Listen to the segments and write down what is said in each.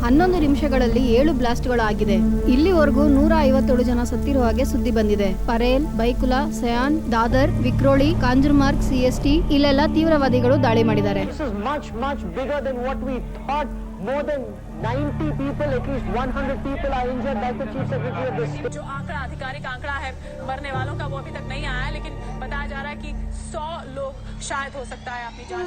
11 ನಿಮಿಷಗಳಲ್ಲಿ 7 ಬ್ಲಾಸ್ಟ್ಗಳು ಆಗಿದೆ. ಇಲ್ಲಿವರೆಗೂ 157 ಜನ ಸತ್ತಿರುವ ಹಾಗೆ ಸುದ್ದಿ ಬಂದಿದೆ. ಪರೇಲ್, ಬೈಕುಲಾ, ಸಯಾನ್, ದಾದರ್, ವಿಕ್ರೋಳಿ, ಕಾಂಜುರ್ಮಾರ್ಗ್, CST ಇಲ್ಲೆಲ್ಲ ತೀವ್ರವಾದಿಗಳು ದಾಳಿ ಮಾಡಿದ್ದಾರೆ. More than 90 people, at least 100 people are injured. That's the Chief Secretary of the state. जो आंकड़ा, आधिकारिक आंकड़ा है मरने वालों का, वो अभी तक नहीं आया है, लेकिन बताया जा रहा है कि 100 लोग शायद हो सकता है अपनी जान।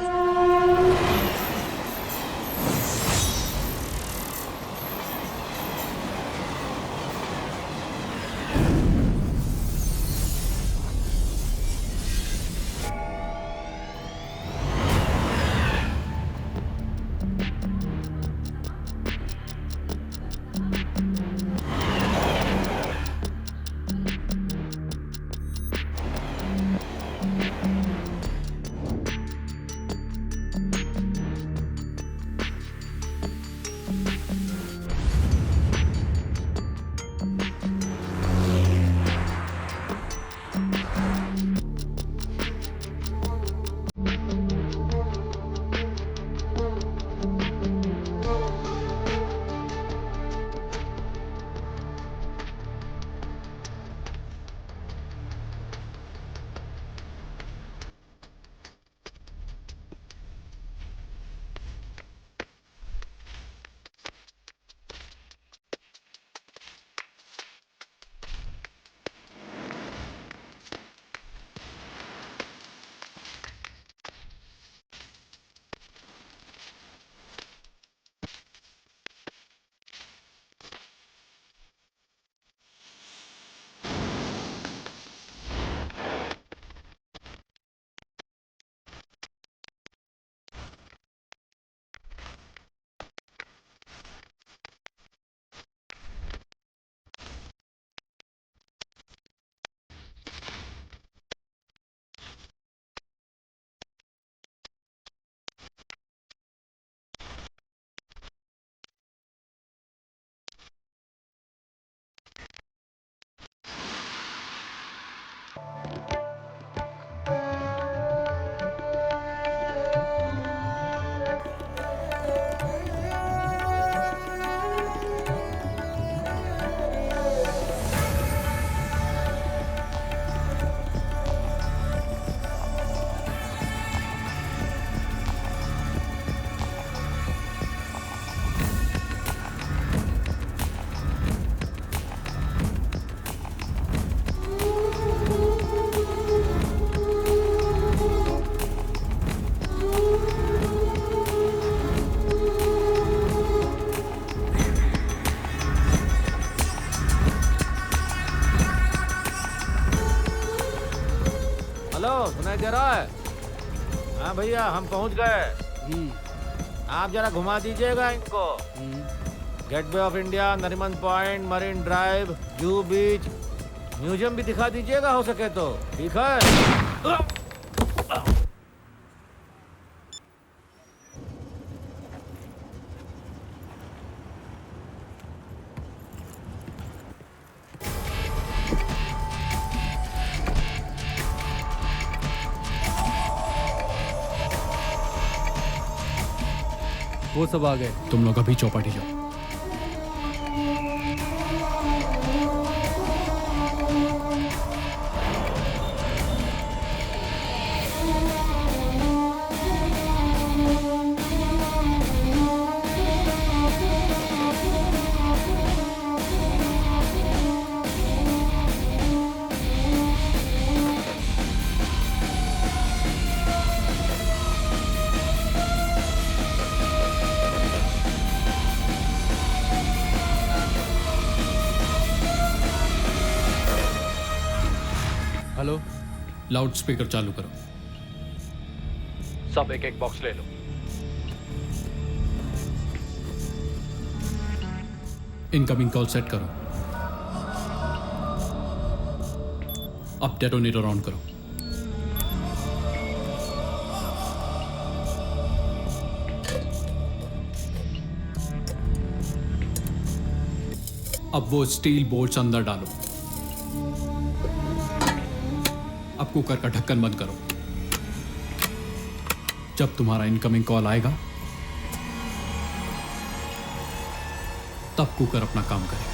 हेलो, सुनाई दे रहा है? हाँ भैया, हम पहुंच गए। आप जरा घुमा दीजिएगा इनको। Gateway of India, Nariman point, marine drive, जू बीच, म्यूजियम भी दिखा दीजिएगा हो सके तो। ठीक है? वो सब आ गए, तुम लोग अभी चौपाटी जाओ। हेलो, लाउड स्पीकर चालू करो। सब एक एक बॉक्स ले लो। इनकमिंग कॉल सेट करो। अब डेटोनेटर ऑन करो। अब वो स्टील बोल्ट्स अंदर डालो। अब कुकर का ढक्कन बंद करो। जब तुम्हारा इनकमिंग कॉल आएगा तब कुकर अपना काम करेगा।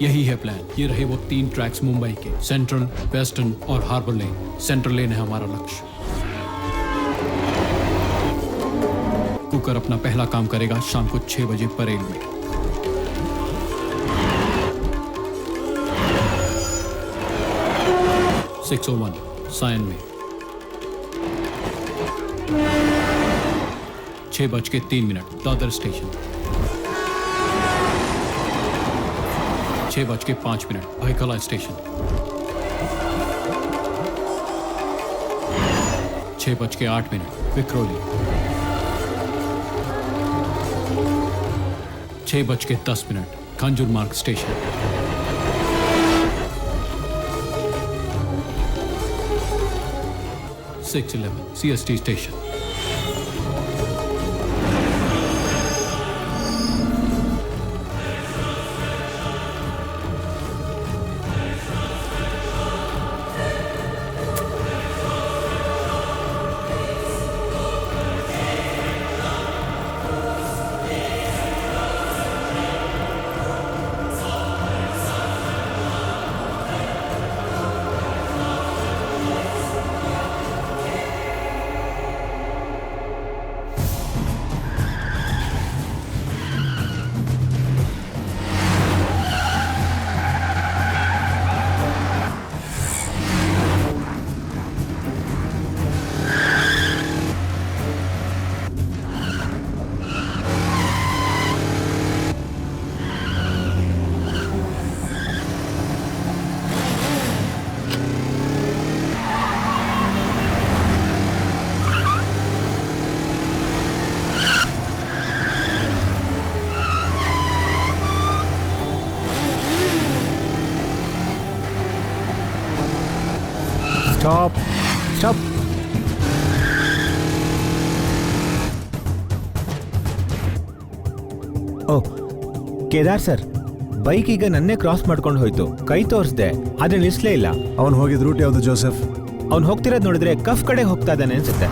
यही है प्लान। ये रहे वो 3 ट्रैक्स मुंबई के, सेंट्रल, वेस्टर्न और हार्बर लेन। सेंट्रल लेन है हमारा लक्ष्य। कुकर अपना पहला काम करेगा शाम को 6 बजे परेल में। सायन में 6:03 Dadar station. 6:05 Byculla station. 6:08 Vikhroli. 6:10 Kanjurmarg station. 6:11 CST station. Stop. Stop. ಓ ಕೇದಾರ್ ಸರ್, ಬೈಕ್ ಈಗ ನನ್ನೇ ಕ್ರಾಸ್ ಮಾಡ್ಕೊಂಡು ಹೋಯ್ತು. ಕೈ ತೋರಿಸ್ದೆ ಆದ್ರೆ ನಿಲ್ಸ್ಲೇ ಇಲ್ಲ. ಅವನು ಹೋಗಿದ್ ರೂಟ್ ಯಾವುದು ಜೋಸೆಫ್? ಅವ್ನು ಹೋಗ್ತಿರೋದು ನೋಡಿದ್ರೆ ಕಫ್ ಕಡೆ ಹೋಗ್ತಾ ಇದ್ದಾನೆ ಅನ್ಸುತ್ತೆ.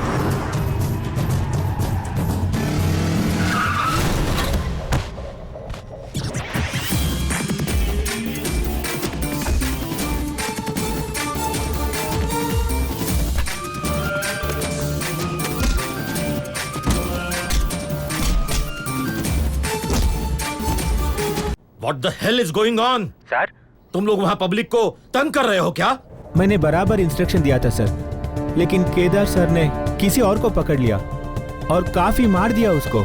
What the hell is going on? Sir, तुम लोग वहाँ पब्लिक को तंग कर रहे हो क्या? मैंने बराबर इंस्ट्रक्शन दिया था सर, लेकिन केदार सर ने किसी और को पकड़ लिया और काफी मार दिया उसको।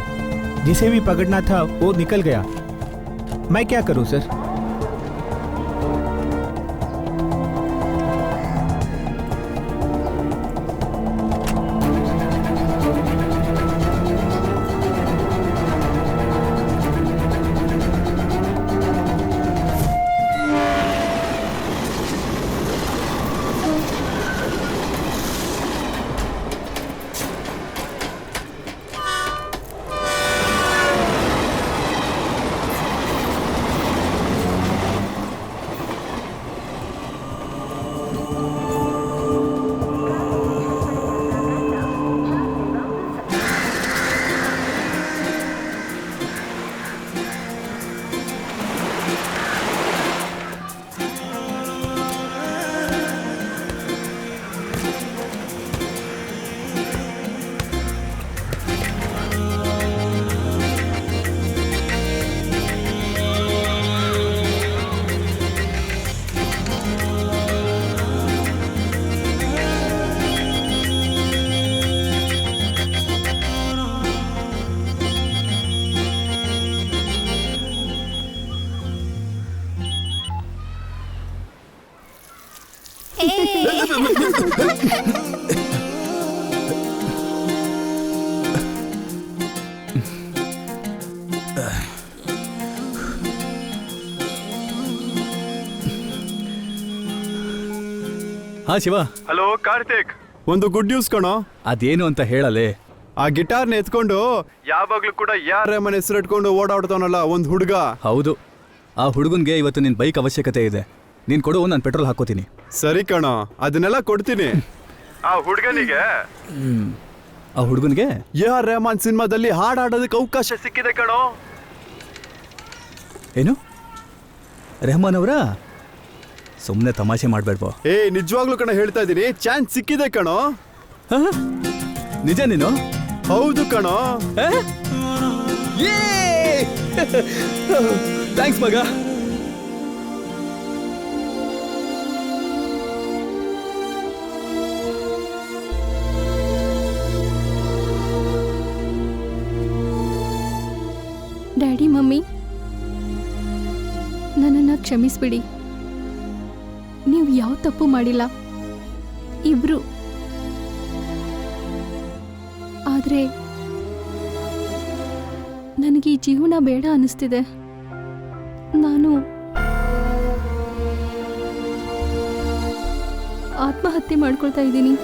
जिसे भी पकड़ना था वो निकल गया। मैं क्या करूं सर? ಹಾ ಶಿವ. ಹಲೋ ಕಾರ್ತಿಕ್, ಒಂದು ಗುಡ್ ನ್ಯೂಸ್ ಕಣೋ. ಅದೇನು ಅಂತ ಹೇಳಲೇ. ಆ ಗಿಟಾರ್ನ ಎತ್ಕೊಂಡು ಯಾವಾಗ್ಲೂ ಕೂಡ ಯಾರ ಮನೆ ಹೆಸರಿಟ್ಕೊಂಡು ಓಡಾಡ್ತಾವನಲ್ಲ ಒಂದ್ ಹುಡುಗ. ಹೌದು, ಆ ಹುಡುಗನ್ಗೆ ಇವತ್ತು ನಿನ್ ಬೈಕ್ ಅವಶ್ಯಕತೆ ಇದೆ. ನೀನು ಕೊಡು, ನಾನು ಪೆಟ್ರೋಲ್ ಹಾಕೋತೀನಿ. ಸರಿ ಕಣೋ, ಅದನ್ನೆಲ್ಲ ಕೊಡ್ತೀನಿ. ಆ ಹುಡುಗನಿಗೆ ಆ ಹುಡುಗನಿಗೆ AR ರೆಹಮಾನ್ ಸಿನಿಮಾದಲ್ಲಿ ಹಾಡಾಡೋದಕ್ಕೆ ಅವಕಾಶ ಸಿಕ್ಕಿದೆ ಕಣೋ. ಏನು ರೆಹಮಾನ್ ಅವರ? ಸುಮ್ಮನೆ ತಮಾಷೆ ಮಾಡಬೇಡ್ಬೋ. ನಿಜವಾಗ್ಲೂ ಕಣ ಹೇಳ್ತಾ ಇದ್ದೀನಿ, ಚಾನ್ಸ್ ಸಿಕ್ಕಿದೆ ಕಣೋ. ನಿಜ ನೀನು? ಹೌದು ಕಣೋ. ಥ್ಯಾಂಕ್ಸ್ ಮಗ. ಡ್ಯಾಡಿ ಮಮ್ಮಿ, ನನ್ನನ್ನು ಕ್ಷಮಿಸ್ಬಿಡಿ. ನೀವು ಯಾವ ತಪ್ಪು ಮಾಡಿಲ್ಲ ಇಬ್ರು. ಆದರೆ ನನಗೆ ಈ ಜೀವನ ಬೇಡ ಅನ್ನಿಸ್ತಿದೆ. ನಾನು ಆತ್ಮಹತ್ಯೆ ಮಾಡ್ಕೊಳ್ತಾ ಇದ್ದೀನಿ.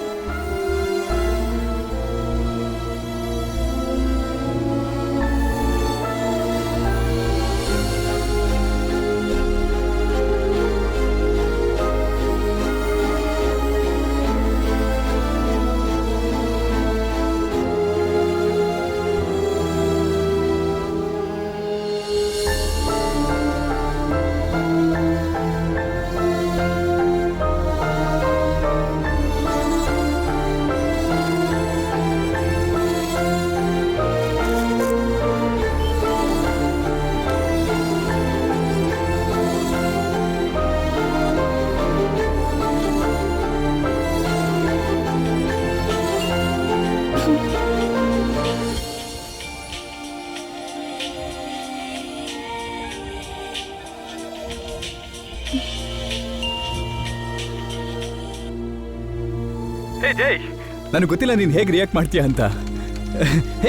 ನನಗೆ ಗೊತ್ತಿಲ್ಲ ನೀನು ಹೇಗೆ ರಿಯಾಕ್ಟ್ ಮಾಡ್ತೀಯ ಅಂತ.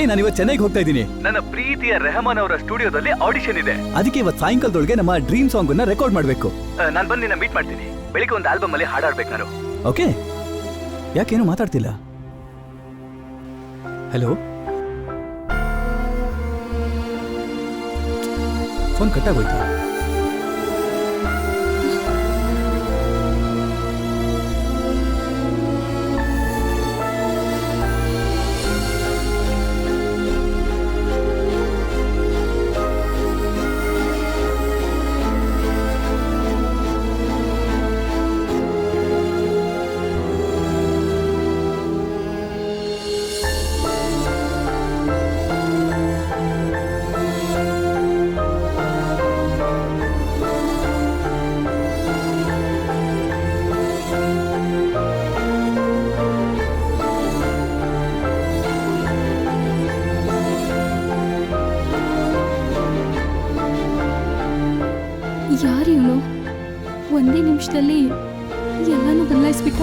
ನಾನು ಇವತ್ತು ಚೆನ್ನೈಗೆ ಹೋಗ್ತಾ ಇದ್ದೀನಿ. ನನ್ನ ಪ್ರೀತಿಯ ರೆಹಮಾನ್ ಅವರ ಸ್ಟುಡಿಯೋದಲ್ಲಿ ಆಡಿಷನ್ ಇದೆ. ಅದಕ್ಕೆ ಇವತ್ತು ಸಾಯಂಕಾಲದೊಳಗೆ ನಮ್ಮ ಡ್ರೀಮ್ ಸಾಂಗ್ ಅನ್ನ ರೆಕಾರ್ಡ್ ಮಾಡಬೇಕು. ನಾನು ಬಂದು ನಿನ್ನ ಮೀಟ್ ಮಾಡ್ತೀನಿ. ಬೆಳಿಗ್ಗೆ ಒಂದು ಆಲ್ಬಮ್ ಅಲ್ಲಿ ಹಾಡಾಡ್ಬೇಕು ನಾನು. ಓಕೆ? ಯಾಕೇನು ಮಾತಾಡ್ತಿಲ್ಲ? ಹಲೋ, ಫೋನ್ ಕಟ್ಟಾಗೋಯ್ತಾ? ಯಾರು ಇವನು? ಒಂದೇ ನಿಮಿಷದಲ್ಲಿ ಎಲ್ಲಾನು ಬದಲಾಯಿಸ್ಬಿಟ್ಟ.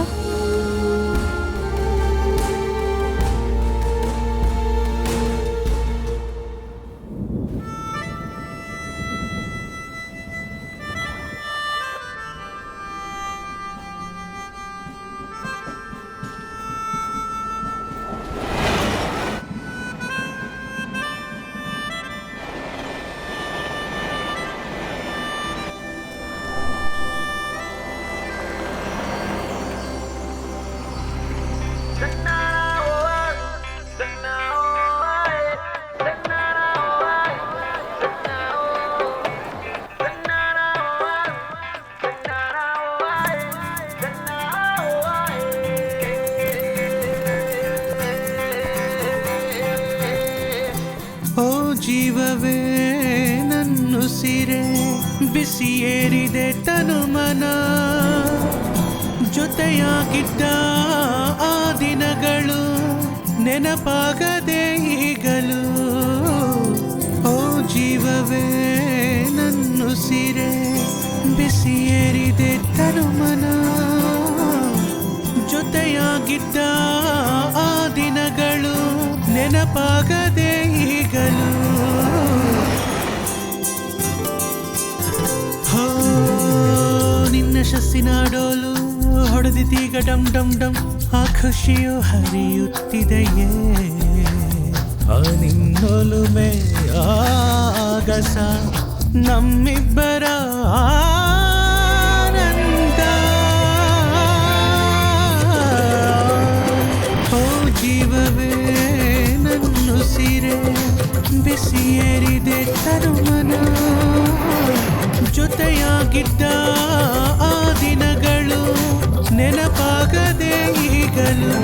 ಜೀವವೇ ನನ್ನುಸಿರೆ ಬಿಸಿ ಏರಿದೆ ತನು ಮನ, ಜೊತೆಯಾಗಿದ್ದ ಆ ದಿನಗಳು ನೆನಪಾಗದೆ ಈಗಲೂ. ಓ ಜೀವವೇ ನನ್ನುಸಿರೆ ಬಿಸಿ ಏರಿದೆ ತನು ಮನ, ಜೊತೆಯಾಗಿದ್ದ ಆ ದಿನಗಳು ನೆನಪಾಗದೆ ಈಗಲೂ. ಹೋ ನಿನ್ನ ಶಸ್ಸಿನ ಡೋಲು ಹೊಡೆದಿದ್ದೀಗ ಡಮ್ ಡಮ್ ಡಮ್, ಆ ಖುಷಿಯು ಹರಿಯುತ್ತಿದೆಯೇ. ಆ ನಿನ್ನೊಲುಮೆ ಆಗಸ ನಮ್ಮಿಬ್ಬರ ಆನಂದ. ಏರಿದೆ ತನುಮನ ಜೊತೆಯಾಗಿದ್ದ ಆ ದಿನಗಳು ನೆನಪಾಗದೆ ಈಗಲೂ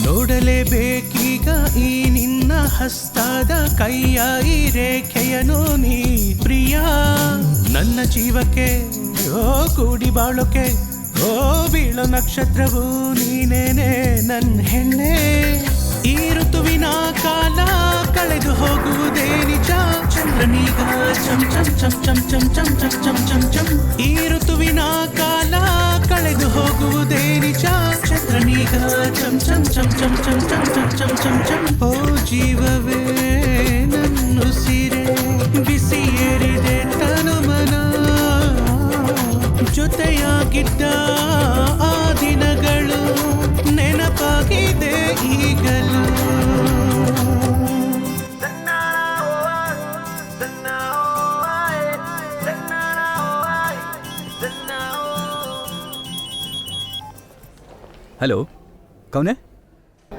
ನೋಡಲೇಬೇಕೀಗ ಈ ನಿನ್ನ ಹಸ್ತದ ಕೈಯ ಈ ರೇಖೆಯನು ನೀ ಪ್ರಿಯ ನನ್ನ ಜೀವಕ್ಕೆ ಓ ಕೂಡಿ ಬಾಳೋಕೆ ಓ ಬೀಳೋ ನಕ್ಷತ್ರವು ನೀನೇನೆ ನನ್ನ ಹೆಣ್ಣೆ ಈ ಋತುವಿನ ಕಾಲ ಕಳೆದು ಹೋಗುವುದೇ ನಿಜ ಚಂದ್ರನೀಗ ಚಂ ಚಂ ಚಂ ಚಂ ಚಂ ಚಂ ಚಂ ಚಂ ಚಂ ಚಂ ಈ ಋತುವಿನ ಕಾಲ ಕಳೆದು ಹೋಗುವುದೇ ನಿಜ ಚಂದ್ರನೀಗ ಚಂ ಚಂ ಚಂ ಚಂ ಚಂ ಚಂ ಚಂ ಚಂ ಚಂ ಚಂ ಓ ಜೀವವೇ ನನ್ನುಸಿರೆ ಬಿಸಿ ಏರಿದೆ ತನುಮನ ಜೊತೆಯಾಗಿದ್ದ ಆ ದಿನಗಳು ನೆನಪಾಗಿದೆ ಈಗಲೂ ಹಲೋ ಕೌನೆ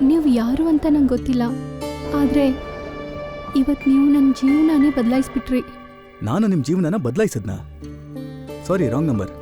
ನೀವು ಯಾರು ಅಂತ ನಂಗೆ ಗೊತ್ತಿಲ್ಲ, ಆದರೆ ಇವತ್ತು ನೀವು ನನ್ನ ಜೀವನನೇ ಬದಲಾಯಿಸ್ಬಿಟ್ರಿ. ನಾನು ನಿಮ್ಮ ಜೀವನನ ಬದಲಾಯಿಸಿದ್ನಾ? ಸಾರಿ, ರಾಂಗ್ ನಂಬರ್.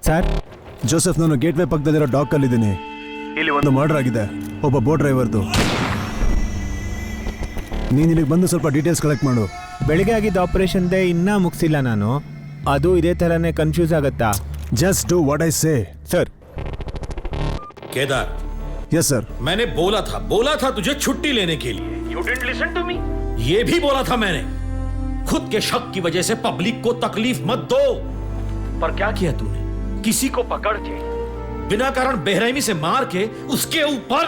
ಸರ್, ಜೋಸೆಫ್, ನಾನು ಗೇಟ್ವೇ ಪಕ್ಕದಲ್ಲಿರೋ ಡಾಕಲ್ಲಿದ್ದೀನಿ. ಇಲ್ಲಿ ಒಂದು ಮರ್ಡರ್ ಆಗಿದೆ, ಒಬ್ಬ ಬೋಟ್ ಡ್ರೈವರ್ದು. ನೀನು ಇಲ್ಲಿಗೆ ಬಂದು ಸ್ವಲ್ಪ ಡೀಟೇಲ್ಸ್ ಕಲೆಕ್ಟ್ ಮಾಡು. ಬೆಳಿಗ್ಗೆ ಆಗಿದ್ದ ಆಪರೇಷನ್ದೇ ಇನ್ನೂ ಮುಗಿಸಿಲ್ಲ ನಾನು. ಅದು ಇದೇ ಥರನೇ ಕನ್ಫ್ಯೂಸ್ ಆಗುತ್ತಾ? Just do what I say. Sir. Kedar. Yes sir. मैंने बोला था तुझे छुट्टी लेने के लिए. You didn't listen to me. ये भी बोला था मैंने, खुद के शक की वजह से पब्लिक को तकलीफ मत दो. पर क्या किया तूने? किसी को पकड़ के बिना कारण बेरहमी से मार के उसके ऊपर.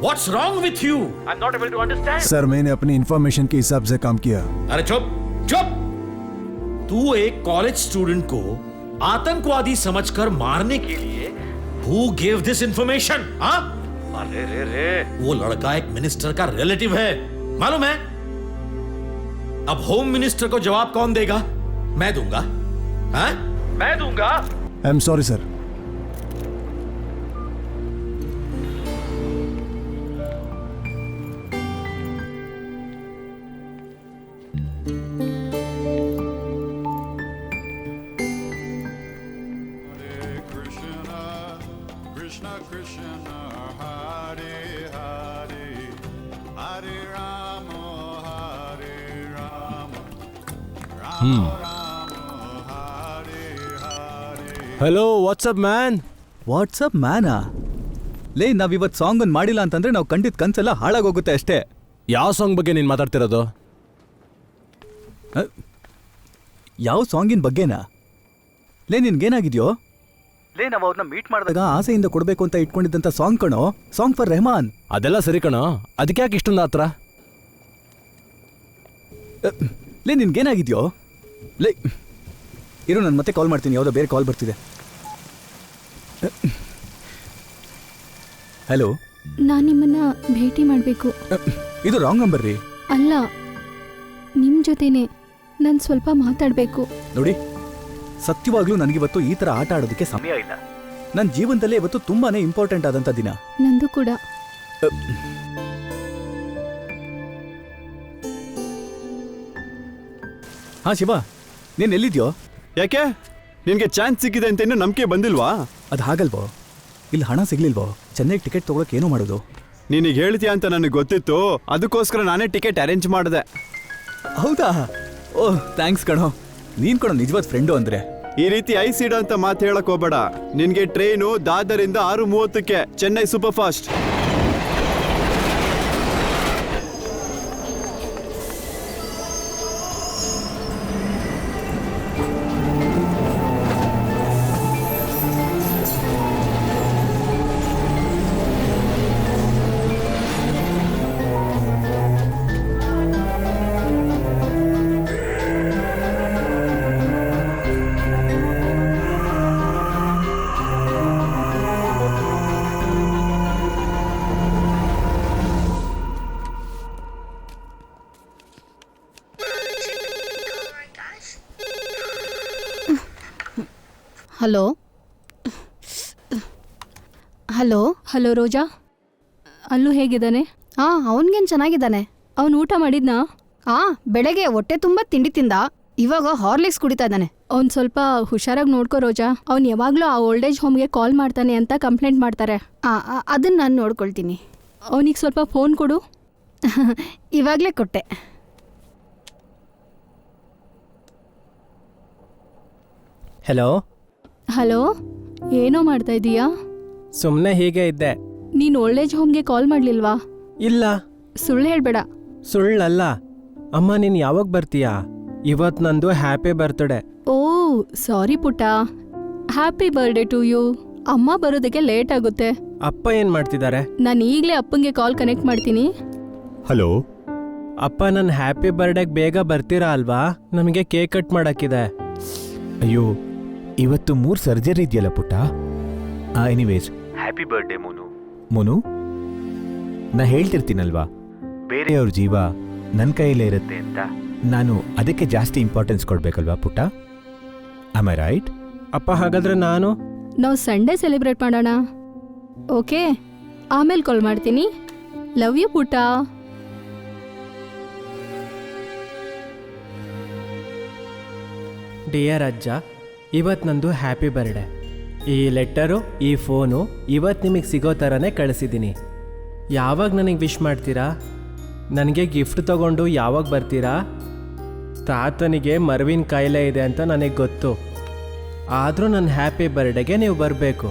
What's wrong with you? I'm not able to understand. Sir, मैंने अपनी इंफॉर्मेशन के हिसाब से काम किया. अरे चुप चुप. तू एक कॉलेज स्टूडेंट को आतंकवादी समझकर मारने के लिए Who gave this information? हाँ? अरे रे वो लड़का एक मिनिस्टर का रिलेटिव है, मालूम है? अब होम मिनिस्टर को जवाब कौन देगा? मैं दूंगा. हाँ? मैं दूंगा. I am sorry sir. Hello, what's up man. What's up ಮ್ಯಾನಾ? ಲೇ, ನಾವಿವತ್ತು ಸಾಂಗ್ ಒಂದು ಮಾಡಿಲ್ಲ ಅಂತಂದ್ರೆ ನಾವು ಕಂಡಿದ್ದ ಕನ್ಸೆಲ್ಲ ಹಾಳಾಗೋಗುತ್ತೆ ಅಷ್ಟೇ. ಯಾವ ಸಾಂಗ್ ಬಗ್ಗೆ ನೀನು ಮಾತಾಡ್ತಿರೋದು? ಯಾವ ಸಾಂಗಿನ ಬಗ್ಗೆನಾ? ಲೇ, ನಿನ್ಗೇನಾಗಿದ್ಯೋ? ಲೇ, ನಾವು ಅವ್ರನ್ನ ಮೀಟ್ ಮಾಡಿದಾಗ ಆಸೆಯಿಂದ ಕೊಡಬೇಕು ಅಂತ ಇಟ್ಕೊಂಡಿದ್ದಂಥ ಸಾಂಗ್ ಕಣೋ, ಸಾಂಗ್ ಫಾರ್ ರೆಹಮಾನ್. ಅದೆಲ್ಲ ಸರಿ ಕಣೋ, ಅದಕ್ಕೆ ಯಾಕೆ ಇಷ್ಟೊಂದು ಹತ್ರ? ಲೇ, ನಿನ್ಗೇನಾಗಿದ್ಯೋ? ಲೇ ಇರು, ನಾನು ಮತ್ತೆ ಕಾಲ್ ಮಾಡ್ತೀನಿ, ಯಾವುದೋ ಬೇರೆ ಕಾಲ್ ಬರ್ತಿದೆ. ಹಲೋ ನಾನು ನಿಮ್ಮನ್ನ ಭೇಟಿ ಮಾಡಬೇಕು. ಇದು ರಾಂಗ್ ನಂಬರ್ ರೀ. ಅಲ್ಲ, ನಿಮ್ಮ ಜೊತೆನೆ ನಾನು ಸ್ವಲ್ಪ ಮಾತಾಡಬೇಕು. ನೋಡಿ, ಸತ್ಯವಾಗ್ಲೂ ನನಗಿವತ್ತು ಈ ಥರ ಆಟ ಆಡೋದಕ್ಕೆ ಸಮಯ ಇಲ್ಲ. ನನ್ನ ಜೀವನದಲ್ಲೇ ಇವತ್ತು ತುಂಬಾನೇ ಇಂಪಾರ್ಟೆಂಟ್ ಆದಂಥ ದಿನ. ನಂದು ಕೂಡ. ಹಾ ಶಿವ, ನೀನ್ ಎಲ್ಲಿದ್ಯೋ? ಯಾಕೆ ನಿನ್ಗೆ ಚಾನ್ಸ್ ಸಿಕ್ಕಿದೆ ಅಂತ ಇನ್ನೂ ನಂಬಿಕೆ ಬಂದಿಲ್ವಾ? ಅದು ಹಾಗಲ್ವೋ, ಇಲ್ಲಿ ಹಣ ಸಿಗ್ಲಿಲ್ವೋ? ಚೆನ್ನೈಗೆ ಟಿಕೆಟ್ ತಗೊಳಕ್ ಏನೋ ಮಾಡೋದು? ನೀನೀಗ ಹೇಳ್ತೀಯ ಅಂತ ನನಗೆ ಗೊತ್ತಿತ್ತು, ಅದಕ್ಕೋಸ್ಕರ ನಾನೇ ಟಿಕೆಟ್ ಅರೇಂಜ್ ಮಾಡಿದೆ. ಹೌದಾ? ಓಹ್ ಥ್ಯಾಂಕ್ಸ್ ಕಣೋ, ನೀನ್ ಕಣೋ ನಿಜವಾದ ಫ್ರೆಂಡು ಅಂದ್ರೆ. ಈ ರೀತಿ ಐಸಿಡ ಅಂತ ಮಾತು ಹೇಳಕ್ ಹೋಗ್ಬೇಡ. ನಿನ್ಗೆ ಟ್ರೈನು ದಾದರಿಂದ 6:30ಕ್ಕೆ Chennai superfast. Hello hello hello Roja, Allu ಹೇಗಿದ್ದಾನೆ? ಹಾಂ, ಅವನಿಗೇನು ಚೆನ್ನಾಗಿದ್ದಾನೆ. ಅವನು ಊಟ ಮಾಡಿದ್ನಾ? ಹಾಂ, ಬೆಳಗ್ಗೆ ಹೊಟ್ಟೆ ತುಂಬ ತಿಂಡಿ ತಿಂದ. ಇವಾಗ ಹಾರ್ಲಿಕ್ಸ್ ಕುಡಿತಾ ಇದ್ದಾನೆ. ಅವ್ನು ಸ್ವಲ್ಪ ಹುಷಾರಾಗಿ ನೋಡ್ಕೋ ರೋಜಾ. ಅವ್ನು ಯಾವಾಗಲೂ ಆ ಓಲ್ಡ್ ಏಜ್ ಹೋಮ್ಗೆ ಕಾಲ್ ಮಾಡ್ತಾನೆ ಅಂತ ಕಂಪ್ಲೇಂಟ್ ಮಾಡ್ತಾರೆ. ಅದನ್ನು ನಾನು ನೋಡ್ಕೊಳ್ತೀನಿ. ಅವನಿಗೆ ಸ್ವಲ್ಪ ಫೋನ್ ಕೊಡು. ಇವಾಗಲೇ ಕೊಟ್ಟೆ. ಹಲೋ ಹಲೋ, ಏನೋ ಮಾಡ್ತಾ ಇದೀಯಾ? ಸುಮ್ಮನೆ ಹೀಗೆ ಇದ್ದೆ. ನೀನು ಓಲ್ಡ್ ಏಜ್ ಹೋಮ್ಗೆ ಕಾಲ್ ಮಾಡಲಿಲ್ವಾ? ಇಲ್ಲ. ಸುಳ್ಳು ಹೇಳಬೇಡ. ಸುಳ್ಳಲ್ಲ. ಅಮ್ಮ, ನೀನು ಯಾವಾಗ ಬರ್ತೀಯಾ? ಇವತ್ತು ನಂದು ಹ್ಯಾಪಿ ಬರ್ತ್ಡೇ. ಓ ಸಾರಿ ಪುಟ್ಟ, ಹ್ಯಾಪಿ ಬರ್ಡೇ ಟು ಯು. ಅಮ್ಮ ಬರೋದಕ್ಕೆ ಲೇಟ್ ಆಗುತ್ತೆ. ಅಪ್ಪ ಏನು ಮಾಡ್ತಿದ್ದಾರೆ? ನಾನು ಈಗಲೇ ಅಪ್ಪಂಗೆ ಕಾಲ್ ಕನೆಕ್ಟ್ ಮಾಡ್ತೀನಿ. ಹಲೋ ಅಪ್ಪ, ನನ್ನ ಹ್ಯಾಪಿ ಬರ್ಡೇಗೆ ಬೇಗ ಬರ್ತೀರಾ ಅಲ್ವಾ? ನಮಗೆ ಕೇಕ್ ಕಟ್ ಮಾಡೋಕ್ಕಿದೆ. ಅಯ್ಯೋ, ಇವತ್ತು 3 ಸರ್ಜರಿ ಇದೆಯಲ್ಲ ಪುಟ್ಟ. Anyways, happy birthday Monu. Monu, ನಾ ಹೇಳ್ತಿರ್ತೀನಲ್ವಾ, ಬೇರೆಯವ್ರ ಜೀವ ನನ್ನ ಕೈಯಲ್ಲೇ ಇರುತ್ತೆ ಅಂತ. ನಾನು ಅದಕ್ಕೆ ಜಾಸ್ತಿ ಇಂಪಾರ್ಟೆನ್ಸ್ ಕೊಡ್ಬೇಕಲ್ವಾ ಪುಟ್ಟ? Am I right? ಅಪ್ಪ, ಹಾಗಾದ್ರೆ ನಾನು ನಾವು ಸಂಡೇ ಸೆಲೆಬ್ರೇಟ್ ಮಾಡೋಣ. ಓಕೆ, ಆಮೇಲೆ ಕಾಲ್ ಮಾಡ್ತೀನಿ. ಲವ್ ಯು ಪುಟ್ಟ. ಡಿಯರ್ ಅಜ್ಜ, ಇವತ್ತು ನಂದು ಹ್ಯಾಪಿ ಬರ್ಡೇ. ಈ ಲೆಟರು, ಈ ಫೋನು ಇವತ್ತು ನಿಮಗೆ ಸಿಗೋ ಥರನೇ ಕಳಿಸಿದ್ದೀನಿ. ಯಾವಾಗ ನನಗೆ ವಿಶ್ ಮಾಡ್ತೀರಾ? ನನಗೆ ಗಿಫ್ಟ್ ತಗೊಂಡು ಯಾವಾಗ ಬರ್ತೀರಾ? ತಾತನಿಗೆ ಮರ್ವಿನ ಕಾಯಿಲೆ ಇದೆ ಅಂತ ನನಗೆ ಗೊತ್ತು. ಆದರೂ ನನ್ನ ಹ್ಯಾಪಿ ಬರ್ಡೇಗೆ ನೀವು ಬರಬೇಕು.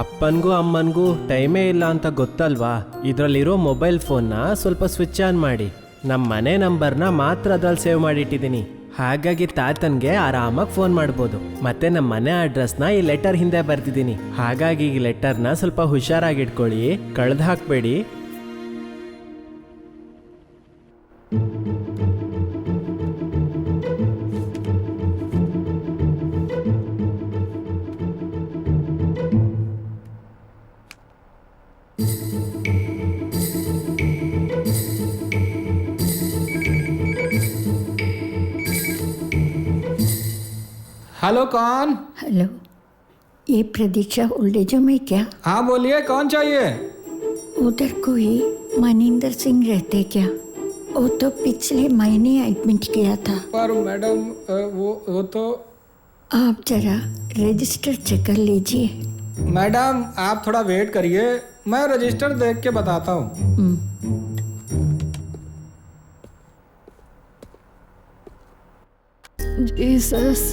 ಅಪ್ಪನಿಗೂ ಅಮ್ಮನಿಗೂ ಟೈಮೇ ಇಲ್ಲ ಅಂತ ಗೊತ್ತಲ್ವಾ? ಇದರಲ್ಲಿರೋ ಮೊಬೈಲ್ ಫೋನ್ನ ಸ್ವಲ್ಪ ಸ್ವಿಚ್ ಆನ್ ಮಾಡಿ. ನಮ್ಮ ಮನೆ ನಂಬರ್ನ ಮಾತ್ರ ಅದ್ರಲ್ಲಿ ಸೇವ್ ಮಾಡಿಟ್ಟಿದ್ದೀನಿ. ಹಾಗಾಗಿ ತಾತನ್ಗೆ ಆರಾಮಾಗಿ ಫೋನ್ ಮಾಡ್ಬೋದು. ಮತ್ತೆ ನಮ್ಮ ಮನೆ ಅಡ್ರೆಸ್ನ ಈ ಲೆಟರ್ ಹಿಂದೆ ಬರ್ತಿದ್ದೀನಿ. ಹಾಗಾಗಿ ಈ ಲೆಟರ್ನ ಸ್ವಲ್ಪ ಹುಷಾರಾಗಿಟ್ಕೊಳ್ಳಿ, ಕಳೆದು ಹಾಕಬೇಡಿ. हेलो, कौन? हेलो, ये प्रदीक्षा ओल्ड एज में क्या? हाँ बोलिए, कौन चाहिए? उधर कोई मनिंदर सिंह रहते क्या? वो तो पिछले महीने एडमिट किया था। पर मैडम वो तो आप जरा रजिस्टर चेक कर लीजिए। मैडम आप थोड़ा वेट करिए, मैं रजिस्टर देख के बताता हूँ। जीसस,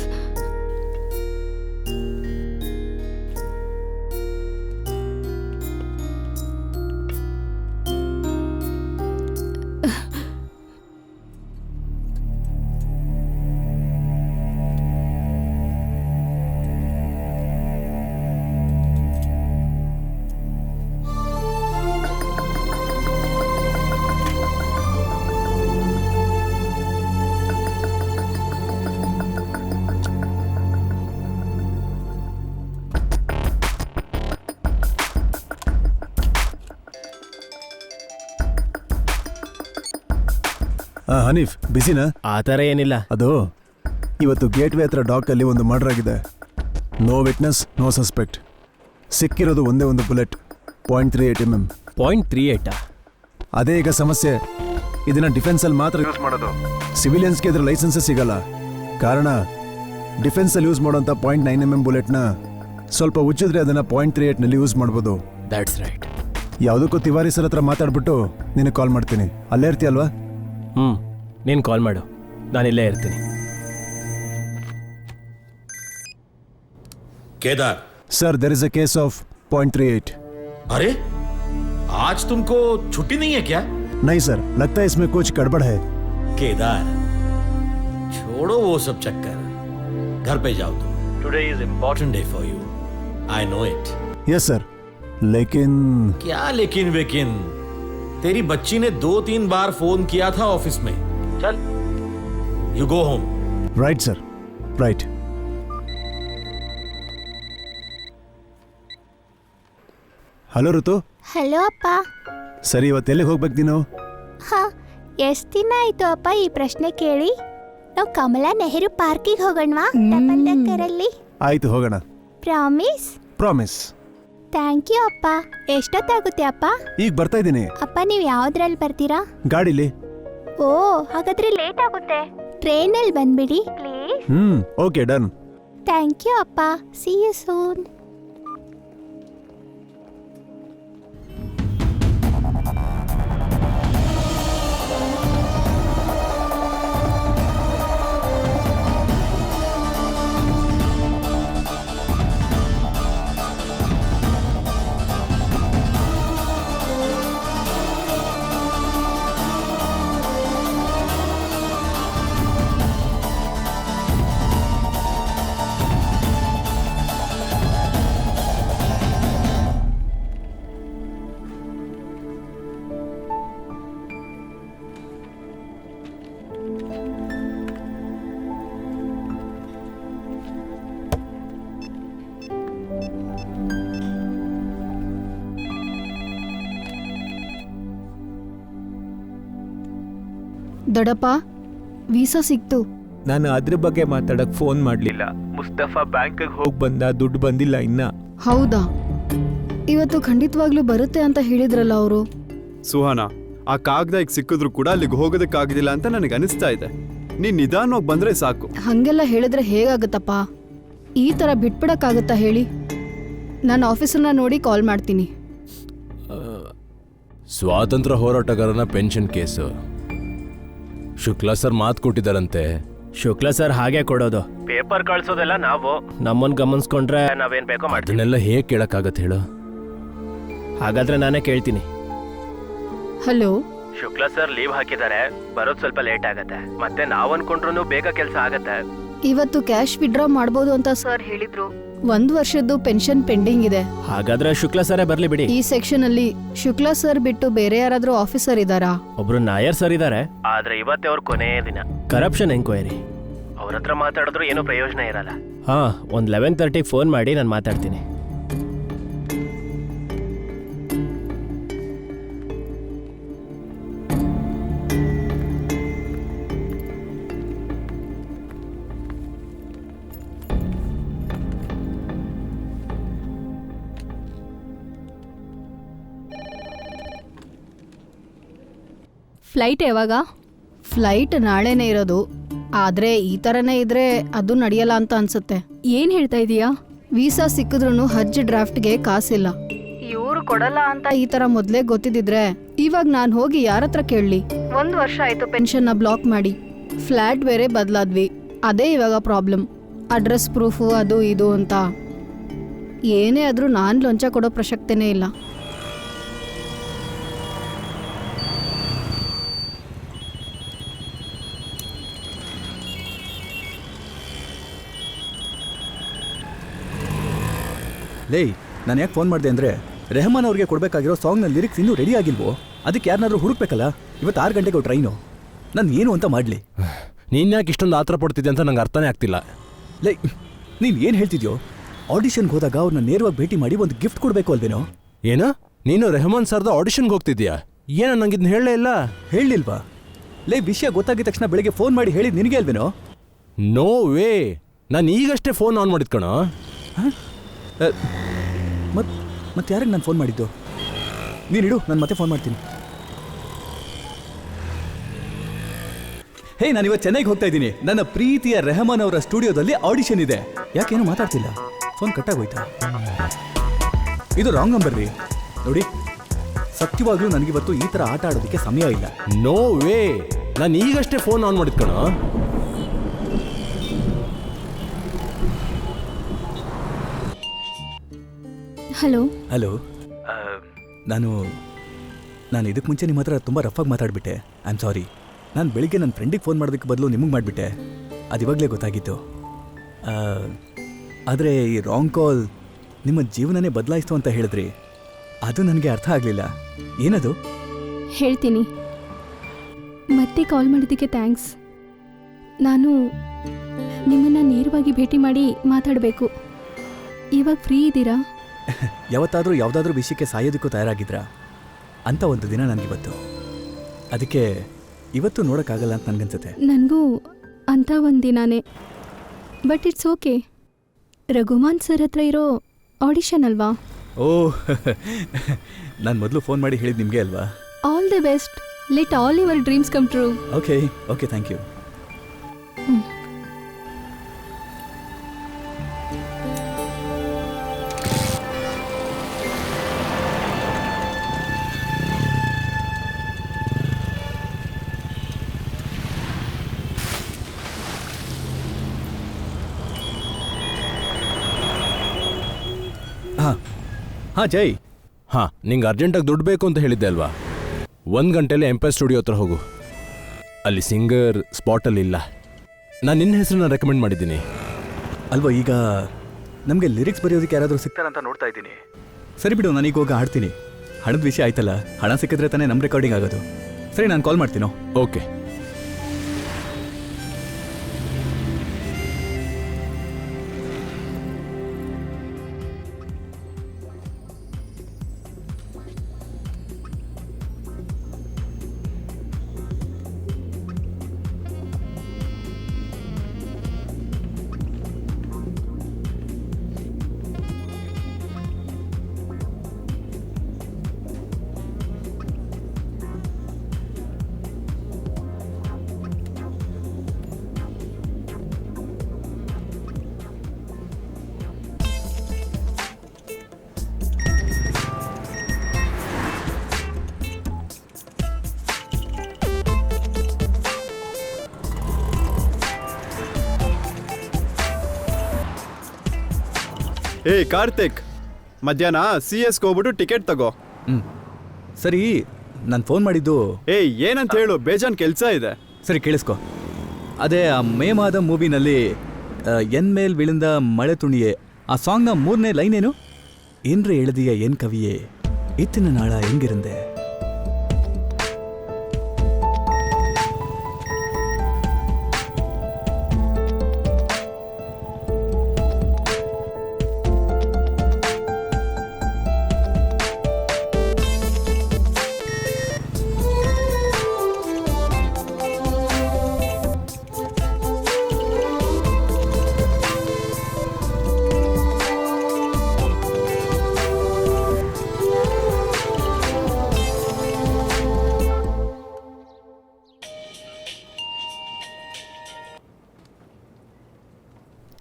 ಹನೀಫ್ ಬಿಸಿನಾ? ಆ ಥರ ಏನಿಲ್ಲ. ಅದು ಇವತ್ತು ಗೇಟ್ವೇ ಹತ್ರ ಡಾಕಲ್ಲಿ ಒಂದು ಮರ್ಡರ್ ಆಗಿದೆ. No witness, no suspect. ಸಿಕ್ಕಿರೋದು ಒಂದೇ ಒಂದು ಬುಲೆಟ್, .38 mm. .38? ಅದೇ ಈಗ ಸಮಸ್ಯೆ. ಇದನ್ನ ಡಿಫೆನ್ಸಲ್ಲಿ ಮಾತ್ರ ಯೂಸ್ ಮಾಡೋದು. ಸಿವಿಲಿಯನ್ಸ್ಗೆ ಇದ್ರ ಲೈಸೆನ್ಸೇ ಸಿಗಲ್ಲ. ಕಾರಣ ಡಿಫೆನ್ಸಲ್ಲಿ ಯೂಸ್ ಮಾಡೋಂಥ .9 mm ಬುಲೆಟ್ನ ಸ್ವಲ್ಪ ಉಜ್ಜಿದ್ರೆ ಅದನ್ನ .38ನಲ್ಲಿ ಯೂಸ್ ಮಾಡ್ಬೋದು. That's right. ಯಾವುದಕ್ಕೂ ತಿವಾರಿ ಸರ್ ಹತ್ರ ಮಾತಾಡ್ಬಿಟ್ಟು ನಿನಗೆ ಕಾಲ್ ಮಾಡ್ತೀನಿ. ಅಲ್ಲೇ ಇರ್ತೀಯಲ್ವಾ? ನೀನು ಕಾಲ್ ಮಾಡು, ನಾನಿಲ್ಲೇ ಇರ್ತೀನಿ. Kedar sir, there is a case of .38. अरे आज तुमको छुट्टी नहीं है क्या? नहीं सर, लगता है इसमें कुछ गड़बड़ है. केदार छोड़ो वो सब चक्कर, घर पे जाओ तुम. Today is important day for you, I know it. Yes sir, लेकिन क्या लेकिन वेकिन? तेरी बच्ची ने 2-3 बार फोन किया था ऑफिस में. चल you go home. Right sir, right. Hello ಋತು. ಹಲೋ ಅಪ್ಪ. ಸರಿ, ಇವತ್ತು ಎಲ್ಲಿಗೆ ಹೋಗ್ಬೇಕು ನೀನು? ಹಾ, ಎಷ್ಟು ದಿನ ಆಯ್ತು ಅಪ್ಪ ಈ ಪ್ರಶ್ನೆ ಕೇಳಿ. ನಾವು ಕಮಲಾ ನೆಹರು ಪಾರ್ಕಿಗೆ ಹೋಗೋಣವಾ? ಡಬಲ್ ಡಕ್ಕರಲ್ಲಿ. ಆಯ್ತು, ಹೋಗೋಣ. ಪ್ರಾಮಿಸ್? ಪ್ರಾಮಿಸ್. ಥ್ಯಾಂಕ್ ಯು ಅಪ್ಪ. ಎಷ್ಟೊತ್ತಾಗುತ್ತೆ ಅಪ್ಪ? ಈಗ ಬರ್ತಾ ಇದ್ದೀನಿ. ಅಪ್ಪ ನೀವು ಯಾವ್ದ್ರಲ್ಲಿ ಬರ್ತೀರಾ? ಗಾಡಿಲಿ. ಓ, ಹಾಗಾದ್ರೆ ಲೇಟ್ ಆಗುತ್ತೆ. ಟ್ರೈನಲ್ಲಿ ಬಂದ್ಬಿಡಿ please. Okay, done. Thank you ಅಪ್ಪ. See you soon. ದೊಡ್ಡಪ್ಪ, ವೀಸಾ ಸಿಕ್ತು. ನಾನು ಅದ್ರ ಬಗ್ಗೆ ಮಾತಾಡಕ್ ಫೋನ್ ಮಾಡ್ಲಿಲ್ಲ. ಮುಸ್ತಫಾ ಬ್ಯಾಂಕಿಗೆ ಹೋಗಿ ಬಂದ, ದುಡ್ಡು ಬಂದಿಲ್ಲ ಇನ್ನ. ಹೌದಾ? ಇವತ್ತು ಖಂಡಿತವಾಗ್ಲೂ ಬರುತ್ತೆ ಅಂತ ಹೇಳಿದ್ರಲ್ಲ ಅವರು. ಸುಹಾನ, ಆ ಕಾಗದ ಈಗ ಸಿಕ್ಕಿದ್ರು ಕೂಡ ಅಲ್ಲಿಗೆ ಹೋಗೋದಕ್ಕಾಗದಿಲ್ಲ ಅಂತ ನನಗೆ ಅನಿಸ್ತಾ ಇದೆ. ನೀನ್ ನಿಧಾನವಾಗಿ ಬಂದ್ರೆ ಸಾಕು. ಹಂಗೆಲ್ಲ ಹೇಳಿದ್ರೆ ಹೇಗಾಗುತ್ತಪ್ಪ? ಈ ತರ ಬಿಟ್ಬಿಡಕ್ಕಾಗತ್ತಾ ಹೇಳಿ? ನಾನು ಆಫೀಸರ್ನ ನೋಡಿ ಕಾಲ್ ಮಾಡ್ತೀನಿ. ಸ್ವಾತಂತ್ರ್ಯ ಹೋರಾಟಗಾರನ ಪೆನ್ಷನ್ ಕೇಸು. ಶುಕ್ಲಾ ಸರ್ ಮಾತು ಕೊಟ್ಟಿದ್ದಾರಂತೆ. ಶುಕ್ಲಾ ಸರ್ ಹಾಗೆ ಕೊಡೋದು, ಪೇಪರ್ ಕಳ್ಸೋದೆಲ್ಲ ನಾವು. ನಮ್ಮನ್ ಗಮನಿಸ್ಕೊಂಡ್ರೆ ನಾವೇನ್ ಬೇಕೋ ಮಾಡ್ತೀವಿ. ಅದನ್ನೆಲ್ಲ ಹೇಗೆ ಕೇಳಕ್ಕಾಗತ್ತೆ ಹೇಳು? ಹಾಗಾದ್ರೆ ನಾನೇ ಕೇಳ್ತೀನಿ. ಹಲೋ, ಶುಕ್ಲಾ ಸರ್ ಲೀವ್ ಹಾಕಿದ್ದಾರೆ, ಬರೋದು ಸ್ವಲ್ಪ ಲೇಟ್ ಆಗತ್ತೆ. ಮತ್ತೆ ನಾವ್ ಅನ್ಕೊಂಡ್ರು ಬೇಗ ಕೆಲಸ ಆಗತ್ತೆ. ಇವತ್ತು ಕ್ಯಾಶ್ ವಿಡ್ರಾ ಮಾಡ್ಬೋದು ಅಂತ ಸರ್ ಹೇಳಿದ್ರು. 1 ವರ್ಷದ್ದು ಪೆನ್ಷನ್ ಪೆಂಡಿಂಗ್ ಇದೆ. ಹಾಗಾದ್ರೆ ಶುಕ್ಲಾ ಸರೇ ಬರ್ಲಿ ಬಿಡಿ. ಈ ಸೆಕ್ಷನ್ ಅಲ್ಲಿ ಶುಕ್ಲಾ ಸರ್ ಬಿಟ್ಟು ಬೇರೆ ಯಾರಾದ್ರೂ ಆಫೀಸರ್ ಇದಾರಾ? ಒಬ್ರು ನಾಯರ್ ಸರ್ ಇದಾರೆ, ಆದ್ರೆ ಇವತ್ತೇ ಅವ್ರ ಕೊನೆಯ ದಿನ. ಕರಪ್ಷನ್ ಎಂಕ್ವೈರಿ, ಅವ್ರ ಹತ್ರ ಮಾತಾಡಿದ್ರು ಏನೂ ಪ್ರಯೋಜನ ಇರಲ್ಲ. ಹಾ, ಒಂದ್ 11:30 ಫೋನ್ ಮಾಡಿ ನಾನು ಮಾತಾಡ್ತೀನಿ. ಫ್ಲೈಟ್ ಯಾವಾಗ? ಫ್ಲೈಟ್ ನಾಳೆನೇ ಇರೋದು. ಆದ್ರೆ ಈ ಥರನೇ ಇದ್ರೆ ಅದು ನಡೆಯಲ್ಲ ಅಂತ ಅನ್ಸುತ್ತೆ. ಏನ್ ಹೇಳ್ತಾ ಇದೀಯಾ? ವೀಸಾ ಸಿಕ್ಕಿದ್ರು ಹಜ್ ಡ್ರಾಫ್ಟ್ಗೆ ಕಾಸಿಲ್ಲ. ಇವ್ರು ಕೊಡಲ್ಲ ಅಂತ ಈ ತರ ಮೊದಲೇ ಗೊತ್ತಿದ್ರೆ ಇವಾಗ ನಾನು ಹೋಗಿ ಯಾರತ್ರ ಕೇಳಲಿ? 1 ವರ್ಷ ಆಯ್ತು ಪೆನ್ಷನ್ನ ಬ್ಲಾಕ್ ಮಾಡಿ. ಫ್ಲ್ಯಾಟ್ ಬೇರೆ ಬದಲಾದ್ವಿ. ಅದೇ ಇವಾಗ ಪ್ರಾಬ್ಲಮ್. ಅಡ್ರೆಸ್ ಪ್ರೂಫು ಅದು ಇದು ಅಂತ. ಏನೇ ಆದ್ರೂ ನಾನು ಲಂಚ ಕೊಡೋ ಪ್ರಸಕ್ತಿನೇ ಇಲ್ಲ. ಲೇ, ನಾನು ಯಾಕೆ ಫೋನ್ ಮಾಡಿದೆ ಅಂದರೆ, ರೆಹಮಾನ್ ಅವ್ರಿಗೆ ಕೊಡಬೇಕಾಗಿರೋ ಸಾಂಗ್ನ ಲಿರಿಕ್ಸ್ ಇನ್ನೂ ರೆಡಿ ಆಗಿಲ್ವೋ? ಅದಕ್ಕೆ ಯಾರನ್ನಾದ್ರೂ ಹುಡುಕ್ಬೇಕಲ್ಲ. ಇವತ್ತು 6 ಗಂಟೆಗೆ ಟ್ರೈನು. ನಾನು ಏನು ಅಂತ ಮಾಡಲಿ? ನೀನು ಯಾಕೆ ಇಷ್ಟೊಂದು ಆತರ ಪಡ್ತಿದ್ದೆ ಅಂತ ನಂಗೆ ಅರ್ಥನೇ ಆಗ್ತಿಲ್ಲ. ಲೇ, ನೀನು ಏನು ಹೇಳ್ತಿದ್ಯೋ? ಆಡಿಷನ್ಗೆ ಹೋದಾಗ ಅವ್ರನ್ನ ನೇರವಾಗಿ ಭೇಟಿ ಮಾಡಿ ಒಂದು ಗಿಫ್ಟ್ ಕೊಡಬೇಕು ಅಲ್ವೇನೋ? ಏನು? ನೀನು ರೆಹಮಾನ್ ಸರ್ದ ಆಡಿಷನ್ಗೆ ಹೋಗ್ತಿದ್ಯಾ? ಏನೋ ನಂಗೆ ಇದನ್ನ ಹೇಳಲೇ ಇಲ್ಲ. ಹೇಳಲಿಲ್ವಾ? ಲೇ ವಿಷಯ ಗೊತ್ತಾಗಿದ ತಕ್ಷಣ ಬೆಳಿಗ್ಗೆ ಫೋನ್ ಮಾಡಿ ಹೇಳಿದ್ ನಿನಗೆ ಅಲ್ವೇನೋ? ನೋ ವೇ, ನಾನು ಈಗಷ್ಟೇ ಫೋನ್ ಆನ್ ಮಾಡಿದ್ ಕಣೋ. ಮತ್ತೆ ಯಾರಿಗೆ ನಾನು ಫೋನ್ ಮಾಡಿದ್ದು? ನೀನಿಡು, ನಾನು ಮತ್ತೆ ಫೋನ್ ಮಾಡ್ತೀನಿ. ಹೇ, ನಾನು ಇವತ್ತು ಚೆನ್ನೈಗೆ ಹೋಗ್ತಾ ಇದ್ದೀನಿ. ನನ್ನ ಪ್ರೀತಿಯ ರೆಹಮಾನ್ ಅವರ ಸ್ಟುಡಿಯೋದಲ್ಲಿ ಆಡಿಷನ್ ಇದೆ. ಯಾಕೇನು ಮಾತಾಡ್ತಿಲ್ಲ? ಫೋನ್ ಕಟ್ಟಾಗೋಯ್ತಾ? ಇದು ರಾಂಗ್ ನಂಬರ್ ರೀ. ನೋಡಿ, ಸತ್ಯವಾಗ್ಲೂ ನನಗಿವತ್ತು ಈ ಥರ ಆಟ ಆಡೋದಕ್ಕೆ ಸಮಯ ಇಲ್ಲ. ನೋ ವೇ, ನಾನು ಈಗಷ್ಟೇ ಫೋನ್ ಆನ್ ಮಾಡಿದ್ ಕಣೋ. ಹಲೋ ಹಲೋ, ನಾನು ಇದಕ್ಕೆ ಮುಂಚೆ ನಿಮ್ಮ ಹತ್ರ ತುಂಬ ರಫಾಗಿ ಮಾತಾಡ್ಬಿಟ್ಟೆ. ಐ ಆಮ್ ಸಾರಿ. ನಾನು ಬೆಳಿಗ್ಗೆ ನನ್ನ ಫ್ರೆಂಡಿಗೆ ಫೋನ್ ಮಾಡೋದಕ್ಕೆ ಬದಲು ನಿಮಗೆ ಮಾಡಿಬಿಟ್ಟೆ. ಅದು ಇವಾಗಲೇ ಗೊತ್ತಾಗಿತ್ತು. ಆದರೆ ಈ ರಾಂಗ್ ಕಾಲ್ ನಿಮ್ಮ ಜೀವನನೇ ಬದಲಾಯಿಸ್ತು ಅಂತ ಹೇಳಿದ್ರಿ. ಅದು ನನಗೆ ಅರ್ಥ ಆಗಲಿಲ್ಲ. ಏನದು? ಹೇಳ್ತೀನಿ. ಮತ್ತೆ ಕಾಲ್ ಮಾಡಿದ್ದಕ್ಕೆ ಥ್ಯಾಂಕ್ಸ್. ನಾನು ನಿಮ್ಮನ್ನು ನೇರವಾಗಿ ಭೇಟಿ ಮಾಡಿ ಮಾತಾಡಬೇಕು. ಇವಾಗ ಫ್ರೀ ಇದ್ದೀರಾ? ಯಾವತ್ತಾದರೂ ಯಾವುದಾದ್ರೂ ವಿಷಯಕ್ಕೆ ಸಾಯೋದಕ್ಕೂ ತಯಾರಾಗಿದ್ರಾ ಅಂತ ಒಂದು ದಿನ ನನಗಿವತ್ತು. ಅದಕ್ಕೆ ಇವತ್ತು ನೋಡೋಕ್ಕಾಗಲ್ಲ ಅಂತ ನನಗನ್ಸುತ್ತೆ. ನನಗೂ ಅಂಥ ಒಂದು ದಿನಾನೇ. But it's okay. Rahman sir ಹತ್ರ ಇರೋ ಆಡಿಷನ್ ಅಲ್ವಾ? ಓಹ್, ನಾನು ಮೊದಲು ಫೋನ್ ಮಾಡಿ ಹೇಳಿದ್ದು ನಿಮಗೆ ಅಲ್ವಾ? All the best. Let all your dreams come true. Okay okay, thank you. ಹಾಂ ಜೈ. ಹಾಂ, ನಿಂಗೆ ಅರ್ಜೆಂಟಾಗಿ ದುಡ್ಡು ಬೇಕು ಅಂತ ಹೇಳಿದ್ದೆ ಅಲ್ವಾ? 1 ಗಂಟೆಯಲ್ಲಿ ಎಂಪೈರ್ ಸ್ಟುಡಿಯೋ ಹತ್ರ ಹೋಗು. ಅಲ್ಲಿ ಸಿಂಗರ್ ಸ್ಪಾಟಲ್ಲಿ ಇಲ್ಲ. ನಾನು ನಿನ್ನ ಹೆಸರನ್ನ ರೆಕಮೆಂಡ್ ಮಾಡಿದ್ದೀನಿ ಅಲ್ವಾ? ಈಗ ನಮಗೆ ಲಿರಿಕ್ಸ್ ಬರೆಯೋದಕ್ಕೆ ಯಾರಾದರೂ ಸಿಗ್ತಾರಂತ ನೋಡ್ತಾ ಇದ್ದೀನಿ. ಸರಿ ಬಿಡು, ನಾನೀಗ ಹೋಗಿ ಹಾಡ್ತೀನಿ. ಹಣದ ವಿಷಯ ಆಯ್ತಲ್ಲ, ಹಣ ಸಿಕ್ಕಿದ್ರೆ ತಾನೇ ನಮ್ಮ ರೆಕಾರ್ಡಿಂಗ್ ಆಗೋದು. ಸರಿ, ನಾನು ಕಾಲ್ ಮಾಡ್ತೀನೋ? ಓಕೆ. ಏ ಕಾರ್ತಿಕ್, ಮಧ್ಯಾಹ್ನ CS ಹೋಗ್ಬಿಟ್ಟು ಟಿಕೆಟ್ ತಗೋ. ಸರಿ, ನಾನು ಫೋನ್ ಮಾಡಿದ್ದು ಏನಂತ ಹೇಳು, ಬೇಜಾನ್ ಕೆಲಸ ಇದೆ. ಸರಿ ಕೇಳಿಸ್ಕೊ. ಅದೇ ಆ ಮೇಮಾದ ಮೂವಿನಲ್ಲಿ ಎನ್ ಮೇಲ್ ವಿಳಿಂದ ಮಳೆ ತುಣಿಯೇ ಆ ಸಾಂಗ್ನ 3ನೇ ಲೈನ್ ಏನು? ಏನ್ರೆ ಎಳೆದಿಯ ಏನ್ ಕವಿಯೇ ಇತ್ತಿನ ನಾಳ ಹೆಂಗಿರಂದೆ.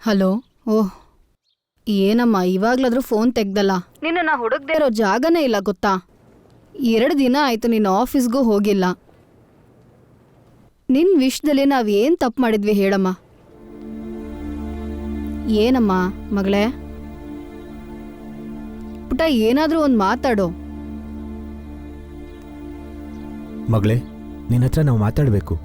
ಹಲೋ. ಓಹ್, ಏನಮ್ಮ ಇವಾಗ್ಲಾದ್ರೂ ಫೋನ್ ತೆಗ್ದಲ್ಲ? ನಿನ್ನ ಹುಡುಕ್ದೇ ಇರೋ ಜಾಗನೇ ಇಲ್ಲ ಗೊತ್ತಾ? 2 ದಿನ ಆಯ್ತು ನಿನ್ನ ಆಫೀಸ್ಗೂ ಹೋಗಿಲ್ಲ. ನಿನ್ನ ವಿಷಯದಲ್ಲಿ ನಾವೇನು ತಪ್ಪು ಮಾಡಿದ್ವಿ ಹೇಳಮ್ಮ? ಏನಮ್ಮ ಮಗಳೇ? ಪುಟ, ಏನಾದರೂ ಒಂದು ಮಾತಾಡೋ. ಮಗಳೇ, ನಿನ್ನ ಹತ್ರ ನಾವು ಮಾತಾಡಬೇಕು.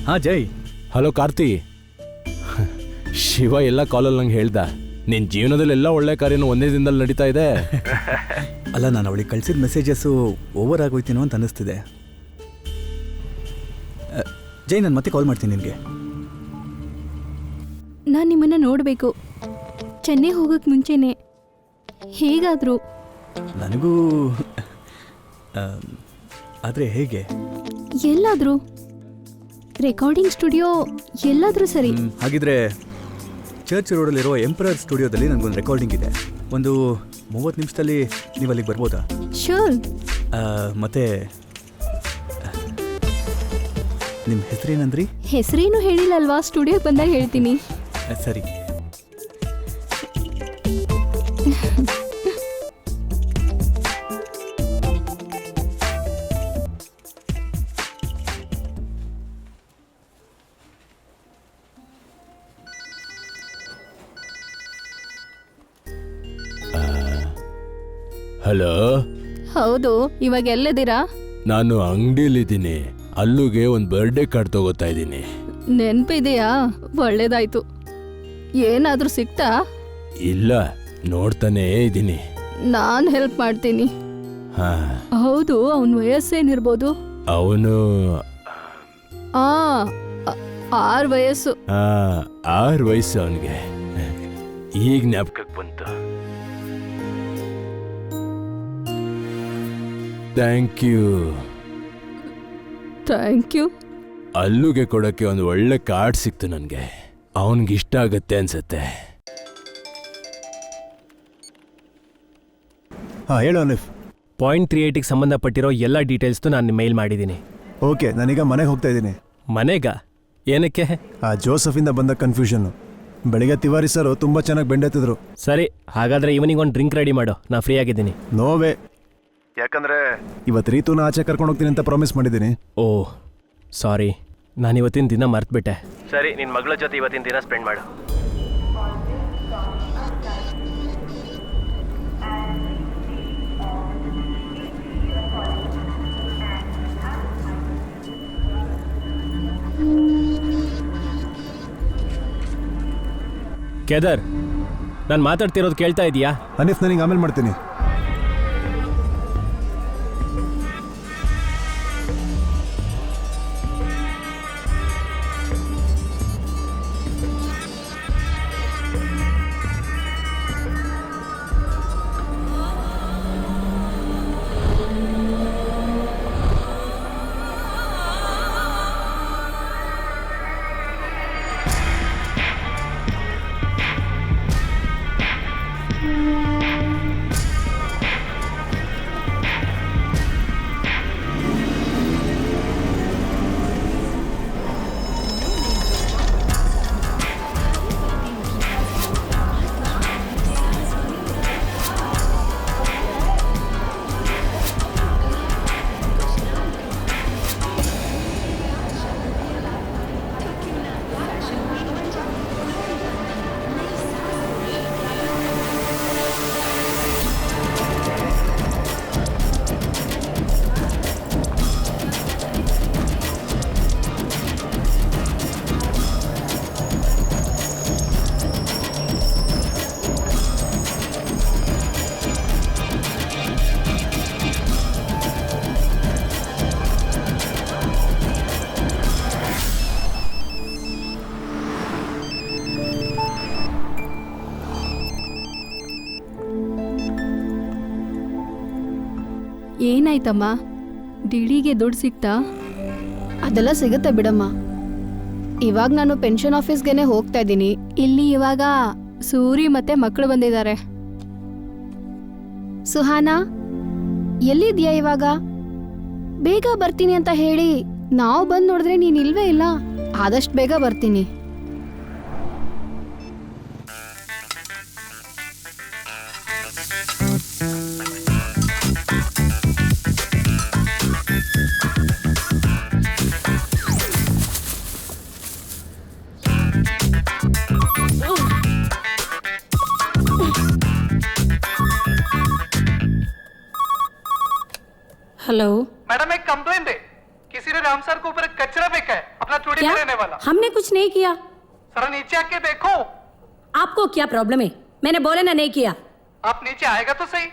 ಹಾಂ ಜೈ. ಹಲೋ ಕಾರ್ತಿ. ಶಿವ ಎಲ್ಲ ಕಾಲಲ್ಲಿ ನಂಗೆ ಹೇಳ್ದ ನಿನ್ನ ಜೀವನದಲ್ಲಿ ಎಲ್ಲ ಒಳ್ಳೆ ಕಾರ್ಯನೂ ಒಂದೇ ದಿನದಲ್ಲಿ ನಡೀತಾ ಇದೆ. ಅಲ್ಲ, ನಾನು ಅವಳಿಗೆ ಕಳಿಸಿದ ಮೆಸೇಜಸ್ಸು ಓವರ್ ಆಗೋಯ್ತೀನೋ ಅಂತ ಅನ್ನಿಸ್ತಿದೆ. ಜೈ, ನಾನು ಮತ್ತೆ ಕಾಲ್ ಮಾಡ್ತೀನಿ ನಿನಗೆ. ನಾನು ನಿಮ್ಮನ್ನು ನೋಡಬೇಕು. ಚೆನ್ನೈ ಹೋಗೋಕ್ಕೆ ಮುಂಚೆನೆ ಹೇಗಾದರೂ. ನನಗೂ ಆದರೆ ಹೇಗೆ? ಎಲ್ಲಾದರೂ ರೆಕಾರ್ಡಿಂಗ್ ಸ್ಟುಡಿಯೋ ಎಲ್ಲಾದರೂ ಸರಿ. ಹಾಗಿದ್ರೆ ಚರ್ಚ್ ರೋಡಲ್ಲಿರೋ ಎಂಪರರ್ ಸ್ಟುಡಿಯೋದಲ್ಲಿ ನನಗೊಂದು ರೆಕಾರ್ಡಿಂಗ್ ಇದೆ. ಒಂದು 30 ನಿಮಿಷದಲ್ಲಿ ನೀವು ಅಲ್ಲಿಗೆ ಬರ್ಬೋದಾ? ಶೋರ್. ಮತ್ತೆ ನಿಮ್ಮ ಹೆಸರೇನಂದ್ರಿ? ಹೆಸರೇನು ಹೇಳಿಲ್ಲಲ್ವಾ? ಸ್ಟುಡಿಯೋಗೆ ಬಂದಾಗ ಹೇಳ್ತೀನಿ. ಸರಿ. ಹಲೋ. ಹೌದು, ಇವಾಗ ಎಲ್ಲಿದ್ದೀರಾ? ನಾನು ಅಂಗಡಿಲಿದ್ದೀನಿ. ಅಲ್ಲುಗೆ ಒಂದು ಬರ್ಡೇ ಕಾರ್ಡ್ ತಗೋತಾ ಇದ್ದೀನಿ. ನೆನಪಿದೆಯಾ? ಒಳ್ಳೇದಾಯ್ತು. ಏನಾದರೂ ಸಿಕ್ತಾ? ಇಲ್ಲ, ನೋಡ್ತಾನೇ ಇದ್ದೀನಿ. ನಾನು ಹೆಲ್ಪ್ ಮಾಡ್ತೀನಿ. ಹಾ. ಹೌದು, ಅವನ ವಯಸ್ಸೇನಿರ್ಬೋದು? ಅವನು 6 ವಯಸ್ಸು. 6 ವಯಸ್ಸು ಅವನಿಗೆ. ಈಗ ಜ್ಞಾಪಕಕ್ಕೆ ಬಂತು. Thank you. Thank you. ಅಲ್ಲುಗೆ ಕೊಡೋಕ್ಕೆ ಒಂದು ಒಳ್ಳೆ ಕಾರ್ಡ್ ಸಿಕ್ತು ನನಗೆ. ಅವನಿಗೆ ಇಷ್ಟ ಆಗುತ್ತೆ ಅನ್ಸುತ್ತೆ. ಹಾಂ, ಹೇಳು ಅನಿಫ್. ಪಾಯಿಂಟ್ 380ಗೆ ಸಂಬಂಧಪಟ್ಟಿರೋ ಎಲ್ಲ ಡೀಟೇಲ್ಸ್ತು ನಾನು ಮೇಲ್ ಮಾಡಿದ್ದೀನಿ. ಓಕೆ, ನಾನೀಗ ಮನೆಗೆ ಹೋಗ್ತಾ ಇದ್ದೀನಿ. ಮನೆಗ? ಏನಕ್ಕೆ? ಆ ಜೋಸಫಿಂದ ಬಂದ ಕನ್ಫ್ಯೂಷನ್ನು. ಬೆಳಿಗ್ಗೆ ತಿವಾರಿ ಸರ್ ತುಂಬ ಚೆನ್ನಾಗಿ ಬೆಂಡೆತ್ತಿದ್ರು. ಸರಿ, ಹಾಗಾದರೆ ಈವ್ನಿಂಗ್ ಒಂದು ಡ್ರಿಂಕ್ ರೆಡಿ ಮಾಡು, ನಾ ಫ್ರೀ ಆಗಿದ್ದೀನಿ. ನೋವೇ, ಯಾಕಂದ್ರೆ ಇವತ್ತು ರೀತುನ ಆಚೆ ಕರ್ಕೊಂಡು ಹೋಗ್ತೀನಿ ಅಂತ ಪ್ರಾಮಿಸ್ ಮಾಡಿದ್ದೀನಿ. ಓ ಸಾರಿ, ನಾನು ಇವತ್ತಿನ ದಿನ ಮರ್ತ್ಬಿಟ್ಟೆ. ಸರಿ, ನಿನ್ನ ಮಗಳ ಜೊತೆ ಇವತ್ತಿನ ದಿನ ಸ್ಪೆಂಡ್ ಮಾಡು. ಕೇದಾರ್, ನಾನು ಮಾತಾಡ್ತಿರೋದು ಕೇಳ್ತಾ ಇದೀಯಾ? ಅನಿಫ್, ನನಗೆ ಆಮೇಲೆ ಮಾಡ್ತೀನಿ. ಏನಾಯ್ತಮ್ಮ? ಡಿಡಿಗೆ ದುಡ್ಡು ಸಿಕ್ತಾ? ಅದೆಲ್ಲ ಸಿಗುತ್ತೆ ಬಿಡಮ್ಮ. ಇವಾಗ ನಾನು ಪೆನ್ಷನ್ ಆಫೀಸ್ಗೆನೆ ಹೋಗ್ತಾ ಇದ್ದೀನಿ. ಇಲ್ಲಿ ಇವಾಗ ಸೂರಿ ಮತ್ತೆ ಮಕ್ಕಳು ಬಂದಿದ್ದಾರೆ. ಸುಹಾನಾ, ಎಲ್ಲಿದ್ಯಾ ಇವಾಗ? ಬೇಗ ಬರ್ತೀನಿ ಅಂತ ಹೇಳಿ ನಾವು ಬಂದು ನೋಡಿದ್ರೆ ನೀನ್ ಇಲ್ವೇ ಇಲ್ಲ. ಆದಷ್ಟು ಬೇಗ ಬರ್ತೀನಿ. हेलो मैडम, एक कंप्लेंट है कि किसी ने राम सर को ऊपर कचरा फेंका है, अपना थोड़ी क्या? रहने वाला। हमने कुछ नहीं किया। सर नीचे आके देखो। आपको क्या प्रॉब्लम है? मैंने बोला ना नहीं किया। आप नीचे आएगा तो सही।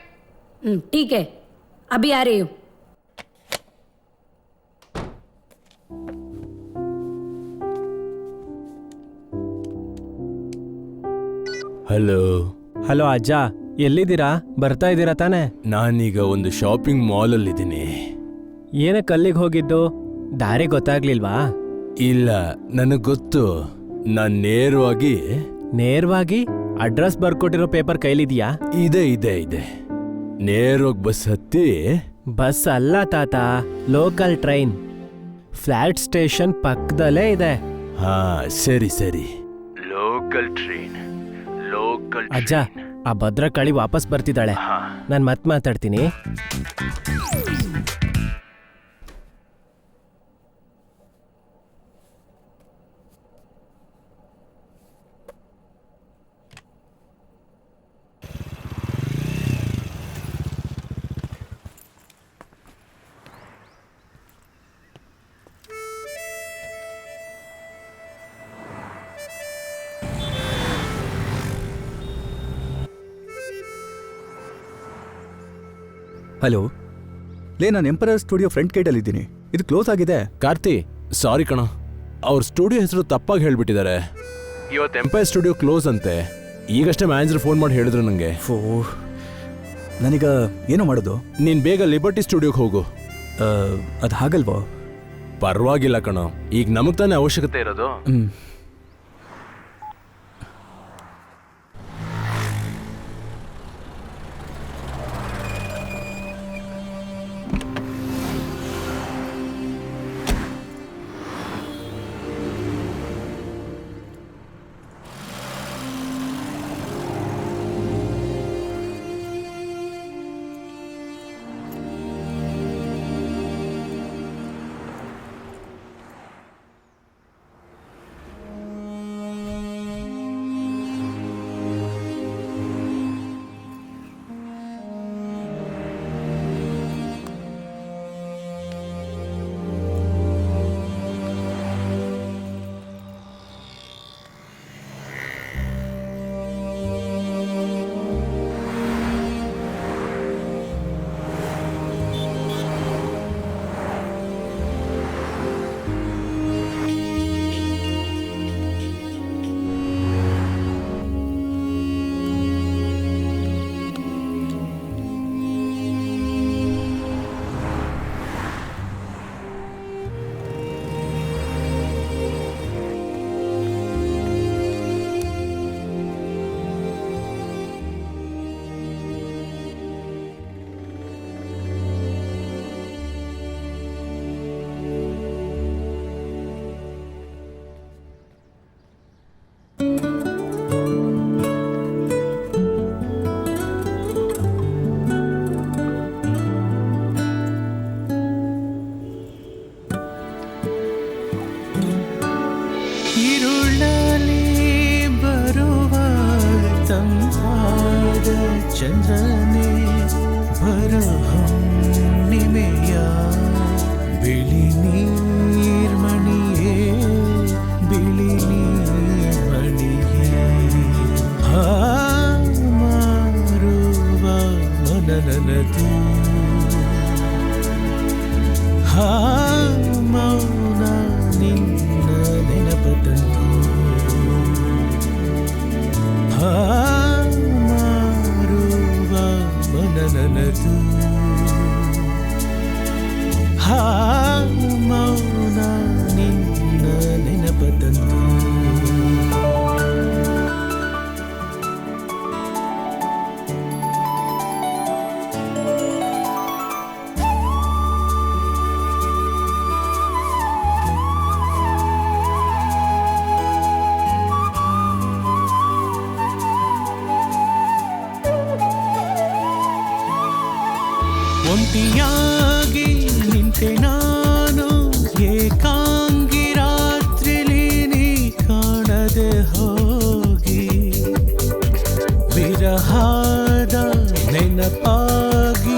ठीक है, अभी आ रही हूँ। ಹಲೋ ಅಜ್ಜ, ಎಲ್ಲಿದ್ದೀರಾ? ಬರ್ತಾ ಇದ್ದೀರಾ ತಾನೇ? ನಾನೀಗ ಒಂದು ಶಾಪಿಂಗ್ ಮಾಲ್ ಅಲ್ಲಿದ್ದೀನಿ. ಏನಕ್ಕೆ ಅಲ್ಲಿಗೆ ಹೋಗಿದ್ದು? ದಾರಿ ಗೊತ್ತಾಗ್ಲಿಲ್ವಾ? ಇಲ್ಲ, ನನಗೆ ಗೊತ್ತು. ನಾನು ನೇರವಾಗಿ ಅಡ್ರೆಸ್ ಬರ್ಕೊಟ್ಟಿರೋ ಪೇಪರ್ ಕೈಲಿದ್ಯಾ? ಇದೆ ಇದೆ ಇದೆ. ನೇರವಾಗಿ ಬಸ್ ಹತ್ತಿ. ಬಸ್ ಅಲ್ಲ ತಾತ, ಲೋಕಲ್ ಟ್ರೈನ್. ಫ್ಲಾಟ್ ಸ್ಟೇಷನ್ ಪಕ್ಕದಲ್ಲೇ ಇದೆ. ಹಾ ಸರಿ ಸರಿ, ಲೋಕಲ್ ಟ್ರೈನ್. ಅಜ್ಜ, ಆ ಭದ್ರಕಾಳಿ ವಾಪಸ್ ಬರ್ತಿದ್ದಾಳೆ. ನಾನು ಮತ್ತೆ ಮಾತಾಡ್ತೀನಿ. ಹಲೋ, ನಾನು ಎಂಪರರ್ ಸ್ಟುಡಿಯೋ ಫ್ರಂಟ್ ಗೇಟ್ ಅಲ್ಲಿ ಇದ್ದೀನಿ. ಇದು ಕ್ಲೋಸ್ ಆಗಿದೆ. ಕಾರ್ತಿ, ಸಾರಿ ಕಣ, ಅವ್ರ ಸ್ಟುಡಿಯೋ ಹೆಸರು ತಪ್ಪಾಗಿ ಹೇಳ್ಬಿಟ್ಟಿದ್ದಾರೆ. ಇವತ್ತು ಎಂಪೈರ್ ಸ್ಟುಡಿಯೋ ಕ್ಲೋಸ್ ಅಂತೆ. ಈಗಷ್ಟೇ ಮ್ಯಾನೇಜರ್ ಫೋನ್ ಮಾಡಿ ಹೇಳಿದ್ರು ನನಗೆ. ನಾನೀಗ ಏನೋ ಮಾಡೋದು? ನೀನು ಬೇಗ ಲಿಬರ್ಟಿ ಸ್ಟುಡಿಯೋಗೆ ಹೋಗು. ಅದು ಹಾಗಲ್ವೋ? ಪರವಾಗಿಲ್ಲ ಕಣ, ಈಗ ನಮಗೆ ತಾನೇ ಅವಶ್ಯಕತೆ ಇರೋದು. ಚಂದ್ರನೇ ಬರಹಣ್ಣಿಮೆಯ ಬಿಳಿ ನೀರ್ಮಣಿಯೇ ಬಿಳಿ ನೀರ್ಮಣಿಯೇ ಮಾರುವ ಮನನನದು ಮೌನ ನಿನ್ನ ನೆನಪದಂದು ಮಾರುವ ಮನನನದು ಮೌನ ನಿನ್ನ ನೆನಪದಂದು ಒಂಟಿಯಾಗಿ ನಿಂತೆ ನಾನು ಏಕಾಂಗಿ ರಾತ್ರಿಲಿ ನೀ ಕಾಣದೆ ಹೋಗಿ ವಿರಹಾದ ನೆನಪಾಗಿ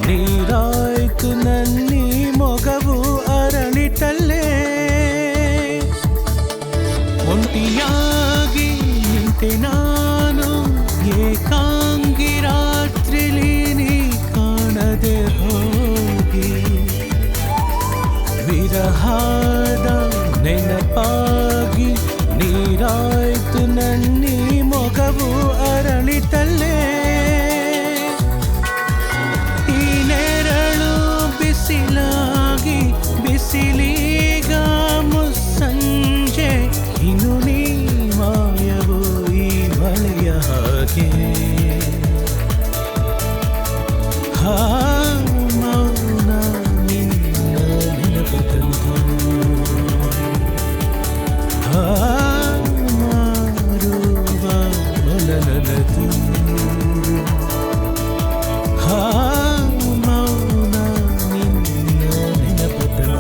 ನೀರಾಯ್ತು ನನ್ನಿ ಮೊಗವು ಅರಳಿ ಮೌನ ನಿನ್ನ ನೆನಪು ತಂತು ಮಾರುವ ಮೊಲಲತು ಮೌನ ನಿನ್ನ ನೆನಪು ತಂತು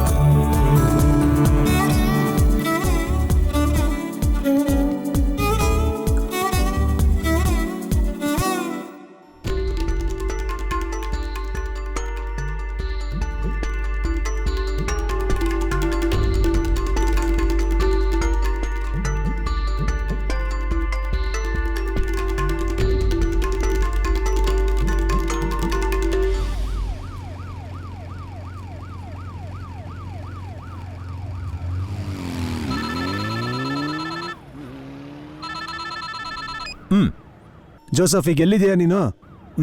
ಜೋಸಫ್, ಈಗ ಎಲ್ಲಿದೆಯಾ ನೀನು?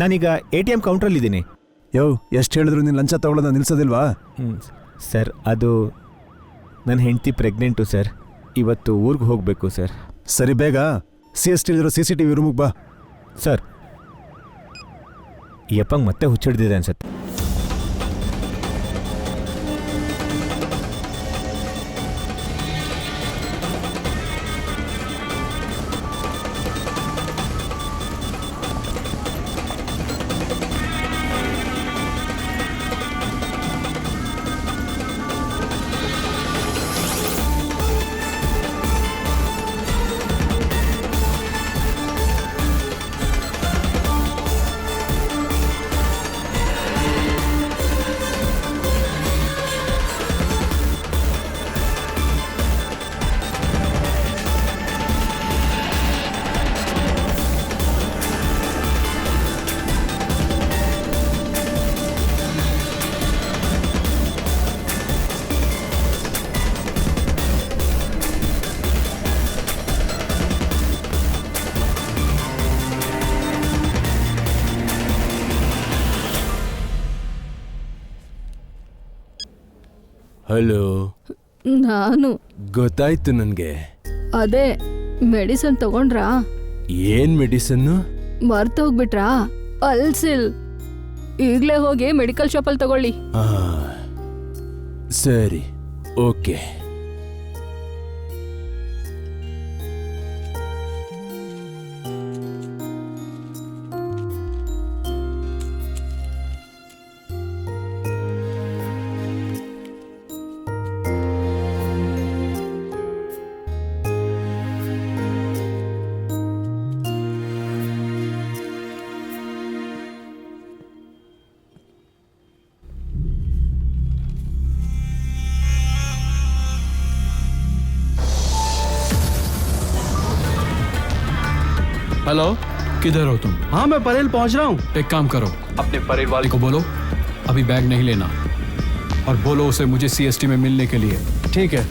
ನಾನೀಗ ATM ಕೌಂಟ್ರಲ್ಲಿದ್ದೀನಿ. ಎಷ್ಟು ಹೇಳಿದ್ರು ನೀನು ಲಂಚ ತಗೊಳ್ಳೋದ ನಿಲ್ಸೋದಿಲ್ವಾ? ಸರ್, ಅದು ನನ್ನ ಹೆಂಡತಿ ಪ್ರೆಗ್ನೆಂಟು ಸರ್. ಇವತ್ತು ಊರಿಗೆ ಹೋಗಬೇಕು ಸರ್. ಸರಿ, ಬೇಗ CST ಇರೋ CCTV ರೂಮಿಗೆ ಬಾ. ಸರ್, ಈ ಅಪ್ಪಂಗೆ ಮತ್ತೆ ಹುಚ್ಚಿಡ್ದಿದೆ ಅನ್ಸತ್ತೆ. ಹಲೋ. ನಾನು ಗೊತ್ತಾಯ್ತು ನನಗೆ. ಅದೇ ಮೆಡಿಸನ್ ತಗೊಂಡ್ರಾ? ಏನ್ ಮೆಡಿಸನ್ನು? ಮರ್ತೋಗ್ಬಿಟ್ರಾ? ಅಲ್ಸಿಲ್. ಈಗಲೇ ಹೋಗಿ ಮೆಡಿಕಲ್ ಶಾಪಲ್ಲಿ ತಗೊಳ್ಳಿ. ಸರಿ, ಓಕೆ. हेलो, किधर हो तुम? हाँ, मैं परेल पहुंच रहा हूँ। एक काम करो, अपने परेल वाले को बोलो अभी बैग नहीं लेना और बोलो उसे मुझे CST में मिलने के लिए। ठीक है।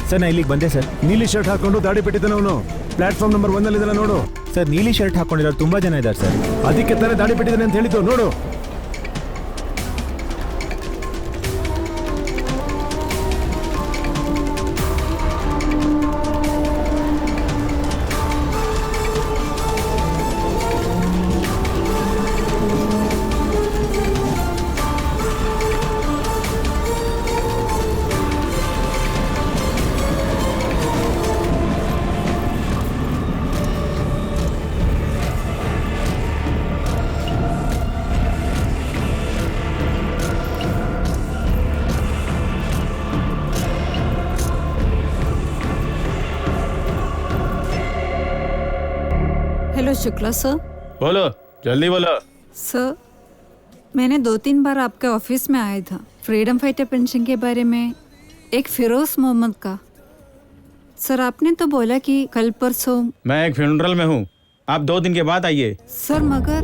ಸರ್, ನಾ ಇಲ್ಲಿಗೆ ಬಂದೆ ಸರ್. ನೀಲಿ ಶರ್ಟ್ ಹಾಕೊಂಡು ದಾಡಿ ಬಿಟ್ಟಿದ್ದಾನೆ ಅವನು. ಪ್ಲಾಟ್ಫಾರ್ಮ್ ನಂಬರ್ 1 ಅಲ್ಲಿ ನೋಡು. ಸರ್, ನೀಲಿ ಶರ್ಟ್ ಹಾಕೊಂಡಿರೋರು ತುಂಬಾ ಜನ ಇದ್ದಾರೆ ಸರ್. ಅದಕ್ಕೆ ತಾನೇ ದಾಡಿ ಬಿಟ್ಟಿದ್ದಾನೆ ಅಂತ ಹೇಳಿದ್ದು. ನೋಡು. Hello Shukla sir. बोलो, जल्दी बोलो। सर, मैंने 2-3 बार आपके ऑफिस में आया था फ्रीडम फाइटर पेंशन के बारे में, एक फिरोज मोहम्मद का। सर आपने तो बोला कि कल परसों। मैं एक फ्यूनरल में हूँ, आप 2 दिन के बाद आइए। सर मगर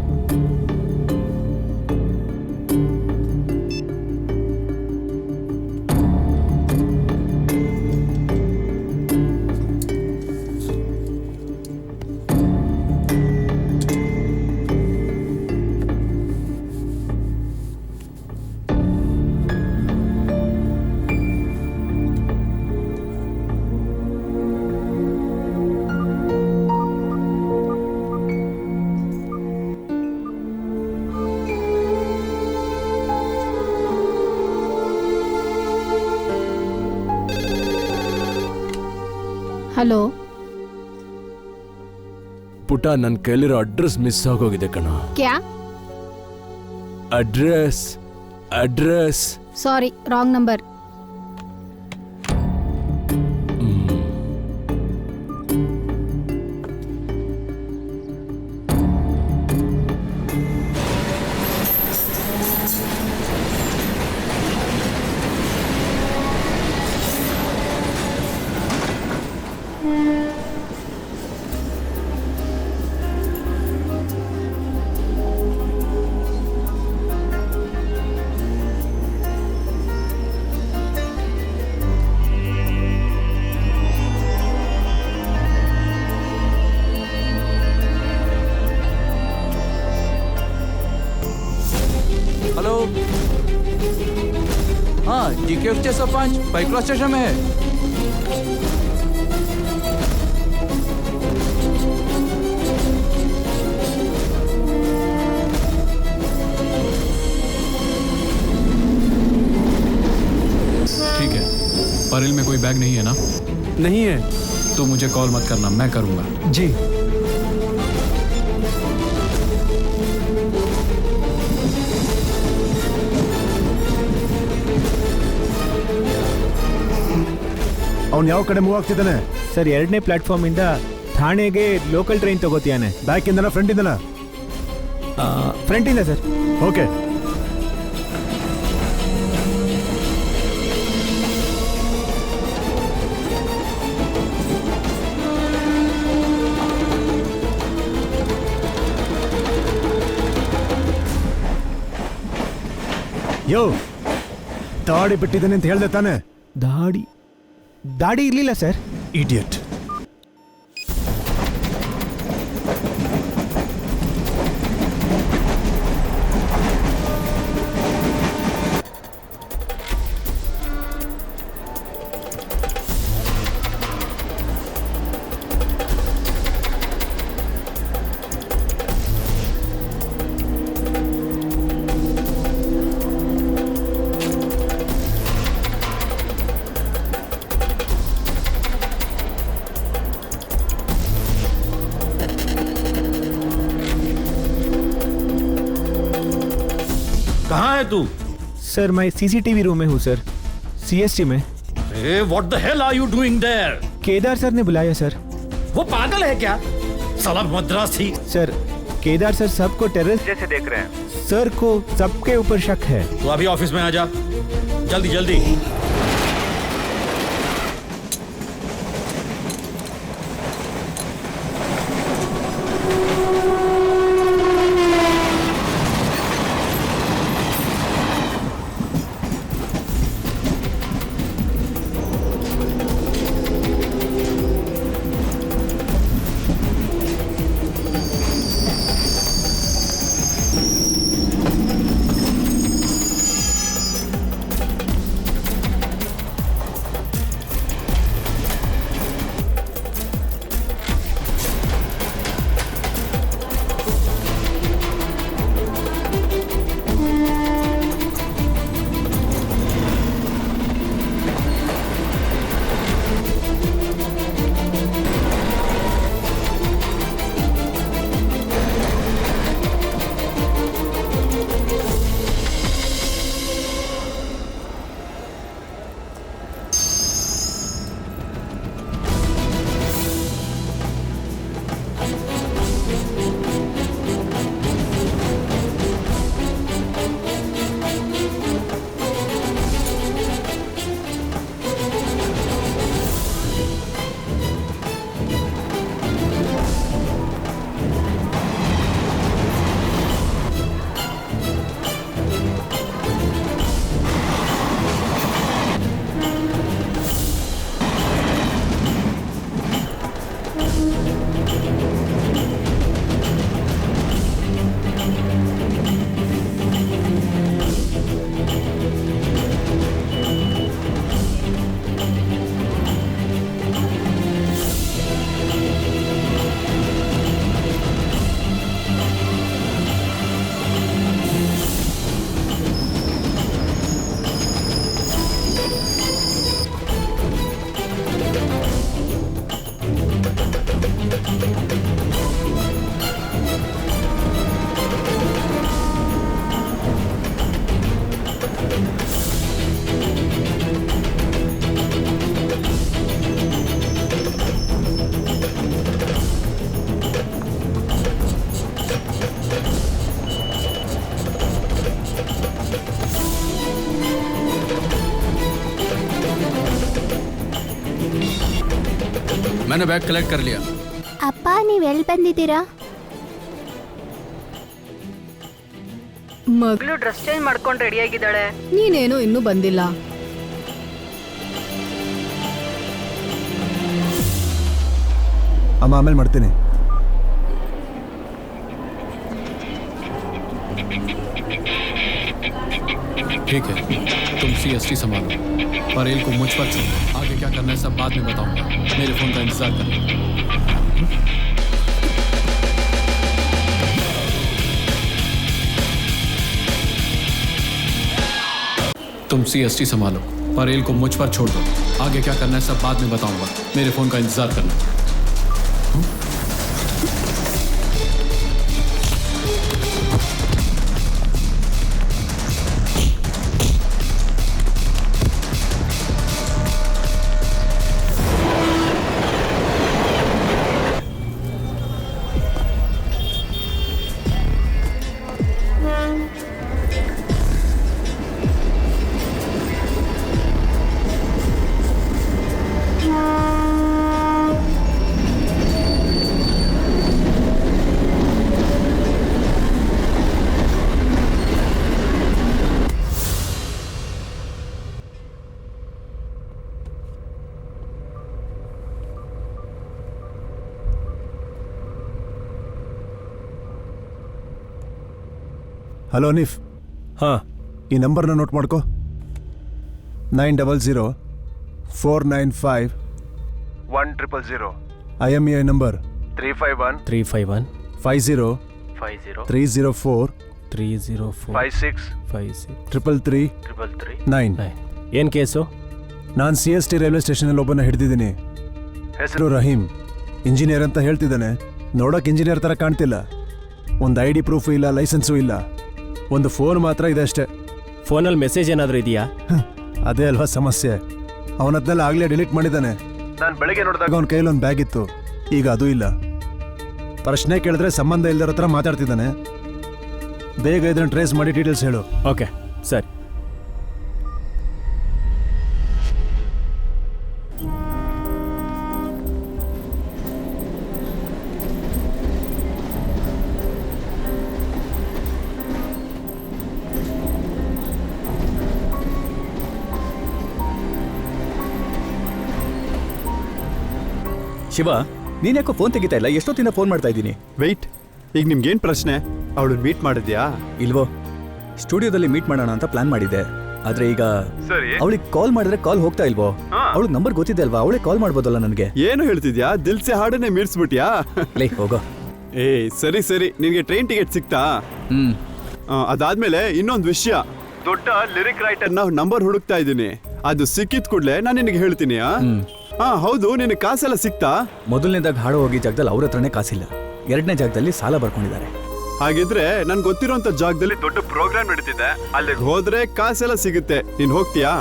ಹಲೋ ಪುಟ, ನನ್ನ ಕೈಲಿರೋ ಅಡ್ರೆಸ್ ಮಿಸ್ ಆಗೋಗಿದೆ ಕಣ. ಕ್ಯಾ? ಅಡ್ರೆಸ್ ಸಾರಿ, ರಾಂಗ್ ನಂಬರ್. हेलो, हाँ GKF 605 बाइक्रो स्टेशन में है। ठीक है, परेल में कोई बैग नहीं है ना? नहीं है। तो मुझे कॉल मत करना, मैं करूँगा। जी। ಅವ್ನು ಯಾವ ಕಡೆ ಮೂವ್ ಆಗ್ತಿದ್ದಾನೆ? ಸರ್ 2ನೇ ಪ್ಲಾಟ್ಫಾರ್ಮ್ ಇಂದ ಥಾಣೆಗೆ ಲೋಕಲ್ ಟ್ರೈನ್ ತಗೋತಿಯಾನೆ. ಬ್ಯಾಕ್ ಇಂದನಾ ಫ್ರಂಟ್ ಇಂದನಾ? ಫ್ರಂಟ್ ಇಂದ ಸರ್. ಓಕೆ. ಯೋ, ದಾಡಿ ಬಿಟ್ಟಿದ್ದಾನೆ ಅಂತ ಹೇಳ್ದೆ ತಾನೆ? ದಾಡಿ ಇರ್ಲಿಲ್ಲ ಸರ್. ಇಡಿಯಟ್. कहाँ है तू? सर मैं सीसीटीवी रूम में हूँ सर, CST में। What the hell are you doing there? Kedar sir ने बुलाया सर। वो पागल है क्या? साला मद्रासी। सर केदार सर सबको टेररिस्ट जैसे देख रहे हैं। सर को सबके ऊपर शक है। तो अभी ऑफिस में आ जा, जल्दी जल्दी। मैंने बैग कलेक्ट कर लिया। ಅಪ್ಪ ನೀವು ಎಲ್ಲಿ ಬಂದಿದ್ದೀರಾ? ಮಗಳು ಡ್ರೆಸ್ ಚೇಂಜ್ ಮಾಡ್ಕೊಂಡು ರೆಡಿ ಆಗಿದ್ದಾಳೆ, ನೀನೇನು ಇನ್ನೂ ಬಂದಿಲ್ಲ. ಅಮ್ಮ ಆಮೇಲೆ ಮಾಡ್ತೀನಿ. ठीक है, तुम CST संभालो, परेल को मुझ पर छोड़ो। आगे क्या करना है सब बाद में बताऊंगा। मेरे फोन का इंतजार करो। तुम CST संभालो, परेल को मुझ पर छोड़ दो। आगे क्या करना है सब बाद में बताऊंगा। मेरे फोन का इंतजार करना। ಹಲೋ ಅನೀಫ್. ಹಾಂ, ಈ ನಂಬರ್ನ ನೋಟ್ ಮಾಡ್ಕೋ. 9004951000. IMEI ನಂಬರ್ 351 50 304 56 333 ಏನು ಕೇಸು? ನಾನು CST ರೈಲ್ವೆ ಸ್ಟೇಷನಲ್ಲಿ ಒಬ್ಬನ ಹಿಡಿದಿದ್ದೀನಿ. ಹೆಸರು ರಹೀಮ್. ಇಂಜಿನಿಯರ್ ಅಂತ ಹೇಳ್ತಿದ್ದಾನೆ. ನೋಡೋಕೆ ಇಂಜಿನಿಯರ್ ಥರ ಕಾಣ್ತಿಲ್ಲ. ಒಂದು ID ಪ್ರೂಫು ಇಲ್ಲ, ಲೈಸೆನ್ಸು ಇಲ್ಲ. ಒಂದು ಫೋನ್ ಮಾತ್ರ ಇದೆ ಅಷ್ಟೇ. ಫೋನಲ್ಲಿ ಮೆಸೇಜ್ ಏನಾದರೂ ಇದೆಯಾ? ಅದೇ ಅಲ್ವಾ ಸಮಸ್ಯೆ. ಅವನದ್ನೆಲ್ಲ ಆಗಲೇ ಡಿಲೀಟ್ ಮಾಡಿದ್ದಾನೆ. ನಾನು ಬೆಳಗ್ಗೆ ನೋಡಿದಾಗ ಅವನ ಕೈಯಲ್ಲಿ ಒಂದು ಬ್ಯಾಗ್ ಇತ್ತು, ಈಗ ಅದೂ ಇಲ್ಲ. ಪ್ರಶ್ನೆ ಕೇಳಿದ್ರೆ ಸಂಬಂಧ ಇಲ್ದಿರೋ ಥರ ಮಾತಾಡ್ತಿದ್ದಾನೆ. ಬೇಗ ಇದನ್ನು ಟ್ರೇಸ್ ಮಾಡಿ ಡೀಟೇಲ್ಸ್ ಹೇಳು. ಓಕೆ ಸರಿ. ಶಿವ, ನೀನ್ ಯಾಕೋ ಫೋನ್ ತೆಗಿತಾ ಇಲ್ಲ? ಎಷ್ಟೊತ್ತಿಂದ ಫೋನ್ ಮಾಡ್ತಾ ಇದ್ದೀನಿ. ವೆಯ್ಟ್, ಈಗ ನಿಮ್ಗೇನ್ ಪ್ರಶ್ನೆ? ಅವಳು ಮೀಟ್ ಮಾಡಿದ್ಯಾ? ಇಲ್ವೋ, ಸ್ಟುಡಿಯೋದಲ್ಲಿ ಮೀಟ್ ಮಾಡೋಣ ಅಂತ ಪ್ಲಾನ್ ಮಾಡಿದ್ದೆ. ಆದ್ರೆ ಈಗ ಅವಳಿಗೆ ಕಾಲ್ ಮಾಡಿದ್ರೆ ಕಾಲ್ ಹೋಗ್ತಾ ಇಲ್ವೋ? ಅವಳಿಗೆ ನಂಬರ್ ಗೊತ್ತಿದೆ ಅಲ್ವಾ? ಅವಳೇ ಕಾಲ್ ಮಾಡ್ಬೋದಲ್ಲ ನನಗೆ. ಏನು ಹೇಳ್ತಿದ್ಯಾ? ದಿಲ್ಸೆ ಹಾಡನ್ನೇ ಮೀರ್ಸ್ಬಿಟ್ಯಾ? ಲೇ ಹೋಗೋ. ಏ ಸರಿ ಸರಿ, ನಿನ್ಗೆ ಟ್ರೈನ್ ಟಿಕೆಟ್ ಸಿಕ್ತಾ? ಅದಾದ್ಮೇಲೆ ಇನ್ನೊಂದು ವಿಷಯ, ದೊಡ್ಡ ಲಿರಿಕ್ ರೈಟರ್ ನಂಬರ್ ಹುಡುಕ್ತಾ ಇದ್ದೀನಿ. ಅದು ಸಿಕ್ಕಿದ್ ಕೂಡ್ಲೆ ನಾನು ನಿನಗೆ ಹೇಳ್ತೀನಿ. ಹೌದು, ನಿನಗೆ ಕಾಸೆಲ್ಲ ಸಿಕ್ತಾ? ಮೊದಲನೇದಾಗ ಹಾಡು ಹೋಗಿ ಜಾಗದಲ್ಲಿ ಅವ್ರ ಹತ್ರನೇ ಕಾಸಿಲ್ಲ. ಎರಡನೇ ಜಾಗದಲ್ಲಿ ಸಾಲ ಬರ್ಕೊಂಡಿದ್ದಾರೆ. ಹಾಗಿದ್ರೆ ನನ್ಗೆ ಗೊತ್ತಿರೋಂಥ ಜಾಗದಲ್ಲಿ ದೊಡ್ಡ ಪ್ರೋಗ್ರಾಮ್ ನಡೀತಿದೆ, ಅಲ್ಲಿಗೆ ಹೋದ್ರೆ ಕಾಸೆಲ್ಲ ಸಿಗುತ್ತೆ. ನೀನ್ ಹೋಗ್ತೀಯಾ?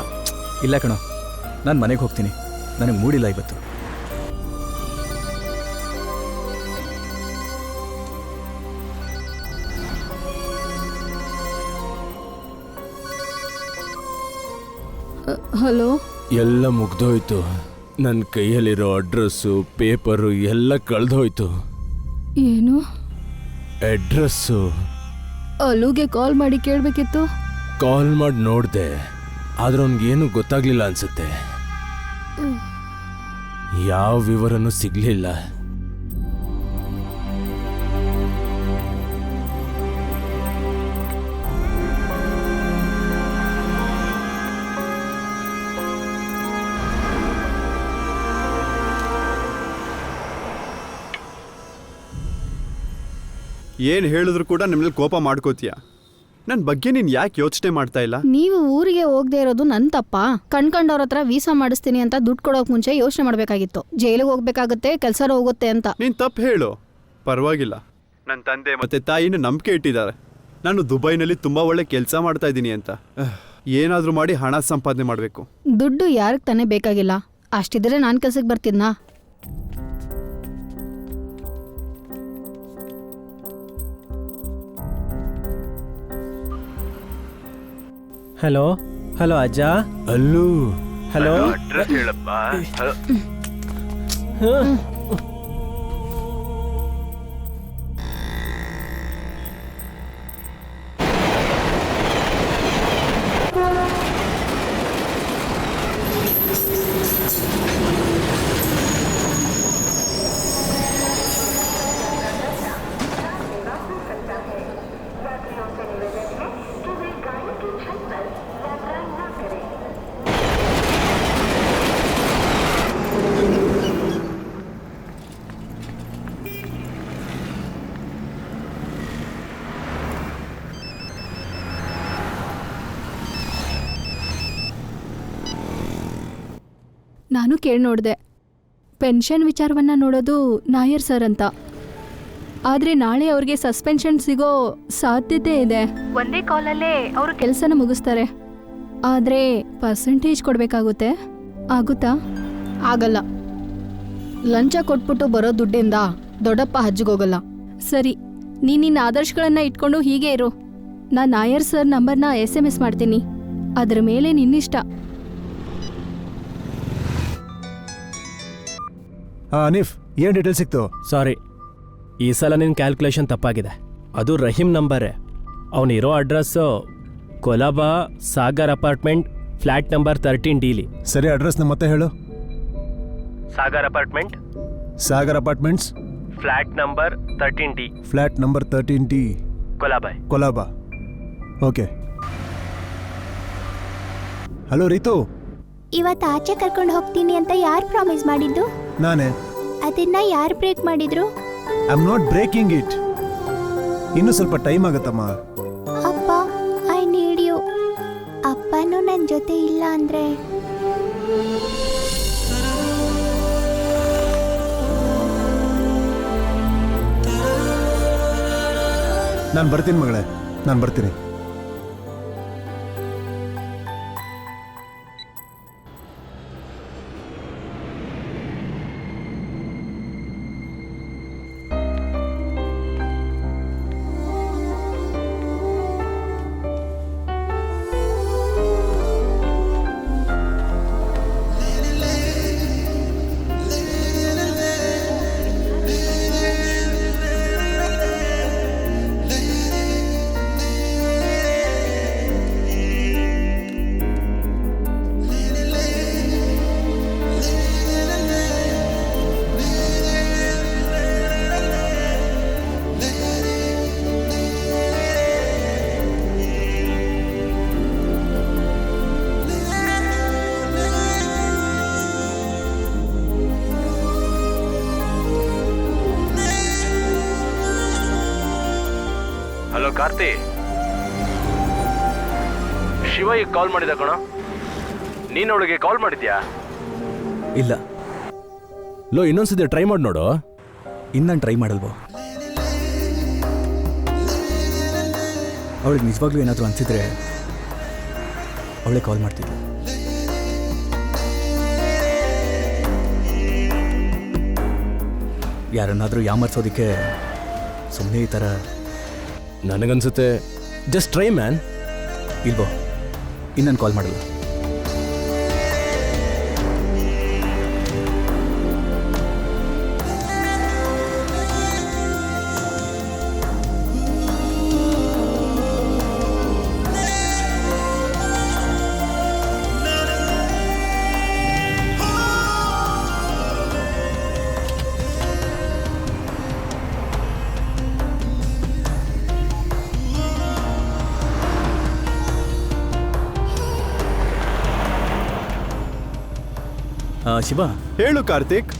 ಇಲ್ಲ ಕಣೋ, ನಾನು ಮನೆಗೆ ಹೋಗ್ತೀನಿ. ನನಗೆ ಮೂಡಿಲ್ಲ ಇವತ್ತು. ಹಲೋ. ಎಲ್ಲ ಮುಗ್ದೋಯ್ತು. ನನ್ನ ಕೈಯಲ್ಲಿರೋ ಅಡ್ರೆಸ್ಸು ಪೇಪರು ಎಲ್ಲ ಕಳೆದೋಯ್ತು. ಏನು? ಅಡ್ರೆಸ್ಸು ಅಲ್ಲುಗೆ ಕಾಲ್ ಮಾಡಿ ಕೇಳಬೇಕಿತ್ತು. ಕಾಲ್ ಮಾಡಿ ನೋಡಿದೆ, ಆದ್ರೆ ಅವ್ನಿಗೇನು ಗೊತ್ತಾಗ್ಲಿಲ್ಲ ಅನ್ಸುತ್ತೆ. ಯಾವ ವಿವರನೂ ಸಿಗ್ಲಿಲ್ಲ. ಏನ್ ಹೇಳಿದ್ರು ಕೂಡ ನಿಮ್ಮಲ್ಲಿ ಕೋಪ ಮಾಡ್ಕೋತೀಯ. ನನ್ನ ಬಗ್ಗೆ ನೀನ್ ಯಾಕೆ ಯೋಚನೆ ಮಾಡ್ತಾ ಇಲ್ಲ? ನೀವು ಊರಿಗೆ ಹೋಗದೆ ಇರೋದು ನನ್ನ ತಪ್ಪ. ಕಣ್ಕಂಡವ್ರ ಹತ್ರ ವೀಸಾ ಮಾಡಿಸ್ತೀನಿ ಅಂತ ದುಡ್ಡು ಕೊಡೋಕ್ ಮುಂಚೆ ಯೋಚನೆ ಮಾಡ್ಬೇಕಾಗಿತ್ತು. ಜೈಲಿಗೆ ಹೋಗ್ಬೇಕಾಗತ್ತೆ, ಕೆಲಸ ಹೋಗುತ್ತೆ ಅಂತ. ನೀನ್ ತಪ್ಪು ಹೇಳು, ಪರವಾಗಿಲ್ಲ. ನನ್ನ ತಂದೆ ಮತ್ತೆ ತಾಯಿನ ನಂಬಿಕೆ ಇಟ್ಟಿದ್ದಾರೆ. ನಾನು ದುಬೈನಲ್ಲಿ ತುಂಬಾ ಒಳ್ಳೆ ಕೆಲಸ ಮಾಡ್ತಾ ಇದ್ದೀನಿ ಅಂತ. ಏನಾದ್ರೂ ಮಾಡಿ ಹಣ ಸಂಪಾದನೆ ಮಾಡಬೇಕು. ದುಡ್ಡು ಯಾರಿಗೆ ತಾನೇ ಬೇಕಾಗಿಲ್ಲ? ಅಷ್ಟಿದ್ರೆ ನಾನು ಕೆಲ್ಸಕ್ಕೆ ಬರ್ತಿದ್ನಾ? ಹಲೋ ಹಲೋ ಅಜ್ಜ. ಅಲ್ಲೂ ಹಲೋ. ಅಡ್ರೆಸ್ ಹೇಳಪ್ಪ. ನಾನು ಕೇಳಿ ನೋಡಿದೆ. ಪೆನ್ಷನ್ ವಿಚಾರವನ್ನು ನೋಡೋದು ನಾಯರ್ ಸರ್ ಅಂತ. ಆದರೆ ನಾಳೆ ಅವ್ರಿಗೆ ಸಸ್ಪೆನ್ಷನ್ ಸಿಗೋ ಸಾಧ್ಯತೆ ಇದೆ. ಒಂದೇ ಕಾಲಲ್ಲೇ ಅವರು ಕೆಲಸನ ಮುಗಿಸ್ತಾರೆ. ಆದರೆ ಪರ್ಸೆಂಟೇಜ್ ಕೊಡಬೇಕಾಗುತ್ತೆ. ಆಗುತ್ತಾ? ಆಗಲ್ಲ. ಲಂಚ ಕೊಟ್ಬಿಟ್ಟು ಬರೋ ದುಡ್ಡಿಂದ ದೊಡ್ಡಪ್ಪ ಹಜ್ಜಿಗೋಗಲ್ಲ. ಸರಿ, ನಿನ್ನ ಆದರ್ಶಗಳನ್ನು ಇಟ್ಕೊಂಡು ಹೀಗೆ ಇರು. ನಾನು ನಾಯರ್ ಸರ್ ನಂಬರ್ನ SMS ಮಾಡ್ತೀನಿ. ಅದರ ಮೇಲೆ ನಿನ್ನಿಷ್ಟ. ಅನೀಫ್, ಏನು ಡೀಟೇಲ್ ಸಿಕ್ತು? ಸಾರಿ, ಈ ಸಲ ನಿನ್ನ ಕ್ಯಾಲ್ಕುಲೇಷನ್ ತಪ್ಪಾಗಿದೆ. ಅದು ರಹೀಮ್ ನಂಬರೇ. ಅವನಿರೋ address Colaba Sagar apartment, flat number 13D. ಸರಿ, ಅಡ್ರೆಸ್ನ ಮತ್ತೆ ಹೇಳು. Sagar apartment, Sagar apartments, flat number 13D, flat number 13D, Colaba. Okay. Hello Ritu, ಇವತ್ತು ಆಚೆ ಕರ್ಕೊಂಡು ಹೋಗ್ತೀನಿ ಅಂತ ಯಾರು ಪ್ರಾಮಿಸ್ ಮಾಡಿದ್ದು? ನಾನೇ. ಅದನ್ನ ಯಾರು ಬ್ರೇಕ್ ಮಾಡಿದ್ರು? I am not breaking it. ಇನ್ನು ಸ್ವಲ್ಪ ಟೈಮ್ ಆಗುತ್ತಮ್ಮ. ಅಪ್ಪ, ಐ ನೀಡ್ ಯು. ಅಪ್ಪನೂ ನನ್ನ ಜೊತೆ ಇಲ್ಲ ಅಂದ್ರೆ ನಾನು ಬರ್ತೀನಿ ಮಗಳೇ, ನಾನು ಬರ್ತೀನಿ. ಹಲೋ ಕಾರ್ತಿ, ಶಿವ ಈಗ ಕಾಲ್ ಮಾಡಿದ ಕಣ. ನೀನು ಅವಳಿಗೆ ಕಾಲ್ ಮಾಡಿದ್ಯಾ? ಇಲ್ಲ. ಲೋ, ಇನ್ನೊಂದ್ಸತಿ ಟ್ರೈ ಮಾಡಿ ನೋಡು. ಇನ್ನು ಟ್ರೈ ಮಾಡಲ್ವೋ? ಅವಳಿಗೆ ನಿಜವಾಗ್ಲೂ ಏನಾದರೂ ಅನಿಸಿದ್ರೆ ಅವಳೇ ಕಾಲ್ ಮಾಡ್ತಿದ್ಲು. ಯಾರನ್ನಾದರೂ ಯಾಮರ್ಸೋದಕ್ಕೆ ಸುಮ್ಮನೆ ಈ ಥರ. ನನಗನ್ಸುತ್ತೆ ಜಸ್ಟ್ ಟ್ರೈ ಮ್ಯಾನ್. ಇಲ್ವೋ, ಇನ್ನೊಂದು ಕಾಲ್ ಮಾಡಲ್ಲ. ಶಿವ, ಹೇಳು ಕಾರ್ತಿಕ್.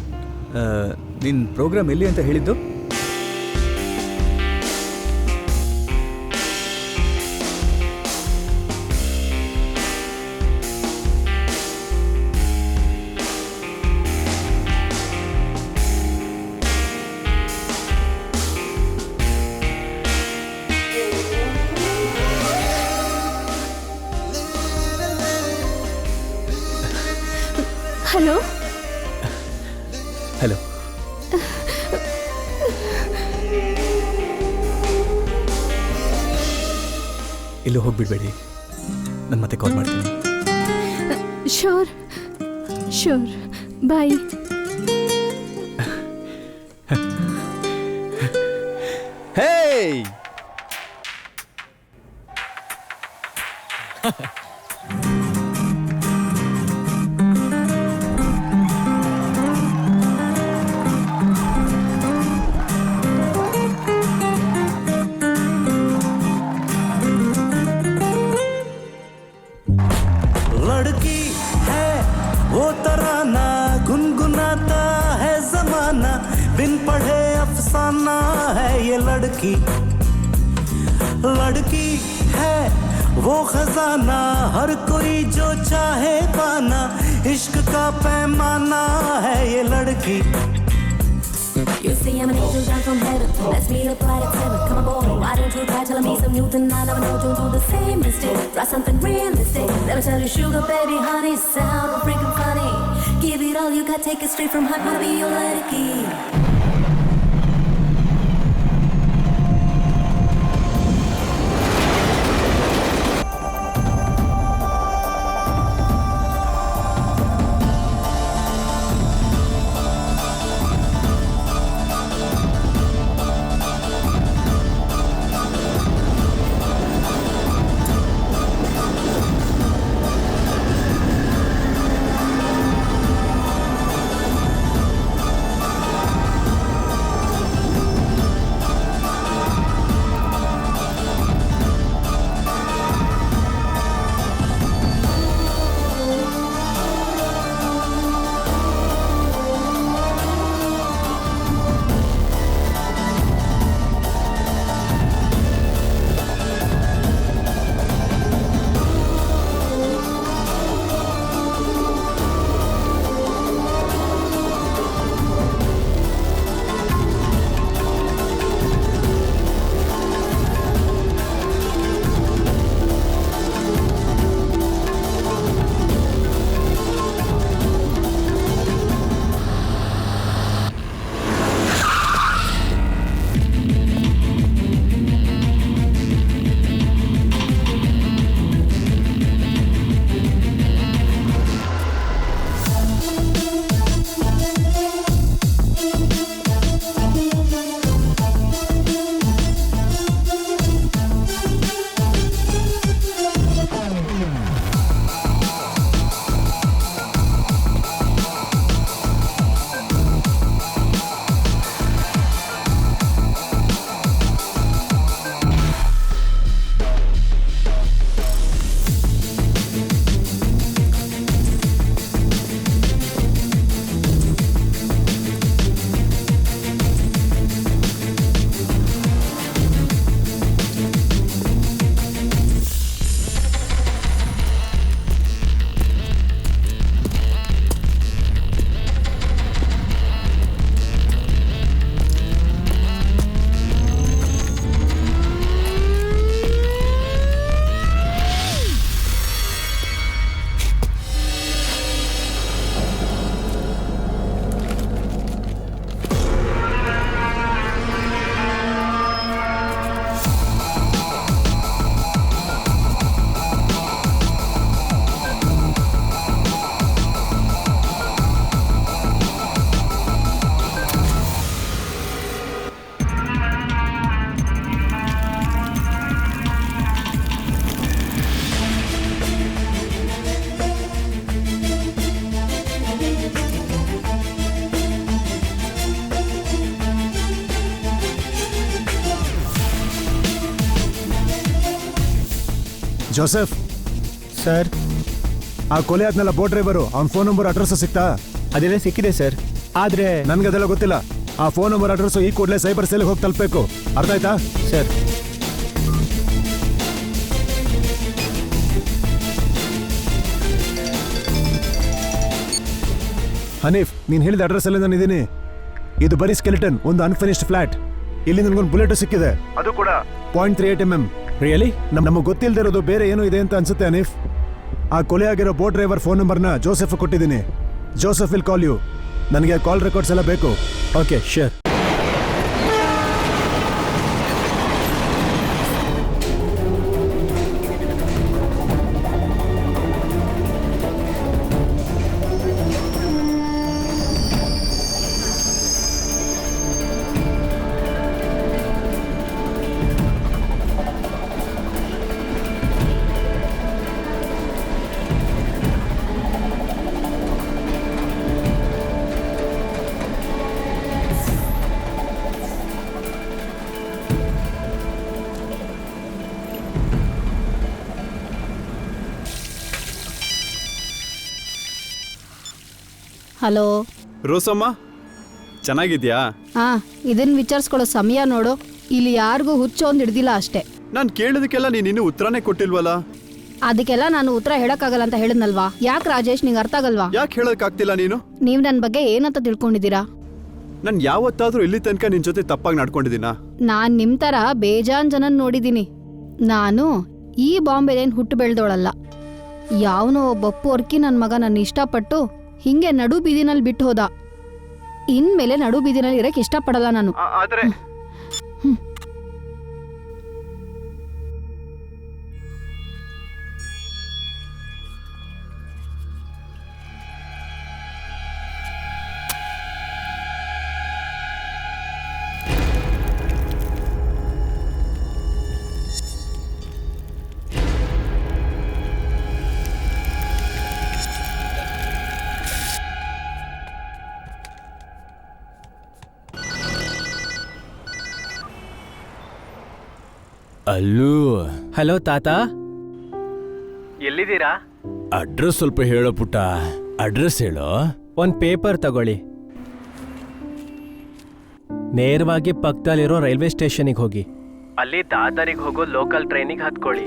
ನಿನ್ನ ಪ್ರೋಗ್ರಾಮ್ ಎಲ್ಲಿ ಅಂತ ಹೇಳಿದ್ದು? ಹಲೋ. ಹಲೋ. ಇಲ್ಲೂ ಹೋಗ್ಬಿಡ್ಬೇಡಿ, ನಾನು ಮತ್ತೆ ಕಾಲ್ ಮಾಡ್ತೀನಿ. ಶೋರ್ ಶೋರ್, ಬಾಯ್. ಹೇಯ್, लड़की है वो तराना गुनगुनाता है जमाना, बिन पढ़े अफसाना है ये लड़की। लड़की है वो खजाना हर कोई जो चाहे पाना, इश्क का पैमाना है ये लड़की. You see I'm an angel down from heaven. Let's meet up right at 7. Come aboard. Why don't you try telling me some new thing? I never know. Don't do the same mistake. Try something realistic. Let me tell you, sugar baby, honey, sound freaking funny. Give it all you got, take it straight from heart. Wanna be your lady. Joseph sir, ಆ ಕೊಲೆ ಆದ್ಮೇಲೆ boat driver ಅವ್ನ phone number address ಸಿಕ್ತಾ? ಅದೆಲ್ಲ ಸಿಕ್ಕಿದೆ sir, ಆದ್ರೆ ನನ್ಗೆ ಅದೆಲ್ಲ ಗೊತ್ತಿಲ್ಲ. ಆ ಫೋನ್ ನಂಬರ್ ಅಡ್ರೆಸ್ ಈ ಕೂಡಲೇ ಸೈಬರ್ ಸೆಲ್ಗೆ ಹೋಗಿ ತಲುಪಬೇಕು. ಅರ್ಥ ಆಯ್ತಾ? ಸರ್. ಹನೀಫ್, ನೀನು ಹೇಳಿದ ಅಡ್ರೆಸ್ ಅಲ್ಲಿ ನಾನು ಇದ್ದೀನಿ. ಇದು ಬರೀ ಸ್ಕೆಲಿಟನ್, ಒಂದು ಅನ್ಫಿನಿಶ್ಡ್ ಫ್ಲಾಟ್. ಇಲ್ಲಿ ನನಗೊಂದು ಬುಲೆಟ್ ಸಿಕ್ಕಿದೆ, ಅದು ಕೂಡ .38 mm. ರಿಯಲಿ? ನಮಗೆ ಗೊತ್ತಿಲ್ಲದೆ ಬೇರೆ ಏನೋ ಇದೆ ಅಂತ ಅನ್ಸುತ್ತೆ ಹನೀಫ್. ಆ ಕೊಲೆ ಆಗಿರೋ ಬೋಟ್ ಡ್ರೈವರ್ ಫೋನ್ ನಂಬರ್ನ ಜೋಸೆಫ್ ಕೊಟ್ಟಿದ್ದೀನಿ. Joseph will call you. ನನಗೆ ಕಾಲ್ ರೆಕಾರ್ಡ್ಸ್ ಎಲ್ಲ ಬೇಕು. Okay, sure. ಹಲೋ ರೋಸಮ್ಮ, ಚೆನ್ನಾಗಿದ್ಯಾ? ಹಾ, ಇದನ್ನ ವಿಚಾರಿಸ್ಕೊಳ್ಳೋ ಸಮಯ ನೋಡು. ಇಲ್ಲಿ ಯಾರಿಗೂ ಹುಚ್ಚು ಒಂದು ಹಿಡ್ದಿಲ್ಲ ಅಷ್ಟೇ. ನಾನು ಕೇಳಿದಕ್ಕೆಲ್ಲ ನೀನು ಇನ್ನೂ ಉತ್ತರನೇ ಕೊಟ್ಟಿಲ್ವಲ್ಲ. ಅದಕ್ಕೆಲ್ಲ ನಾನು ಉತ್ತರ ಹೇಳಕ್ಕಾಗಲ್ಲ ಅಂತ ಹೇಳಿದ್ನಲ್ವಾ? ಯಾಕೆ ರಾಜೇಶ್ ನಿಂಗೆ ಅರ್ಥ ಆಗಲ್ವಾ? ಯಾಕೆ ಹೇಳಕ್ಕಾಗ್ತಿಲ್ಲ ನೀನು? ನೀವ್ ನನ್ ಬಗ್ಗೆ ಏನಂತ ತಿಳ್ಕೊಂಡಿದ್ದೀರಾ? ನಾನು ಯಾವತ್ತಾದ್ರೂ ಇಲ್ಲಿ ತನಕ ನಿನ್ ಜೊತೆ ತಪ್ಪಾಗಿ ನಡ್ಕೊಂಡಿದ್ದೀನಾ? ನಾನ್ ನಿಮ್ ತರ ಬೇಜಾನ್ ಜನನ್ ನೋಡಿದೀನಿ. ನಾನು ಈ ಬಾಂಬೆಲೇನ್ ಹುಟ್ಟು ಬೆಳ್ದೋಳಲ್ಲ. ಯಾವನೋ ಒಬ್ಬ ಪೊರ್ಕಿ ನನ್ ಮಗ ನನ್ನ ಇಷ್ಟಪಟ್ಟು ಹಿಂಗೆ ನಡು ಬೀದಿನಲ್ಲಿ ಬಿಟ್ಟು ಹೋದ. ಇನ್ಮೇಲೆ ನಡು ಬೀದಿನಲ್ಲಿ ಇರಕ್ ಇಷ್ಟಪಡಲ್ಲ ನಾನು. ಆದ್ರೆ ಅಲ್ಲೂ ಹಲೋ ತಾತ, ಎಲ್ಲಿದ್ದೀರಾ? ಅಡ್ರೆಸ್ ಸ್ವಲ್ಪ ಹೇಳೋ ಪುಟ್ಟ. ಅಡ್ರೆಸ್ ಹೇಳೋ. ಒಂದು ಪೇಪರ್ ತಗೊಳ್ಳಿ. ನೇರವಾಗಿ ಪಕ್ಕದಲ್ಲಿರೋ ರೈಲ್ವೆ ಸ್ಟೇಷನಿಗೆ ಹೋಗಿ. ಅಲ್ಲಿ ದಾದರಿಗೆ ಹೋಗೋ ಲೋಕಲ್ ಟ್ರೈನಿಗೆ ಹತ್ಕೊಳ್ಳಿ.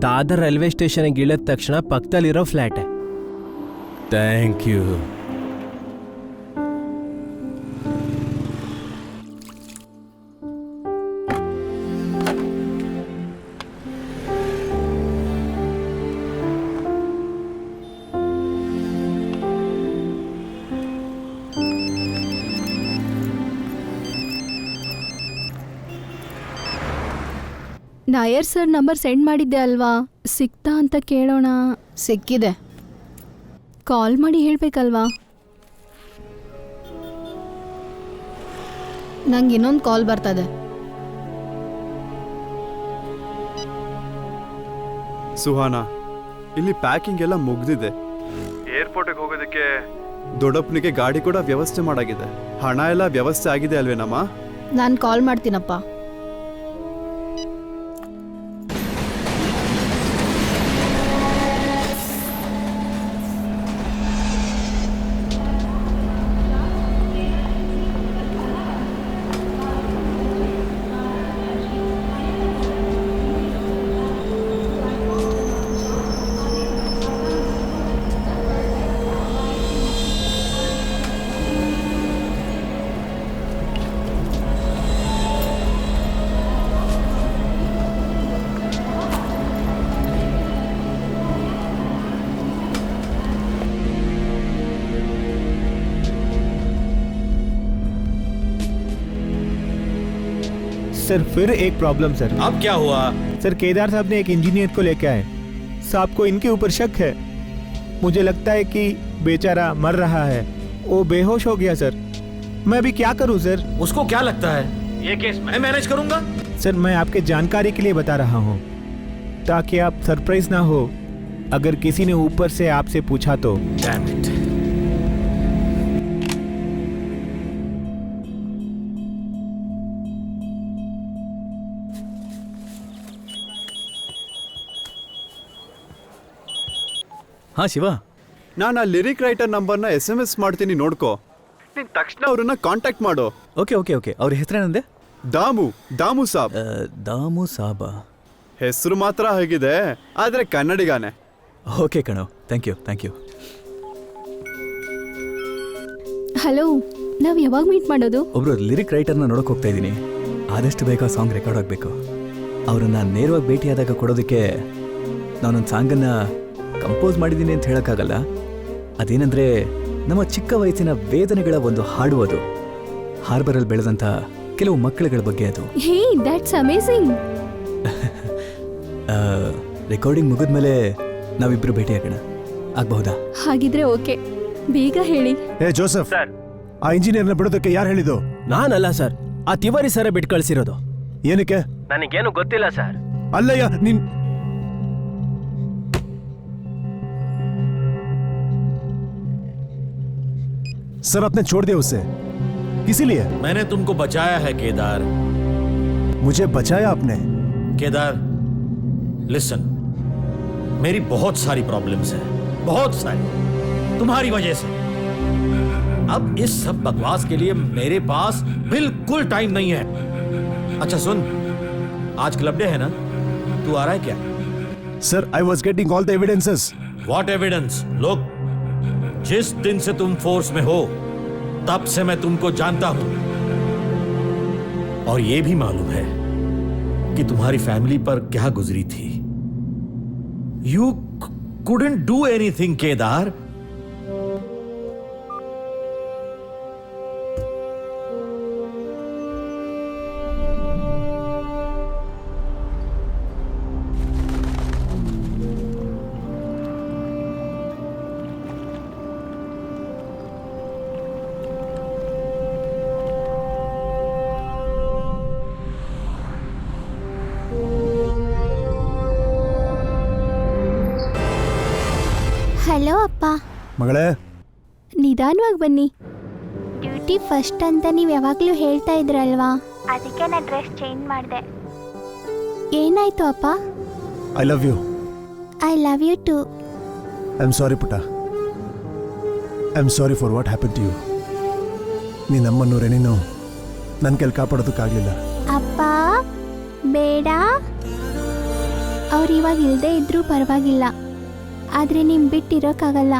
ದಾದರ್ ರೈಲ್ವೆ ಸ್ಟೇಷನ್ಗೆ ಇಳಿದ ತಕ್ಷಣ ಪಕ್ಕದಲ್ಲಿರೋ flat. Thank you. Nair sir number send ಮಾಡಿದ್ದೆ ಅಲ್ವಾ? ಸಿಕ್ತಾ ಅಂತ ಕೇಳೋಣ. ಸಿಕ್ಕಿದೆ. ಕಾಲ್ ಮಾಡಿ ಹೇಳ್ಬೇಕಲ್ವಾ? ನಂಗೆ ಇನ್ನೊಂದು ಕಾಲ್ ಬರ್ತದೆ. ಸುಹಾನ, ಇಲ್ಲಿ ಪ್ಯಾಕಿಂಗ್ ಎಲ್ಲ ಮುಗ್ದಿದೆ. ಏರ್ಪೋರ್ಟ್ಗೆ ಹೋಗೋದಕ್ಕೆ ದೊಡ್ಡಪ್ಪನಿಗೆ ಗಾಡಿ ಕೂಡ ವ್ಯವಸ್ಥೆ ಮಾಡಾಗಿದೆ. ಹಣ ಎಲ್ಲ ವ್ಯವಸ್ಥೆ ಆಗಿದೆ ಅಲ್ವೇನಮ್ಮ? ನಾನು ಕಾಲ್ ಮಾಡ್ತೀನಪ್ಪ. सर फिर एक प्रॉब्लम सर। अब क्या हुआ? सर केदार साहब ने एक इंजीनियर को लेके आए। साहब को इनके ऊपर शक है। मुझे लगता है कि बेचारा मर रहा है। वो बेहोश हो गया सर। मैं अभी क्या करूं सर? उसको क्या लगता है? ये केस मैं मैनेज करूंगा। सर मैं आपके जानकारी के लिए बता रहा हूं, ताकि आप सरप्राइज ना हो अगर किसी ने ऊपर से आपसे पूछा तो। Damn it. ಹಾ ಶಿವ, ನಾನು ಆ ಲಿರಿಕ್ ರೈಟರ್ ನಂಬರ್ನ SMS ಮಾಡ್ತೀನಿ, ನೋಡ್ಕೋ. ನೀನ್ ತಕ್ಷಣ ಅವ್ರನ್ನ ಕಾಂಟ್ಯಾಕ್ಟ್ ಮಾಡು. Okay okay okay. ಅವ್ರ ಹೆಸರೇನಂದೆ? ದಾಮು ಸಾಬ್. ದಾಮು ಸಾಬ ಹೆಸರು ಮಾತ್ರ ಹೇಗಿದೆ, ಆದ್ರೆ ಕನ್ನಡಿಗಾನೆ. ಓಕೆ ಕಣೋ, thank you thank you. Hello, ನಾವು ಯಾವಾಗ ಮೀಟ್ ಮಾಡೋದು? ಒಬ್ರು ಲಿರಿಕ್ ರೈಟರ್ನ ನೋಡಕ್ ಹೋಗ್ತಾ ಇದ್ದೀನಿ. ಆದಷ್ಟು ಬೇಗ ಸಾಂಗ್ ರೆಕಾರ್ಡ್ ಆಗಬೇಕು. ಅವ್ರನ್ನ ನೇರವಾಗಿ ಭೇಟಿಯಾದಾಗ ಕೊಡೋದಕ್ಕೆ ನಾನೊಂದು ಸಾಂಗನ್ನು ಕಂಪೋಸ್ ಮಾಡಿದ್ದೀನಿ ಅಂತ ಹೇಳೋಕ್ಕಾಗಲ್ಲ. ಅದೇನೆಂದರೆ ನಮ್ಮ ಚಿಕ್ಕ ವಯಸ್ಸಿನ ವೇದನೆಗಳ ಒಂದು ಹಾಡು ಅದು. ಹಾರ್ಬರಲ್ಲಿ ಬೆಳೆದಂಥ ಕೆಲವು ಮಕ್ಕಳುಗಳ ಬಗ್ಗೆ ಅದು. ಹೇ, ದಟ್ಸ್ ಅಮೇಜಿಂಗ್. ರೆಕಾರ್ಡಿಂಗ್ ಮುಗಿದ್ಮೇಲೆ ನಾವಿಬ್ರು ಭೇಟಿಯಾಗೋಣ, ಆಗಬಹುದಾ? ಹಾಗಿದ್ರೆ ಓಕೆ, ಬೇಗ ಹೇಳಿ. ಏ ಜೋಸೆಫ್, ಆ ಇಂಜಿನಿಯರ್ನ ಬಿಡೋದಕ್ಕೆ ಯಾರು ಹೇಳಿದ್ದು? ನಾನಲ್ಲ ಸರ್, ಆ ತಿವಾರಿ ಸರ ಬಿಟ್ಟು ಕಳಿಸಿರೋದು. ಏನಕ್ಕೆ? ನನಗೇನು ಗೊತ್ತಿಲ್ಲ ಸರ್. ಅಲ್ಲಯ್ಯ, ನಿನ್ सर आपने छोड़ दिया उसे, इसीलिए मैंने तुमको बचाया है केदार। मुझे बचाया आपने? केदार लिसन, मेरी बहुत सारी प्रॉब्लम्स हैं, बहुत सारी, तुम्हारी वजह से। अब इस सब बकवास के लिए मेरे पास बिल्कुल टाइम नहीं है। अच्छा सुन, आज क्लब डे है ना, तू आ रहा है क्या? Sir I was getting all the evidences. What evidence? लोग, जिस दिन से तुम फोर्स में हो तब से मैं तुमको जानता हूं और ये भी मालूम है कि तुम्हारी फैमिली पर क्या गुजरी थी। You couldn't do anything Kedar. Hello ಅಪ್ಪ. ಮಗಳೇ, ನಿಧಾನವಾಗಿ ಬನ್ನಿ. ಡ್ಯೂಟಿ ಫಸ್ಟ್ ಅಂತ ನೀವು ಯಾವಾಗಲೂ ಹೇಳ್ತಾ ಇದ್ರಲ್ವಾ, ಅದಕ್ಕೆ ನಾನು ಡ್ರೆಸ್ ಚೇಂಜ್ ಮಾಡಿದೆ. ಏನಾಯ್ತು ಅಪ್ಪ? I love you. I love you too. I am sorry ಪುಟ್ಟ. I am sorry for what happen to you. ನೀನಮ್ಮನ್ನು ರೆನಿನೂ ನನ್ನ ಕೈಲಿ ಕಾಪಾಡೋದಕ್ಕಾಗಲಿಲ್ಲ. ಅಪ್ಪ ಬೇಡ. ಅವ್ರು ಇವಾಗ ಇಲ್ಲದೆ ಇದ್ರೂ ಪರವಾಗಿಲ್ಲ, ಆದರೆ ನಿಮ್ ಬಿಟ್ಟಿರೋಕ್ಕಾಗಲ್ಲ.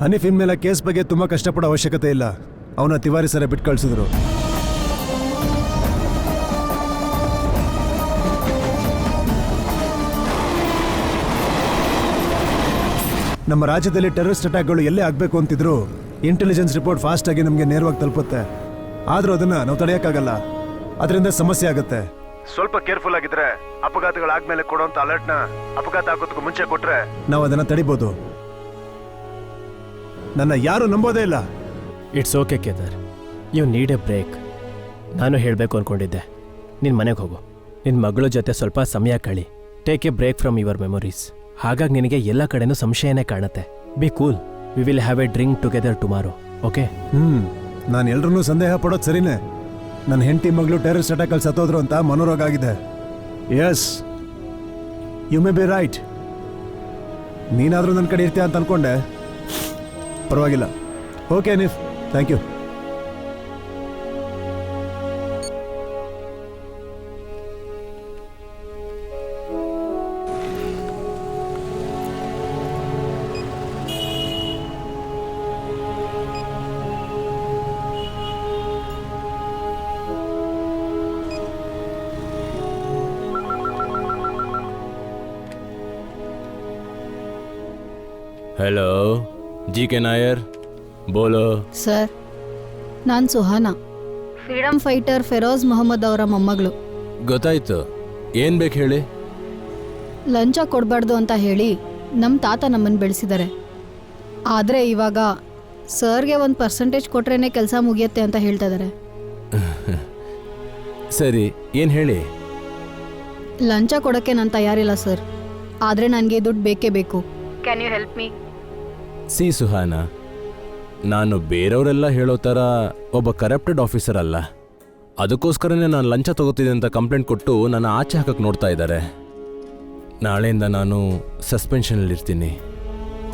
ಹನೀಫ್ ಇನ್ಮೇಲೆ ಕೇಸ್ ಬಗ್ಗೆ ತುಂಬಾ ಕಷ್ಟಪಡೋ ಅವಶ್ಯಕತೆ ಇಲ್ಲ. ಅವನ ತಿವಾರಿ ಸರ ಬಿಟ್ಟು ಕಳಿಸಿದ್ರು. ನಮ್ಮ ರಾಜ್ಯದಲ್ಲಿ ಟೆರರಿಸ್ಟ್ ಅಟ್ಯಾಕ್ಗಳು ಎಲ್ಲೇ ಆಗಬೇಕು ಅಂತಿದ್ರು ಇಂಟೆಲಿಜೆನ್ಸ್ ರಿಪೋರ್ಟ್ ಫಾಸ್ಟ್ ಆಗಿ ನಮಗೆ ನೇರವಾಗಿ ತಲುಪುತ್ತೆ. ಆದ್ರೂ ಅದನ್ನ ನಾವು ತಡೆಯೋಕ್ಕಾಗಲ್ಲ. ಅದರಿಂದ ಸಮಸ್ಯೆ ಆಗುತ್ತೆ. ಸ್ವಲ್ಪ ಕೇರ್ಫುಲ್ ಆಗಿದ್ರೆ ಅಪಘಾತಗಳಾದ್ಮೇಲೆ ಕೊಡುವಂತ ಅಲರ್ಟ್ನ ಅಪಘಾತ ಆಗೋದಕ್ಕೂ ಮುಂಚೆ ಕೊಟ್ರೆ ನಾವು ಅದನ್ನ ತಡಿಬಹುದು. ನನ್ನ ಯಾರು ನಂಬೋದೇ ಇಲ್ಲ. It's okay Kedar, you need a break. ನಾನು ಹೇಳಬೇಕು ಅಂದ್ಕೊಂಡಿದ್ದೆ, ನಿನ್ನ ಮನೆಗೆ ಹೋಗು, ನಿನ್ನ ಮಗಳ ಜೊತೆ ಸ್ವಲ್ಪ ಸಮಯ ಕಳಿ. Take a break from your memories. ಹಾಗಾಗಿ ನಿನಗೆ ಎಲ್ಲ ಕಡೆನೂ ಸಂಶಯನೇ ಕಾಣುತ್ತೆ. Be cool, we will have a drink together tomorrow, okay? ನಾನು ಎಲ್ರನ್ನೂ ಸಂದೇಹ ಪಡೋದು ಸರಿನೇ. ನನ್ನ ಹೆಂಡತಿ ಮಗಳು ಟೆರರಿಸ್ಟ್ ಅಟ್ಯಾಕಲ್ಲಿ ಸತ್ತೋದ್ರು ಅಂತ ಮನೋರೋಗ ಆಗಿದೆ. Yes, you may be right. ನೀನಾದರೂ ನನ್ನ ಕಡೆ ಇರ್ತೀಯ ಅಂತ ಅನ್ಕೊಂಡೆ. ಪರವಾಗಿಲ್ಲ. Okay Hanif, thank you. Hello G K Nair, बोलो ಸರ್, ನಾನು ಸುಹಾನಾ, ಫ್ರೀಡಮ್ ಫೈಟರ್ ಫೆರೋಜ್ ಮೊಹಮ್ಮದ್ ಅವರ ಮೊಮ್ಮಗಳು. ಗೊತ್ತಾಯ್ತು, ಏನ್ ಬೇಕು ಹೇಳಿ? ಲಂಚ ಕೊಡಬಾರ್ದು ಅಂತ ಹೇಳಿ ನಮ್ಮ ತಾತ ನಮ್ಮನ್ನು ಬೆಳೆಸಿದ್ದಾರೆ. ಆದರೆ ಇವಾಗ ಸರ್ಗೆ 1% ಕೊಟ್ರೇನೆ ಕೆಲಸ ಮುಗಿಯುತ್ತೆ ಅಂತ ಹೇಳ್ತಾ ಇದ್ದಾರೆ. ಸರಿ, ಏನ್ ಹೇಳಿ? ಲಂಚ ಕೊಡೋಕ್ಕೆ ನಾನು ತಯಾರಿಲ್ಲ ಸರ್, ಆದರೆ ನನಗೆ ದುಡ್ಡು ಬೇಕೇ ಬೇಕು. Can you help me? See Suhana, ನಾನು ಬೇರೆಯವರೆಲ್ಲ ಹೇಳೋ ಥರ ಒಬ್ಬ ಕರಪ್ಟೆಡ್ ಆಫೀಸರ್ ಅಲ್ಲ. ಅದಕ್ಕೋಸ್ಕರನೇ ನಾನು ಲಂಚ ತಗೋತಿದ್ದೆ ಅಂತ ಕಂಪ್ಲೇಂಟ್ ಕೊಟ್ಟು ನನ್ನ ಆಚೆ ಹಾಕಕ್ಕೆ ನೋಡ್ತಾ ಇದ್ದಾರೆ. ನಾಳೆಯಿಂದ ನಾನು ಸಸ್ಪೆನ್ಷನಲ್ಲಿರ್ತೀನಿ.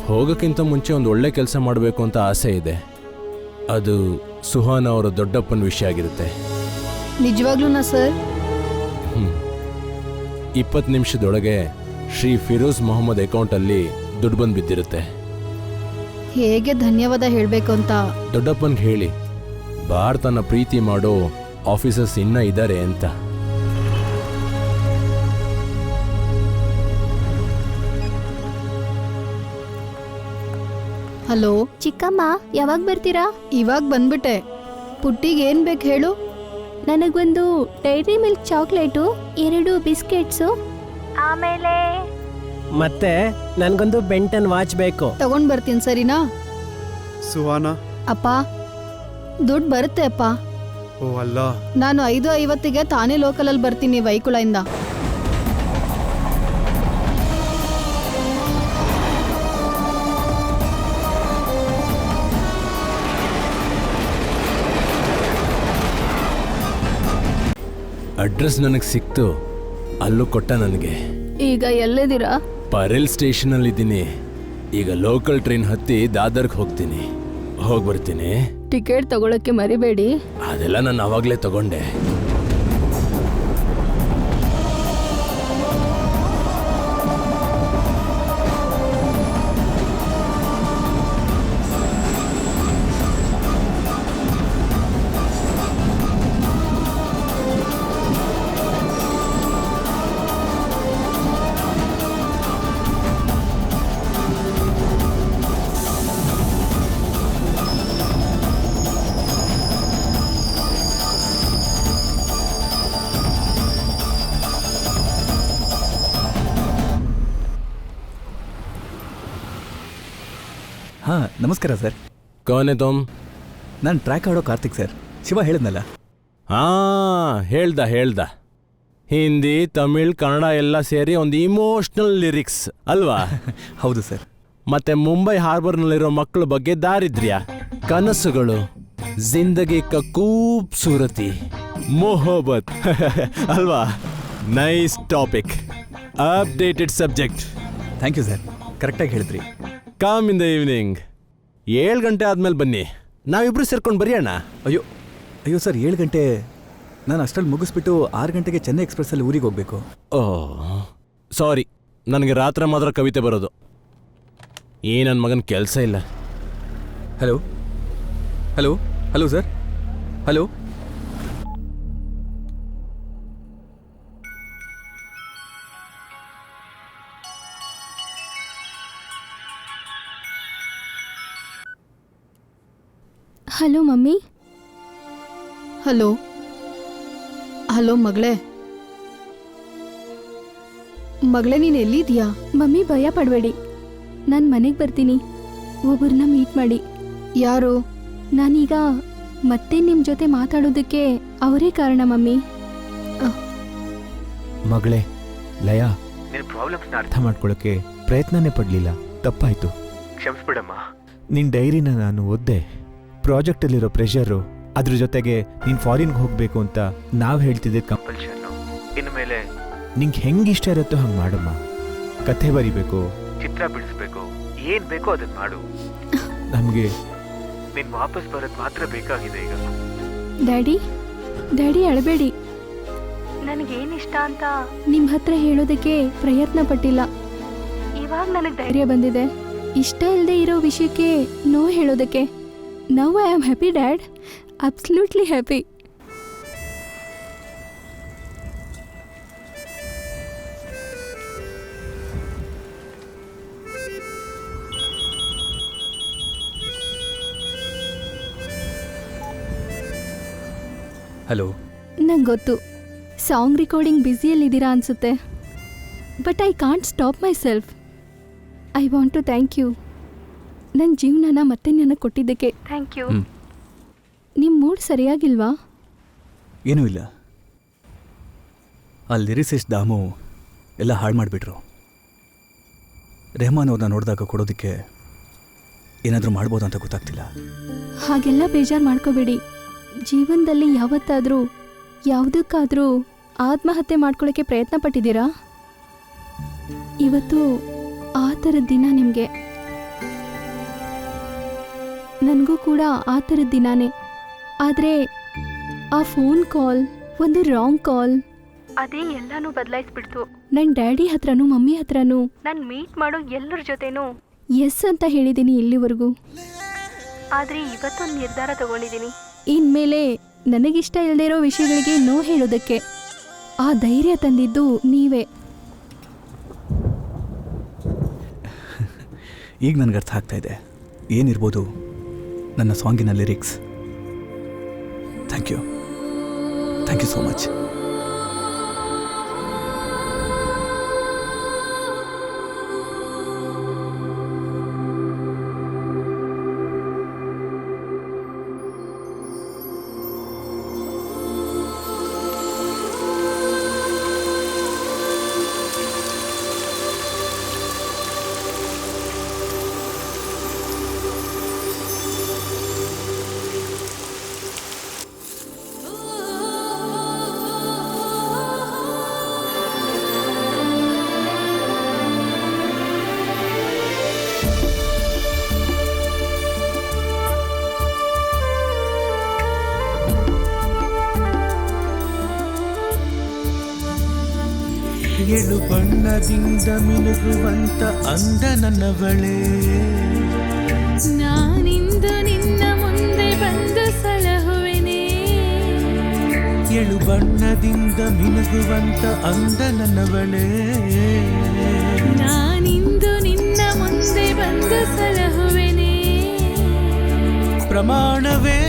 ಹೋಗೋಕ್ಕಿಂತ ಮುಂಚೆ ಒಂದು ಒಳ್ಳೆ ಕೆಲಸ ಮಾಡಬೇಕು ಅಂತ ಆಸೆ ಇದೆ. ಅದು ಸುಹಾನಾ ಅವರ ದೊಡ್ಡಪ್ಪನ ವಿಷಯ ಆಗಿರುತ್ತೆ. ನಿಜವಾಗ್ಲೂನಾ ಸರ್? 20 ನಿಮಿಷದೊಳಗೆ ಶ್ರೀ ಫಿರೋಜ್ ಮೊಹಮ್ಮದ್ ಅಕೌಂಟಲ್ಲಿ ದುಡ್ಡು ಬಂದು ಬಿದ್ದಿರುತ್ತೆ. ಹೇಗೆ ಧನ್ಯವಾದ ಹೇಳಬೇಕು ಅಂತ ದೊಡ್ಡಪ್ಪನ್ಗೆ ಹೇಳಿ, ಭಾರತನ ಪ್ರೀತಿ ಮಾಡೋ ಆಫೀಸರ್ಸ್ ಇನ್ನೂ ಇದ್ದಾರೆ ಅಂತ. ಹಲೋ ಚಿಕ್ಕಮ್ಮ, ಯಾವಾಗ ಬರ್ತೀರಾ? ಇವಾಗ ಬಂದ್ಬಿಟ್ಟೆ. ಪುಟ್ಟಿಗೆ ಏನು ಬೇಕು ಹೇಳು? ನನಗೊಂದು ಡೈರಿ ಮಿಲ್ಕ್ ಚಾಕ್ಲೇಟು, 2 ಬಿಸ್ಕೆಟ್ಸು, ಆಮೇಲೆ ಮತ್ತೆ ನನಗೊಂದು ಬೆಂಟನ್ ವಾಚ್ ಬೇಕು. ತಗೊಂಡ್ ಬರ್ತೀನಿ, ಸರಿನಾ? ಸುಹಾನಾ, ಅಪ್ಪ ದುಡ್ಡು ಬರುತ್ತೆ ಅಪ್ಪ. ಓ ಅಲ್ಲ, ನಾನು 5:50ಗೆ ತಾನೇ ಲೋಕಲಲ್ಲಿ ಬರ್ತೀನಿ ವೈಕುಳದಿಂದ. ಅಡ್ರೆಸ್ ನನಗೆ ಸಿಕ್ತು, ಅಲ್ಲೂ ಕೊಟ್ಟ ನನಗೆ. ಈಗ ಎಲ್ಲಿದ್ದೀರಾ? ಪರೇಲ್ ಸ್ಟೇಷನಲ್ಲಿದ್ದೀನಿ. ಈಗ ಲೋಕಲ್ ಟ್ರೈನ್ ಹತ್ತಿ ದಾದರ್ಗೆ ಹೋಗ್ತೀನಿ. ಹೋಗ್ಬರ್ತೀನಿ. ಟಿಕೆಟ್ ತಗೊಳಕ್ಕೆ ಮರಿಬೇಡಿ. ಅದೆಲ್ಲ ನಾನು ಅವಾಗಲೇ ತಗೊಂಡೆ. ಹಾಂ ನಮಸ್ಕಾರ ಸರ್. ಕೌನೆ ತುಮ್? ನಾನು ಟ್ರ್ಯಾಕ್ ಆಡೋ ಕಾರ್ತಿಕ್ ಸರ್. ಶಿವ ಹೇಳಿದ್ನಲ್ಲ. ಹೇಳ್ದ ಹಿಂದಿ ತಮಿಳ್ ಕನ್ನಡ ಎಲ್ಲ ಸೇರಿ ಒಂದು ಇಮೋಷ್ನಲ್ ಲಿರಿಕ್ಸ್ ಅಲ್ವಾ? ಹೌದು ಸರ್. ಮತ್ತೆ ಮುಂಬೈ ಹಾರ್ಬರ್ನಲ್ಲಿರೋ ಮಕ್ಕಳ ಬಗ್ಗೆ ದಾರಿದ್ರ್ಯ, ಕನಸುಗಳು, ಜಿಂದಗಿ ಕ ಖೂಬ್ಸೂರತಿ, ಮೊಹಬ್ಬತ್ ಅಲ್ವಾ? Nice topic, updated subject. Thank you sir, ಕರೆಕ್ಟಾಗಿ ಹೇಳಿದ್ರಿ. Come in the evening. 7 ಗಂಟೆ ಆದ್ಮೇಲೆ ಬನ್ನಿ, ನಾವಿಬ್ರು ಸೇರ್ಕೊಂಡು ಬರೆಯೋಣ. ಅಯ್ಯೋ ಸರ್, 7 ಗಂಟೆ ನಾನು ಅಷ್ಟರಲ್ಲಿ ಮುಗಿಸ್ಬಿಟ್ಟು 6 ಗಂಟೆಗೆ ಚೆನ್ನೈ ಎಕ್ಸ್ಪ್ರೆಸ್ಸಲ್ಲಿ ಊರಿಗೆ ಹೋಗಬೇಕು. ಸಾರಿ, ನನಗೆ ರಾತ್ರಿ ಮಾತ್ರ ಕವಿತೆ ಬರೋದು. ನನ್ನ ಮಗನ ಕೆಲಸ ಇಲ್ಲ. Hello hello hello sir, hello. Hello mummy. Hello ಮಗಳೇ ನೀನು ಎಲ್ಲಿದ್ಯಾ? ಮಮ್ಮಿ ಭಯ ಪಡಬೇಡಿ, ನಾನು ಮನೆಗೆ ಬರ್ತೀನಿ. ಒಬ್ಬರನ್ನ ಮೀಟ್ ಮಾಡಿ. ಯಾರು? ನಾನೀಗ ಮತ್ತೆ ನಿಮ್ಮ ಜೊತೆ ಮಾತಾಡೋದಕ್ಕೆ ಅವರೇ ಕಾರಣ ಮಮ್ಮಿ. ಮಗಳೇ ಲಯ, ನಿನ್ನ ಪ್ರಾಬ್ಲಮ್ಸ್ನ ಅರ್ಥ ಮಾಡ್ಕೊಳ್ಳೋಕೆ ಪ್ರಯತ್ನನೇ ಪಡಲಿಲ್ಲ, ತಪ್ಪಾಯ್ತು. ಕ್ಷಮಿಸ್ಬಿಡಮ್ಮ. ನಿನ್ನ ಡೈರಿನ ನಾನು ಓದ್ದೆ. ಪ್ರಾಜೆಕ್ಟಲ್ಲಿರೋ ಪ್ರೆಷರು, ಅದ್ರ ಜೊತೆಗೆ ನೀನು ಫಾರಿನ್ಗೆ ಹೋಗಬೇಕು ಅಂತ ನಾವು ಹೇಳ್ತಿದ್ದೆ ಕಂಪಲ್ಷನ್ನು. ಇನ್ಮೇಲೆ ನಿಂಗೆ ಹೆಂಗೆ ಇಷ್ಟ ಇರುತ್ತೋ ಹಂಗೆ ಮಾಡಮ್ಮ. ಕಥೆ ಬರಿಬೇಕು, ಚಿತ್ರ ಬಿಡಿಸ್ಬೇಕು, ಏನ್ ಬೇಕೋ ಅದನ್ನ ಮಾಡು. ನಮಗೆ ನೀನ್ ವಾಪಸ್ ಬರೋದು ಮಾತ್ರ ಬೇಕಾಗಿದೆ ಈಗ. ಡ್ಯಾಡಿ ಅಳಬೇಡಿ. ನನಗೇನಿಷ್ಟ ಅಂತ ನಿಮ್ಮ ಹತ್ರ ಹೇಳೋದಕ್ಕೆ ಪ್ರಯತ್ನ ಪಟ್ಟಿಲ್ಲ. ಇವಾಗ ನನಗೆ ಧೈರ್ಯ ಬಂದಿದೆ ಇಷ್ಟ ಇಲ್ಲದೆ ಇರೋ ವಿಷಯಕ್ಕೆ ನೋ ಹೇಳೋದಕ್ಕೆ. Now I am happy dad, absolutely happy. Hello. ನಂಗೆ ಗೊತ್ತು ಸಾಂಗ್ ರೆಕಾರ್ಡಿಂಗ್ ಬ್ಯುಸಿಯಲ್ಲಿದ್ದೀರಾ ಅನಿಸುತ್ತೆ, but I can't stop myself. I want to thank you. ನನ್ನ ಜೀವನನ ಮತ್ತೆ ನನಗೆ ಕೊಟ್ಟಿದ್ದಕ್ಕೆ ಥ್ಯಾಂಕ್ ಯು. ನಿಮ್ಮ ಮೂಡ್ ಸರಿಯಾಗಿಲ್ವಾ? ಏನೂ ಇಲ್ಲ, ಆ ಲಿರಿಸಿಸ್ಟ್ ದಾಮು ಎಲ್ಲ ಹಾಳು ಮಾಡಿಬಿಟ್ರು. ರೆಹಮಾನ್ ಅವ್ರನ್ನ ನೋಡಿದಾಗ ಕೊಡೋದಕ್ಕೆ ಏನಾದರೂ ಮಾಡ್ಬೋದು ಅಂತ ಗೊತ್ತಾಗ್ತಿಲ್ಲ. ಹಾಗೆಲ್ಲ ಬೇಜಾರು ಮಾಡ್ಕೋಬೇಡಿ. ಜೀವನದಲ್ಲಿ ಯಾವತ್ತಾದರೂ ಯಾವುದಕ್ಕಾದರೂ ಆತ್ಮಹತ್ಯೆ ಮಾಡ್ಕೊಳ್ಳೋಕ್ಕೆ ಪ್ರಯತ್ನ ಪಟ್ಟಿದ್ದೀರಾ? ಇವತ್ತು ಆ ಥರದ ದಿನ ನಿಮಗೆ. ನನಗೂ ಕೂಡ ಆ ಥರದ ದಿನಾನೇ. ಆದರೆ ಆ ಫೋನ್ ಕಾಲ್, ಒಂದು ರಾಂಗ್ ಕಾಲ್, ಅದೇ ಎಲ್ಲನೂ ಬದಲಾಯಿಸ್ಬಿಡ್ತು. ನನ್ನ ಡ್ಯಾಡಿ ಹತ್ರನೂ ಮಮ್ಮಿ ಹತ್ರನೂ ನಾನು ಮೀಟ್ ಮಾಡೋ ಎಲ್ಲರ ಜೊತೆನೂ ಎಸ್ ಅಂತ ಹೇಳಿದ್ದೀನಿ ಇಲ್ಲಿವರೆಗೂ. ಆದರೆ ಇವತ್ತೊಂದು ನಿರ್ಧಾರ ತಗೊಂಡಿದ್ದೀನಿ. ಇನ್ಮೇಲೆ ನನಗಿಷ್ಟ ಇಲ್ಲದೆ ಇರೋ ವಿಷಯಗಳಿಗೆ ನೋ ಹೇಳೋದಕ್ಕೆ. ಆ ಧೈರ್ಯ ತಂದಿದ್ದು ನೀವೇ. ಈಗ ನನಗೆ ಅರ್ಥ ಆಗ್ತಾ ಇದೆ ಏನಿರ್ಬೋದು ನನ್ನ ಸಾಂಗಿನ lyrics. Thank you so much. ಏಳು ಬಣ್ಣದಿಂದ ಮಿನುಗುವಂತ ಅಂದ ನನ್ನವಳೇ ನಾನಿಂದು ನಿನ್ನ ಮುಂದೆ ಬಂದು ಸಲಹುವೆನೆ ಏಳು ಬಣ್ಣದಿಂದ ಮಿನುಗುವಂತ ಅಂದ ನನ್ನವಳೇ ನಾನಿಂದು ನಿನ್ನ ಮುಂದೆ ಬಂದು ಸಲಹುವೆನೆ ಪ್ರಮಾಣವೇ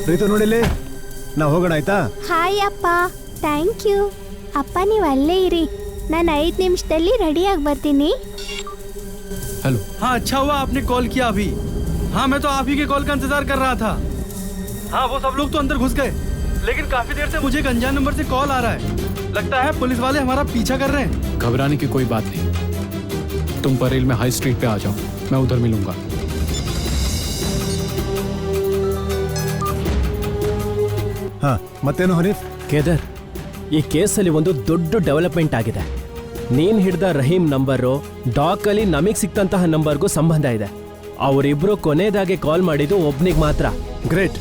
ಪ್ರೀತು ನೋಡಿಲ್ಲಿ ನಾವು ಹೋಗೋಣ ಆಯ್ತಾ? ಹಾಯ್ ಅಪ್ಪ, ಥ್ಯಾಂಕ್ ಯು. ಅಪ್ಪ ನೀವು ಅಲ್ಲೇ ಇರಿ, ನಾನು 5 ನಿಮಿಷದಲ್ಲಿ ರೆಡಿಯಾಗಿ ಬರ್ತೀನಿ. हेलो। हाँ अच्छा हुआ आपने कॉल किया अभी। हाँ मैं तो आप ही के कॉल का इंतजार कर रहा था। हाँ वो सब लोग तो अंदर घुस गए, लेकिन काफी देर से मुझे एक अनजान नंबर से कॉल आ रहा है। लगता है पुलिस वाले हमारा पीछा कर रहे हैं। घबराने की कोई बात नहीं, तुम परेल में हाई स्ट्रीट पे आ जाओ, मैं उधर मिलूंगा। हाँ ಮತ್ತೇನು ಹರೀಫ್? ಕೇದರ್, ಈ ಕೇಸಲ್ಲಿ ಒಂದು ದೊಡ್ಡ ಡೆವಲಪ್ಮೆಂಟ್ ಆಗಿದೆ. ನೀನ್ ಹಿಡ್ದ ರಹೀಮ್ ನಂಬರು ಡಾಕಲ್ಲಿ ನಮಗ್ ಸಿಕ್ತಂತಹ ನಂಬರ್ಗೂ ಸಂಬಂಧ ಇದೆ. ಅವರಿಬ್ರು ಕೊನೆಯದಾಗಿ ಕಾಲ್ ಮಾಡಿದ್ದು ಒಬ್ನಿಗೆ ಮಾತ್ರ. ಗ್ರೇಟ್.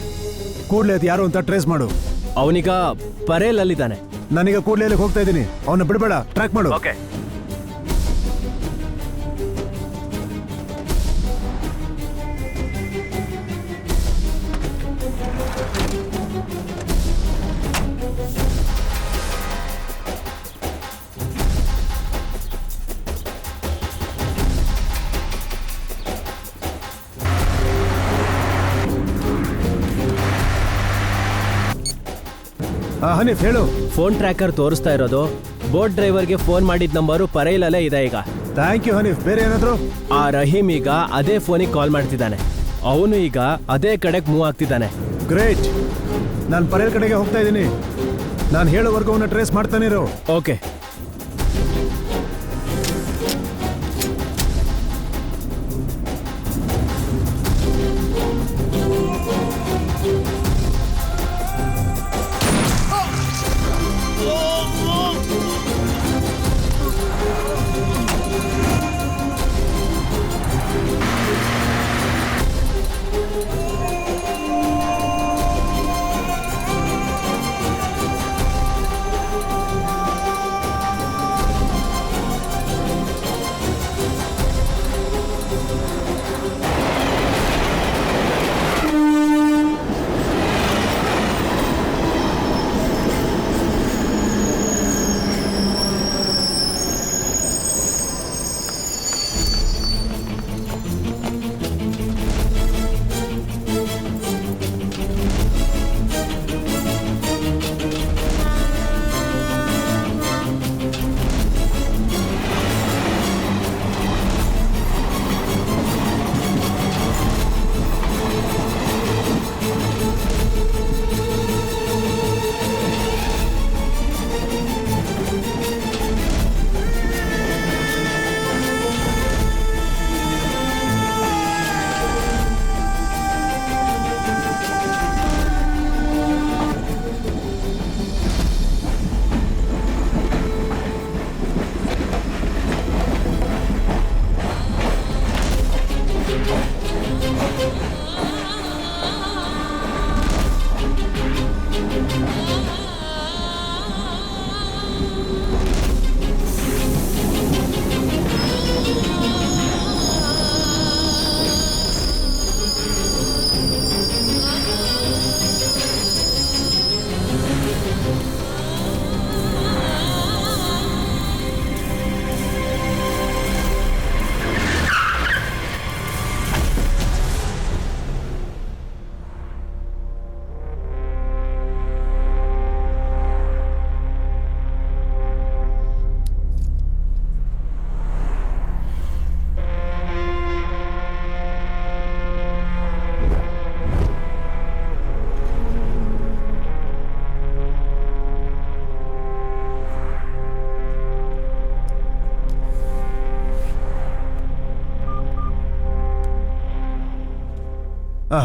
ಕೂಡ್ಲೆ ಅದು ಯಾರು ಅಂತ ಟ್ರೇಸ್ ಮಾಡು. ಅವನಿಗ ಪರೇಲ್ ಅಲ್ಲಿದ್ದಾನೆ. ನಾನೀಗ ಕೂಡ್ಲೆ ಹೋಗ್ತಾ ಇದ್ದೀನಿ, ಅವನ್ನ ಬಿಡಬೇಡ, ಟ್ರ್ಯಾಕ್ ಮಾಡು. ಓಕೆ. ಹನೀಫ್ ಹೇಳು. ಫೋನ್ ಟ್ರ್ಯಾಕರ್ ತೋರಿಸ್ತಾ ಇರೋದು ಬೋಟ್ ಡ್ರೈವರ್ಗೆ ಫೋನ್ ಮಾಡಿದ ನಂಬರು ಪರೇಲಲ್ಲೇ ಇದೆ ಈಗ. Thank you Hanif. ಬೇರೆ ಏನಾದ್ರು? ಆ ರಹೀಮ್ ಈಗ ಅದೇ ಫೋನಿಗೆ ಕಾಲ್ ಮಾಡ್ತಿದ್ದಾನೆ. ಅವನು ಈಗ ಅದೇ ಕಡೆಗೆ ಮೂವ್ ಆಗ್ತಿದ್ದಾನೆ. ಗ್ರೇಟ್. ನಾನು ಪರೇಲ್ ಕಡೆಗೆ ಹೋಗ್ತಾ ಇದ್ದೀನಿ. ನಾನು ಹೇಳೋವರೆಗೂ ಅವನ್ನ ಟ್ರೇಸ್ ಮಾಡ್ತಾನೆ ಇರು. ಓಕೆ.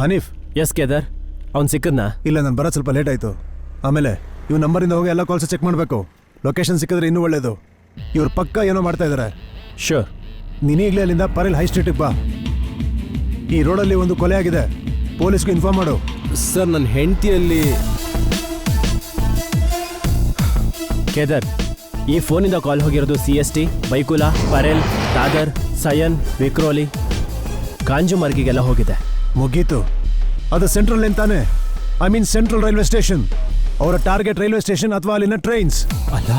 ಹನೀಫ್. ಎಸ್ ಕೇದಾರ್, ಅವ್ನು ಸಿಕ್ಕದ್ನಾ? ಇಲ್ಲ, ನಾನು ಬರೋದು ಸ್ವಲ್ಪ ಲೇಟ್ ಆಯಿತು. ಆಮೇಲೆ ಇವ್ ನಂಬರಿಂದ ಹೋಗಿ ಎಲ್ಲ ಕಾಲ್ಸ್ ಚೆಕ್ ಮಾಡಬೇಕು. ಲೊಕೇಶನ್ ಸಿಕ್ಕಿದ್ರೆ ಇನ್ನೂ ಒಳ್ಳೇದು. ಇವ್ರು ಪಕ್ಕ ಏನೋ ಮಾಡ್ತಾ ಇದ್ದಾರೆ. ಶೋರ್. ನೀನೀಗಲೇ ಅಲ್ಲಿಂದ ಪರೇಲ್ ಹೈ ಸ್ಟ್ರೀಟಿಗೆ ಬಾ. ಈ ರೋಡಲ್ಲಿ ಒಂದು ಕೊಲೆ ಆಗಿದೆ, ಪೊಲೀಸ್ಗೆ ಇನ್ಫಾರ್ಮ್ ಮಾಡು. ಸರ್, ನನ್ನ ಹೆಂಡತಿಯಲ್ಲಿ ಕೇದಾರ್, ಈ ಫೋನಿಂದ ಕಾಲ್ ಹೋಗಿರೋದು CST, ಬೈಕುಲಾ, ಪರೇಲ್, ದಾದರ್, ಸಯನ್, ವಿಕ್ರೋಲಿ, ಕಾಂಜುಮಾರ್ಗಿಗೆಲ್ಲ ಹೋಗಿದೆ. ಮುಗೀತು. ಅದು ಸೆಂಟ್ರಲ್ ಲೈನ್ ತಾನೆ? I mean central railway station. ಅವರ ಟಾರ್ಗೆಟ್ ರೈಲ್ವೆ ಸ್ಟೇಷನ್ ಅಥವಾ ಅಲ್ಲಿನ ಟ್ರೈನ್ಸ್ ಅಲ್ಲ.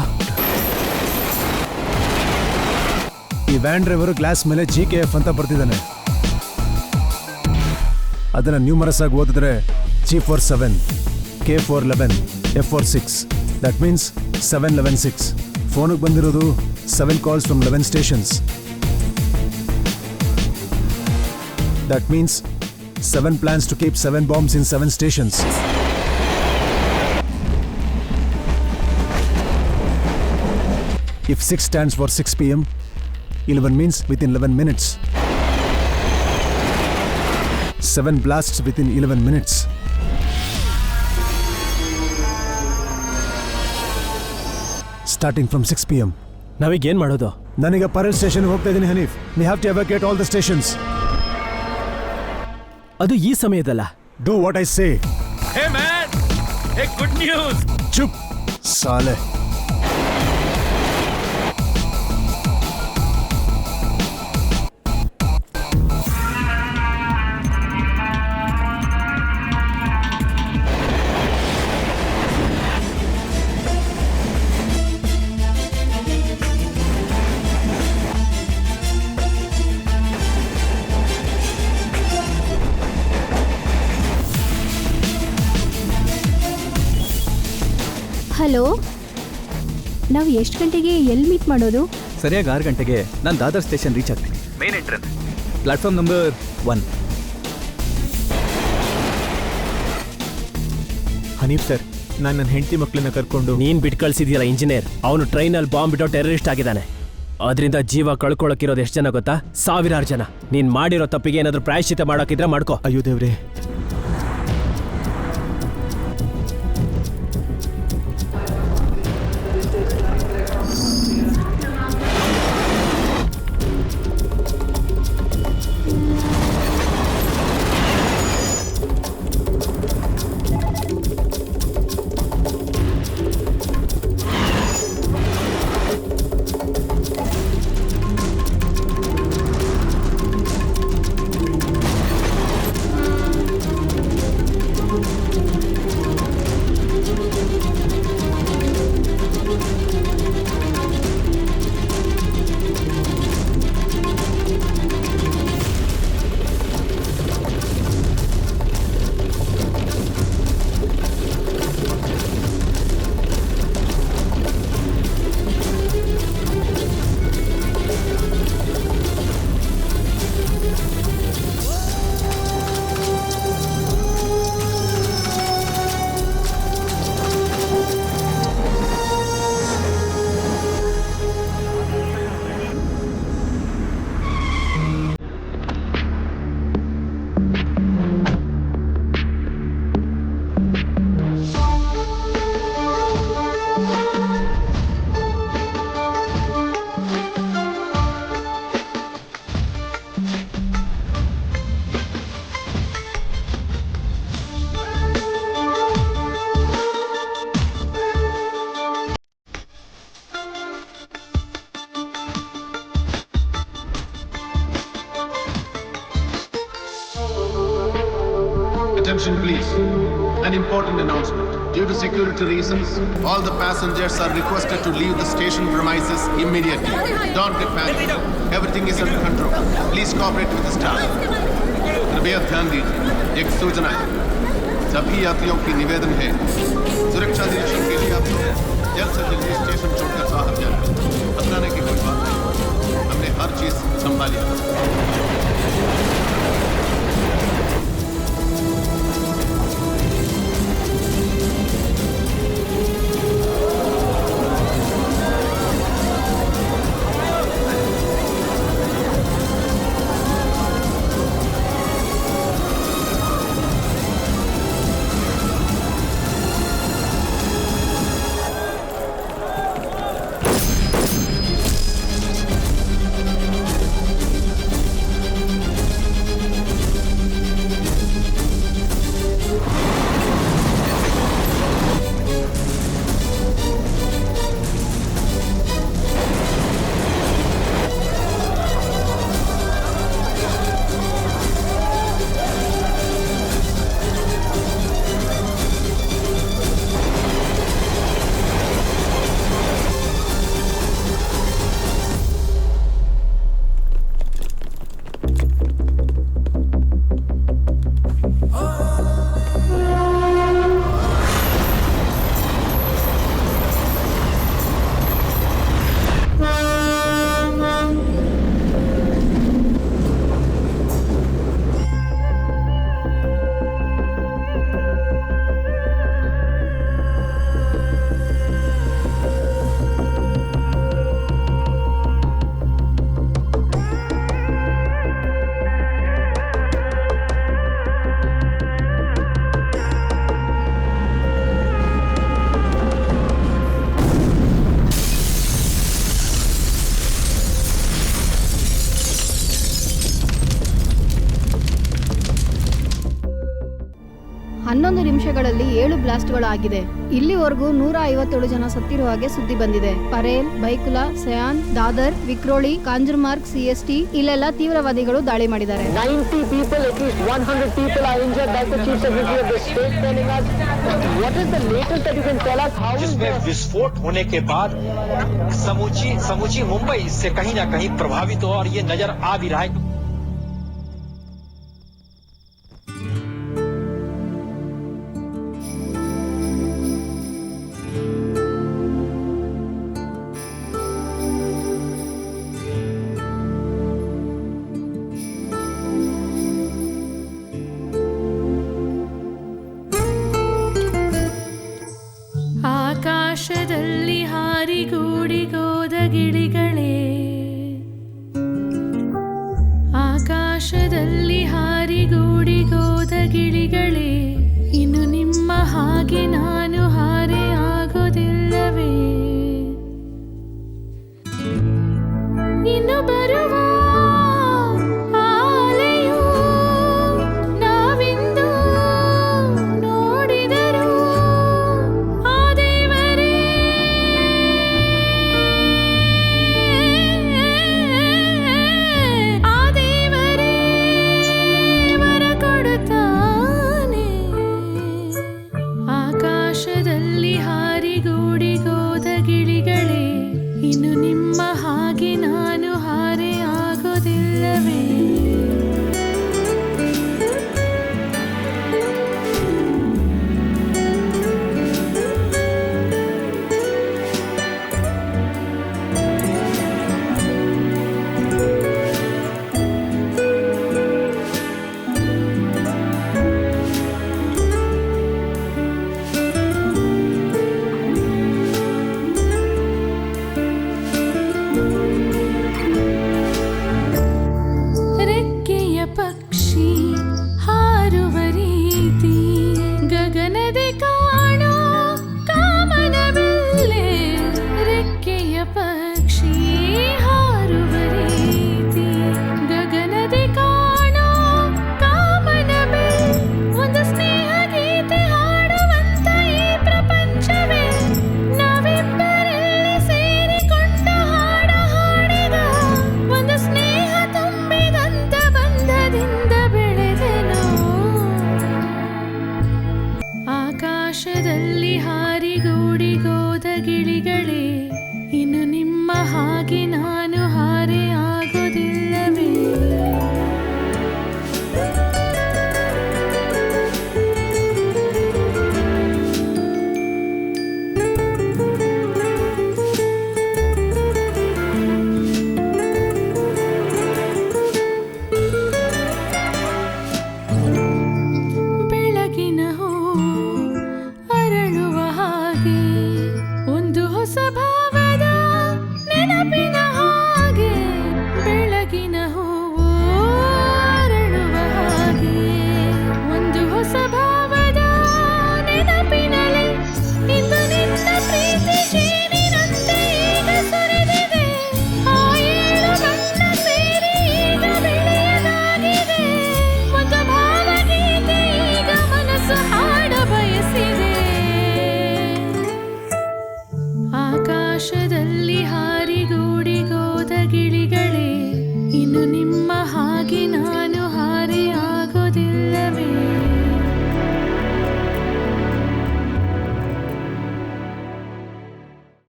ಈ ವ್ಯಾನ್ ಡ್ರೈವರು ಗ್ಲಾಸ್ ಮೇಲೆ GKF ಅಂತ ಬರ್ತಿದ್ದಾನೆ. ಅದನ್ನ ನ್ಯೂಮರಸ್ ಆಗಿ ಓದಿದ್ರೆ G for 7, K for 11, F for 6. That means 711-6. ಫೋನಿಗೆ ಬಂದಿರೋದು 7 calls from 11 stations. That means 7 plans to keep 7 bombs in 7 stations. If 6 stands for 6 p.m., 11 means within 11 minutes. 7 blasts within 11 minutes. Starting from 6 p.m. ನಾವೀಗೇನು ಮಾಡೋದು? ನಾನೀಗ ಪರೇಲ್ ಸ್ಟೇಷನ್ಗೆ ಹೋಗ್ತಾ ಇದ್ದೀನಿ Hanif. We have to evacuate all the stations. ಅದು ಈ ಸಮಯದಲ್ಲ. Do what I say. Hey man, hey good news. ಚುಪ್ ಸಾಲೆ. ಹಲೋ, ನಾವು ಎಷ್ಟು ಗಂಟೆಗೆ ಎಲ್ಲಿ ಮೀಟ್ ಮಾಡೋದು? ಸರಿಯಾಗಿ 6 ಗಂಟೆಗೆ ನಾನು ದಾದರ್ ಸ್ಟೇಷನ್ ರೀಚ್ ಆಗ್ತೀನಿ. Main entrance, platform number 1. Hanif sir, ನಾನು ನನ್ನ ಹೆಂಡತಿ ಮಕ್ಕಳನ್ನ ಕರ್ಕೊಂಡು. ನೀನು ಬಿಟ್ಟು ಕಳಿಸಿದ್ಯಲ್ಲ ಇಂಜಿನಿಯರ್, ಅವನು ಟ್ರೈನಲ್ಲಿ ಬಾಂಬ್ ಬಿಟ್ಟೋ ಟೆರರಿಸ್ಟ್ ಆಗಿದ್ದಾನೆ. ಅದರಿಂದ ಜೀವ ಕಳ್ಕೊಳ್ಳೋಕಿರೋದು ಎಷ್ಟು ಜನ ಗೊತ್ತಾ? 1000 ಜನ. ನೀನು ಮಾಡಿರೋ ತಪ್ಪಿಗೆ ಏನಾದರೂ ಪ್ರಾಯಶ್ಚಿತ್ತ ಮಾಡೋಕಿದ್ರೆ ಮಾಡ್ಕೋ. ಅಯ್ಯೋ ದೇವ್ರೆ. Attention please. An important announcement. Due to security reasons, all the passengers are requested to leave the station premises immediately. Don't get panicked. Everything is under control. Please cooperate with the staff. कृपया ध्यान दीजिए, एक सूचना है. सभी यात्रियों की निवेदन है, सुरक्षा निरीक्षण के लिए आप लोग जल्द से जल्द स्टेशन छोड़कर बाहर जाए. घबराने की कोई बात नहीं. हमने हर चीज संभाली है. 11 ನಿಮಿಷಗಳಲ್ಲಿ 7 ಬ್ಲಾಸ್ಟ್ಗಳು ಆಗಿದೆ. ಇಲ್ಲಿವರೆಗೂ 157 ಜನ ಸತ್ತಿರುವ ಹಾಗೆ ಸುದ್ದಿ ಬಂದಿದೆ. ಪರೇಲ್, ಬೈಕುಲಾ, ಸಯಾನ್, ದಾದರ್, ವಿಕ್ರೋಳಿ, ಕಾಂಜರ್ಮಾರ್ಗ್, CST ಇಲ್ಲೆಲ್ಲ ತೀವ್ರವಾದಿಗಳು ದಾಳಿ ಮಾಡಿದ್ದಾರೆ. 90 people, at least 100 people are injured. That's the chief secretary of the state telling us. What is the latest that you can tell us? How is जिसमें विस्फोट होने के बाद समूची मुंबई इससे कहीं ना कहीं प्रभावित हो और ये नजर आ भी रहा है.